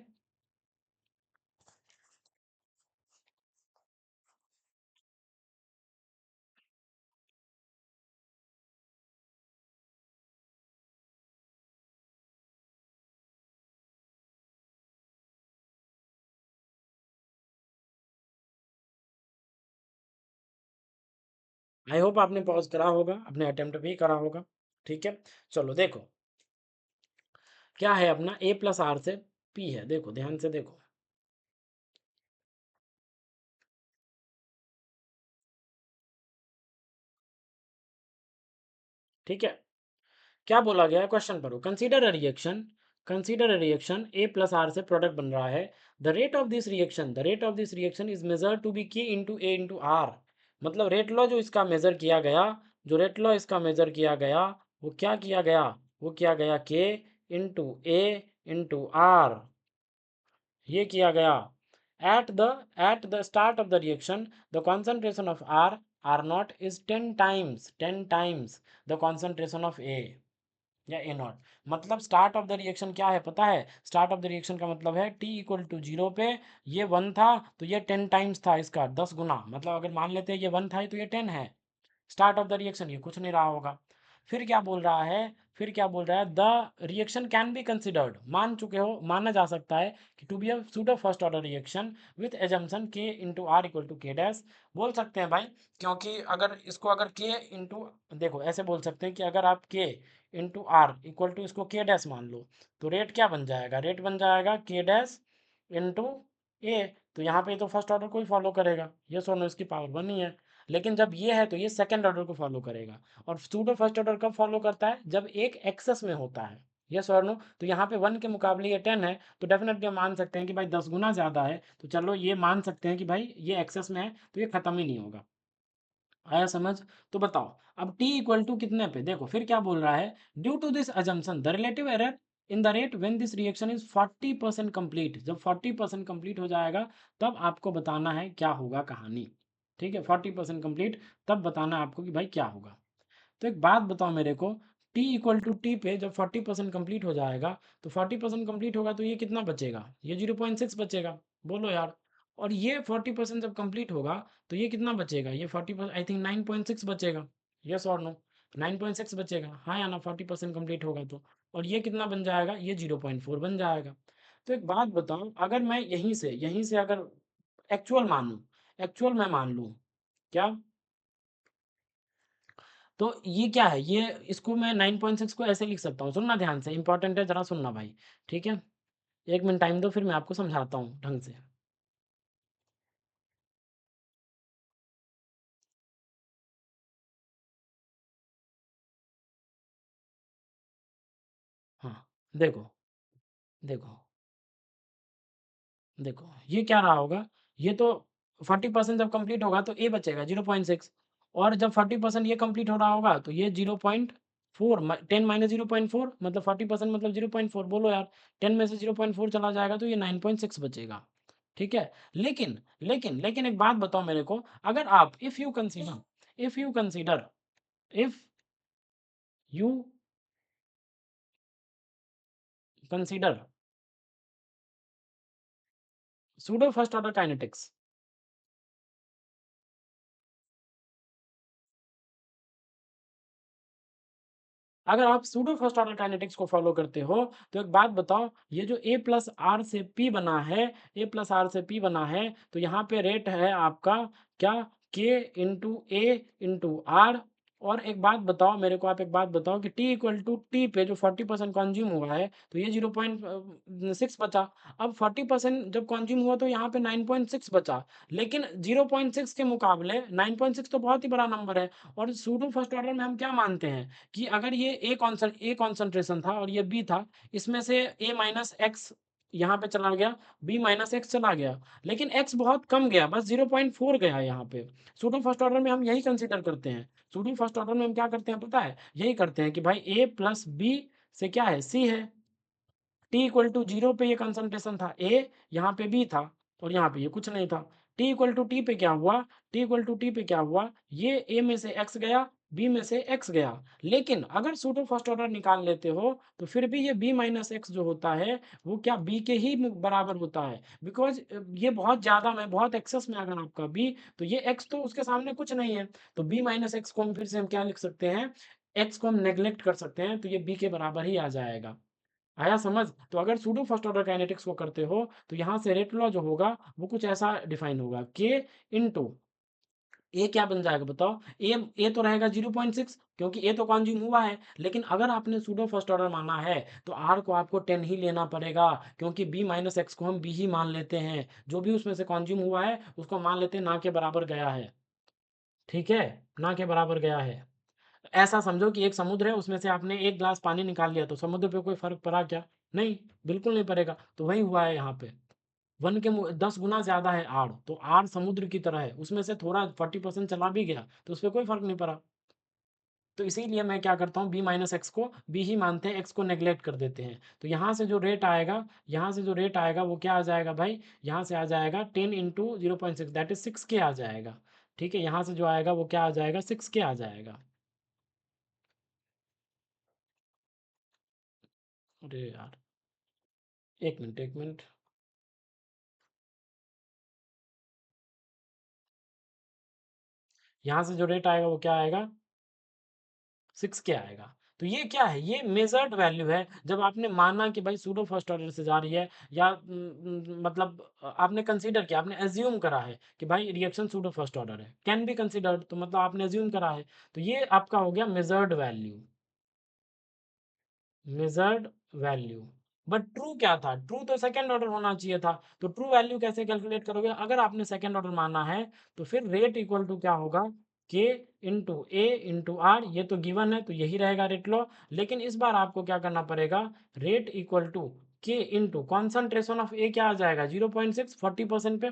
I hope आपने पॉज करा होगा, अपने अटेम्प्ट भी करा होगा। ठीक है, चलो देखो क्या है अपना a प्लस आर से p है। देखो ध्यान से देखो। ठीक है, क्या बोला गया है क्वेश्चन पढ़ो। Consider a reaction, consider a reaction a plus R से प्रोडक्ट बन रहा है। The rate of this reaction, the rate of this reaction is measure to be k into a into R. मतलब रेट लॉ जो इसका major किया गया, जो रेट लॉ इसका मेजर किया गया, वो क्या किया गया, वो किया गया k into a into R. ये किया गया। At the start of the reaction, the concentration of R naught is 10 times the concentration of A या A नॉट। मतलब स्टार्ट ऑफ द रिएक्शन क्या है पता है? स्टार्ट ऑफ द रिएक्शन का मतलब है t इक्वल टू 0 पे ये 1 था, तो ये 10 टाइम्स था इसका, 10 गुना। मतलब अगर मान लेते हैं ये 1 था तो ये 10 है। स्टार्ट ऑफ द रिएक्शन ये कुछ नहीं रहा होगा। फिर क्या बोल रहा है, फिर क्या बोल रहा है, the reaction can be considered, मान चुके हो, माना जा सकता है कि to be a pseudo first order reaction with assumption k into R equal to k dash. बोल सकते हैं भाई, क्योंकि अगर इसको अगर के इंटू, देखो ऐसे बोल सकते हैं कि अगर आप के इंटू आर इक्वल टू इसको के डैश मान लो, तो रेट क्या बन जाएगा, रेट बन जाएगा के डैश इंटू ए। तो यहाँ पे तो फर्स्ट ऑर्डर को ही फॉलो करेगा, ये सोनो इसकी पावर 1 ही है। लेकिन जब ये है तो ये सेकंड ऑर्डर को फॉलो करेगा। और सूडो फर्स्ट ऑर्डर कब फॉलो करता है, जब एक एक्सेस में होता है। यस और नो। तो यहाँ पे 1 के मुकाबले ये 10 है, तो डेफिनेटली हम मान सकते हैं कि भाई 10 गुना ज़्यादा है। तो चलो ये मान सकते हैं कि भाई ये एक्सेस में है, तो ये खत्म ही नहीं होगा। आया समझ? तो बताओ अब t इक्वल टू कितने पे, देखो फिर क्या बोल रहा है, due to this assumption the relative error in the rate when this reaction is 40% complete. जब 40% कंप्लीट हो जाएगा तब आपको बताना है क्या होगा कहानी। ठीक है, 40% कंप्लीट, तब बताना है आपको कि भाई क्या होगा। तो एक बात बताओ मेरे को, t इक्वल टू टी पे जब 40% कंप्लीट हो जाएगा, तो 40% कंप्लीट होगा तो ये कितना बचेगा, ये 0.6 बचेगा। बोलो यार। और ये 40% जब कंप्लीट होगा तो ये कितना बचेगा, ये 40%, आई थिंक 9.6 बचेगा। यस और नो, 9.6 बचेगा, हाँ या ना, 40% कंप्लीट होगा तो। और ये कितना बन जाएगा, ये 0.4 बन जाएगा। तो एक बात बताओ, अगर मैं यहीं से अगर एक्चुअल मानूं, एक्चुअल मैं मान लूँ क्या, तो ये क्या है, ये इसको मैं 9.6 को ऐसे लिख सकता हूँ। सुनना ध्यान से, इंपॉर्टेंट है, जरा सुनना भाई। ठीक है, 1 मिनट टाइम दो, फिर मैं आपको समझाता हूँ ढंग से। हाँ, देखो देखो देखो ये क्या रहा होगा, ये तो 40% जब कंप्लीट होगा तो ए बचेगा 0.6। और जब 40% ये कंप्लीट हो रहा होगा तो ये 0.4, 10 - 0.4 मतलब 40% मतलब 0.4। बोलो यार, 10 में से 0.4 चला जाएगा तो ये 9.6 बचेगा। ठीक है, लेकिन एक बात बताओ मेरे को, अगर आप if you consider pseudo first order kinetics, अगर आप सूडो फर्स्ट ऑर्डर काइनेटिक्स को फॉलो करते हो, तो एक बात बताओ, ये जो ए प्लस आर से पी बना है, ए प्लस आर से पी बना है, तो यहाँ पे रेट है आपका क्या, के इंटू ए इंटू आर। और एक बात बताओ मेरे को, आप एक बात बताओ कि t इक्वल टू टी पे जो 40% कंज्यूम हुआ है तो ये 0.6 बचा। अब 40% जब कंज्यूम हुआ तो यहाँ पे 9.6 बचा, लेकिन 0.6 के मुकाबले 9.6 तो बहुत ही बड़ा नंबर है। और सूडो फर्स्ट ऑर्डर में हम क्या मानते हैं कि अगर ये ए कॉन्सेंट्रेशन था और ये बी था, इसमें से ए माइनस एक्स यहाँ पे चला गया, बी माइनस एक्स चला गया, लेकिन एक्स बहुत कम गया, बस 0.4 गया यहाँ पे। सूडो फर्स्ट ऑर्डर में हम यही कंसिडर करते हैं। सूडो फर्स्ट ऑर्डर में हम क्या करते हैं पता है, यही करते हैं कि भाई ए प्लस बी से क्या है, सी है। टी इक्वल टू जीरो पे ये कंसंट्रेशन था ए, यहाँ पे बी था, और यहाँ पे ये कुछ नहीं था। टी इक्वल टू टी पे क्या हुआ, टी इक्वल टू टी पे क्या हुआ, ये ए में से एक्स गया, बी में से एक्स गया। लेकिन अगर सूडो फर्स्ट ऑर्डर निकाल लेते हो तो फिर भी ये बी माइनस एक्स जो होता है वो क्या बी के ही बराबर होता है, बिकॉज ये बहुत ज़्यादा में, बहुत एक्सेस में अगर आपका बी, तो ये एक्स तो उसके सामने कुछ नहीं है। तो बी माइनस एक्स को हम फिर से हम क्या लिख सकते हैं, एक्स को हम नेग्लेक्ट कर सकते हैं, तो ये बी के बराबर ही आ जाएगा। आया समझ? तो अगर सूडो फर्स्ट ऑर्डर काइनेटिक्स को करते हो तो यहाँ से रेट लॉ जो होगा वो कुछ ऐसा डिफाइन होगा, के इंटू ए क्या बन जाएगा बताओ, ए तो रहेगा 0.6 क्योंकि ए तो कंज्यूम हुआ है, लेकिन अगर आपने सूडो फर्स्ट ऑर्डर माना है तो आर को आपको 10 ही लेना पड़ेगा, क्योंकि बी माइनस एक्स को हम बी ही मान लेते हैं, जो भी उसमें से कंज्यूम हुआ है उसको मान लेते हैं ना के बराबर गया है। ठीक है, ना के बराबर गया है। ऐसा समझो कि एक समुद्र है, उसमें से आपने एक ग्लास पानी निकाल लिया तो समुद्र पे कोई फर्क पड़ा क्या? नहीं, बिल्कुल नहीं पड़ेगा। तो वही हुआ है यहाँ पे, वन के 10 गुना ज्यादा है आड़, तो आड़ समुद्र की तरह है, उसमें से थोड़ा 40% चला भी गया तो उस पर कोई फर्क नहीं पड़ा। तो इसीलिए मैं क्या करता हूँ, बी माइनस एक्स को बी ही मानते हैं, एक्स को नेग्लेक्ट कर देते हैं। तो यहाँ से जो रेट आएगा, यहाँ से जो रेट आएगा वो क्या आ जाएगा भाई, यहाँ से आ जाएगा 10 × 0.6 दैट इज 6 के आ जाएगा। ठीक है, यहाँ से जो आएगा वो क्या आ जाएगा, 6 के आ जाएगा। अरे यार, एक मिनट एक मिनट, यहाँ से जो रेट आएगा वो क्या आएगा, 6 के आएगा। तो ये क्या है, ये मेजर्ड वैल्यू है। जब आपने माना कि भाई सूडो फर्स्ट ऑर्डर से जा रही है, या मतलब आपने कंसीडर किया, आपने एज्यूम करा है कि भाई रिएक्शन सूडो फर्स्ट ऑर्डर है, कैन बी कंसीडर्ड, तो मतलब आपने एज्यूम करा है, तो ये आपका हो गया measured value, measured value. But true क्या था, ट्रू तो सेकंड ऑर्डर होना चाहिए था। तो ट्रू वैल्यू कैसे कैलकुलेट करोगे, अगर आपने सेकंड ऑर्डर माना है तो फिर रेट इक्वल टू क्या होगा, के इंटू ए इंटू आर, ये तो गिवन है तो यही रहेगा रेट लॉ। लेकिन इस बार आपको क्या करना पड़ेगा, rate equal to k into concentration of ए क्या आ जाएगा, 0.6, 40% पे,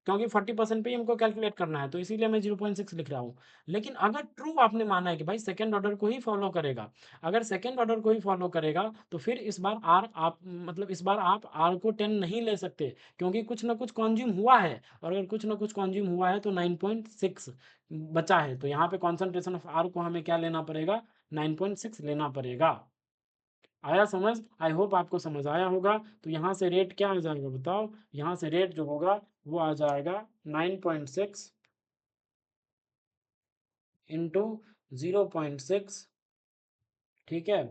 क्योंकि 40% पे ही हमको कैलकुलेट करना है तो इसीलिए मैं 0.6 लिख रहा हूँ। लेकिन अगर ट्रू आपने माना है कि भाई सेकंड ऑर्डर को ही फॉलो करेगा, अगर सेकेंड ऑर्डर को ही फॉलो करेगा तो फिर इस बार आर आप, मतलब इस बार आप आर को 10 नहीं ले सकते, क्योंकि कुछ ना कुछ कॉन्ज्यूम हुआ है, और अगर कुछ ना कुछ कॉन्ज्यूम हुआ है तो 9.6 बचा है, तो यहाँ पे कॉन्सेंट्रेशन ऑफ आर को हमें क्या लेना पड़ेगा, 9.6 लेना पड़ेगा। आया समझ? आई होप आपको समझ आया होगा। तो यहाँ से रेट क्या आ जाएगा बताओ, यहाँ से रेट जो होगा वो आ जाएगा 9.6 इंटू 0.6। ठीक है,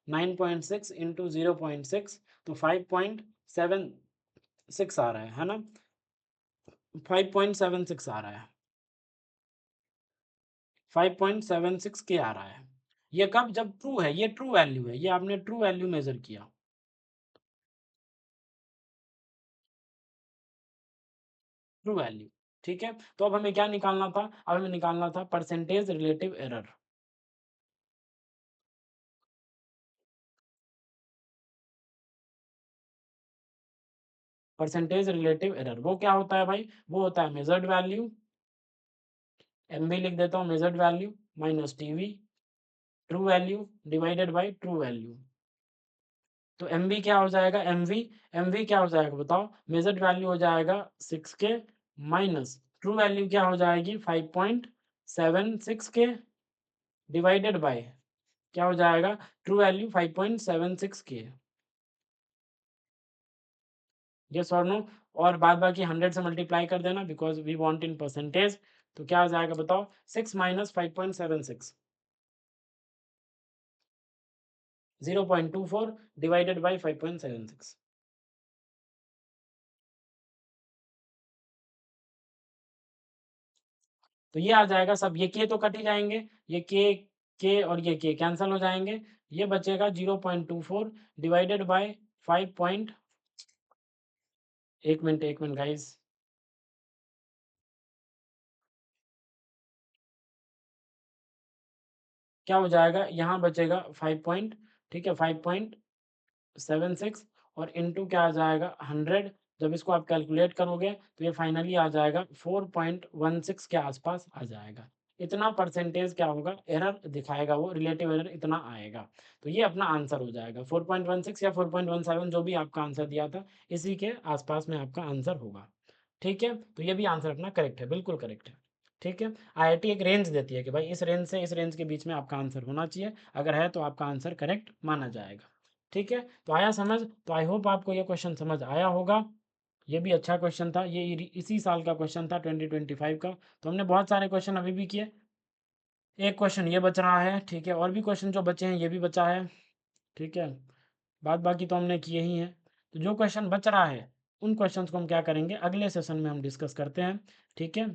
9.6 इंटू 0.6, तो 5.76 आ रहा है ना, 5.76 आ रहा है, 5.76 के आ रहा है। ये कब, जब ट्रू है, ये ट्रू वैल्यू है, ये आपने ट्रू वैल्यू मेजर किया, ट्रू वैल्यू। ठीक है, तो अब हमें क्या निकालना था, अब हमें निकालना था percentage relative error. Percentage relative error वो क्या होता है भाई, वो होता है मेजर्ड वैल्यू, एम भी लिख देता हूँ, measured value minus TV, true value divided by true value. तो एम वी क्या हो जाएगा, एम वी क्या हो जाएगा बताओ, मेजर्ड वैल्यू हो जाएगा 6 के, माइनस ट्रू वैल्यू क्या हो जाएगी 5.76 के, डिवाइडेड बाय क्या हो जाएगा, ट्रू वैल्यू 5.76 के। यस और नो? और बाद बाकी 100 से मल्टीप्लाई कर देना, because we want in percentage. तो क्या आ जाएगा बताओ, 6 माइनस 5.76, 0.24 डिवाइडेड बाई 5.76। तो ये आ जाएगा सब, ये के तो कट ही जाएंगे, ये के और ये के कैंसिल हो जाएंगे, ये बचेगा 0.24 डिवाइडेड बाय 5 पॉइंट, एक मिनट गाइस, क्या हो जाएगा, यहाँ बचेगा 5 पॉइंट, ठीक है 5.76 और इनटू क्या आ जाएगा 100, जब इसको आप कैलकुलेट करोगे तो ये फाइनली आ जाएगा 4.16 के आसपास आ जाएगा। इतना परसेंटेज क्या होगा, एरर दिखाएगा वो, रिलेटिव एरर इतना आएगा। तो ये अपना आंसर हो जाएगा 4.16 या 4.17, जो भी आपका आंसर दिया था इसी के आसपास में आपका आंसर होगा। ठीक है, तो ये भी आंसर अपना करेक्ट है, बिल्कुल करेक्ट है। ठीक है, आईआईटी एक रेंज देती है कि भाई इस रेंज से इस रेंज के बीच में आपका आंसर होना चाहिए, अगर है तो आपका आंसर करेक्ट माना जाएगा। ठीक है, तो आया समझ, तो आई होप आपको ये क्वेश्चन समझ आया होगा। ये भी अच्छा क्वेश्चन था, ये इसी साल का क्वेश्चन था 2025 का। तो हमने बहुत सारे क्वेश्चन अभी भी किए, एक क्वेश्चन ये बच रहा है, ठीक है, और भी क्वेश्चन जो बचे हैं ये भी बचा है। ठीक है, बाद बाकी तो हमने किए ही हैं। तो जो क्वेश्चन बच रहा है उन क्वेश्चंस को हम क्या करेंगे, अगले सेशन में हम डिस्कस करते हैं। ठीक है,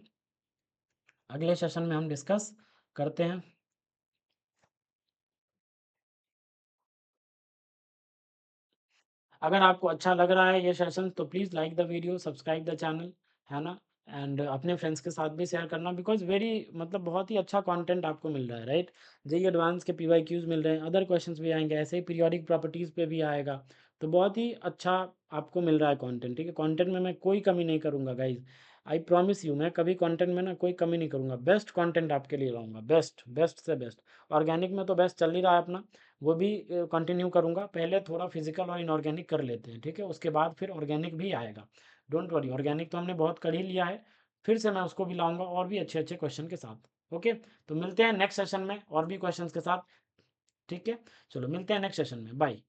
अगले सेशन में हम डिस्कस करते हैं। अगर आपको अच्छा लग रहा है ये सेशन तो please like the video, subscribe the channel, है ना? एंड अपने फ्रेंड्स के साथ भी शेयर करना, बिकॉज़ वेरी मतलब बहुत ही अच्छा कंटेंट आपको मिल रहा है, राइट? जेईई एडवांस के पीवाईक्यूज़ मिल रहे हैं, अदर क्वेश्चंस भी आएँगे, ऐसे ही पीरियोडिक प्रॉपर्टीज़ पे भी आएगा। तो बहुत ही अच्छा आपको मिल रहा है कंटेंट, ठीक है? कंटेंट में मैं कोई कमी नहीं करूँगा गाइज़। आई प्रॉमिस यू, मैं कभी कंटेंट में ना कोई कमी नहीं करूँगा। बेस्ट कंटेंट आपके लिए लाऊँगा, बेस्ट, बेस्ट से बेस्ट। ऑर्गेनिक में तो बेस्ट चल ही रहा है अपना, वो भी कंटिन्यू करूँगा। पहले थोड़ा फिजिकल और इनऑर्गेनिक कर लेते हैं, ठीक है? उसके बाद फिर ऑर्गेनिक भी आएगा। डोंट वरी, ऑर्गेनिक तो हमने बहुत कर ही लिया है, फिर से मैं उसको भी लाऊंगा और भी अच्छे अच्छे क्वेश्चन के साथ। ओके, तो मिलते हैं नेक्स्ट सेशन में और भी क्वेश्चंस के साथ। ठीक है, चलो मिलते हैं नेक्स्ट सेशन में, बाय।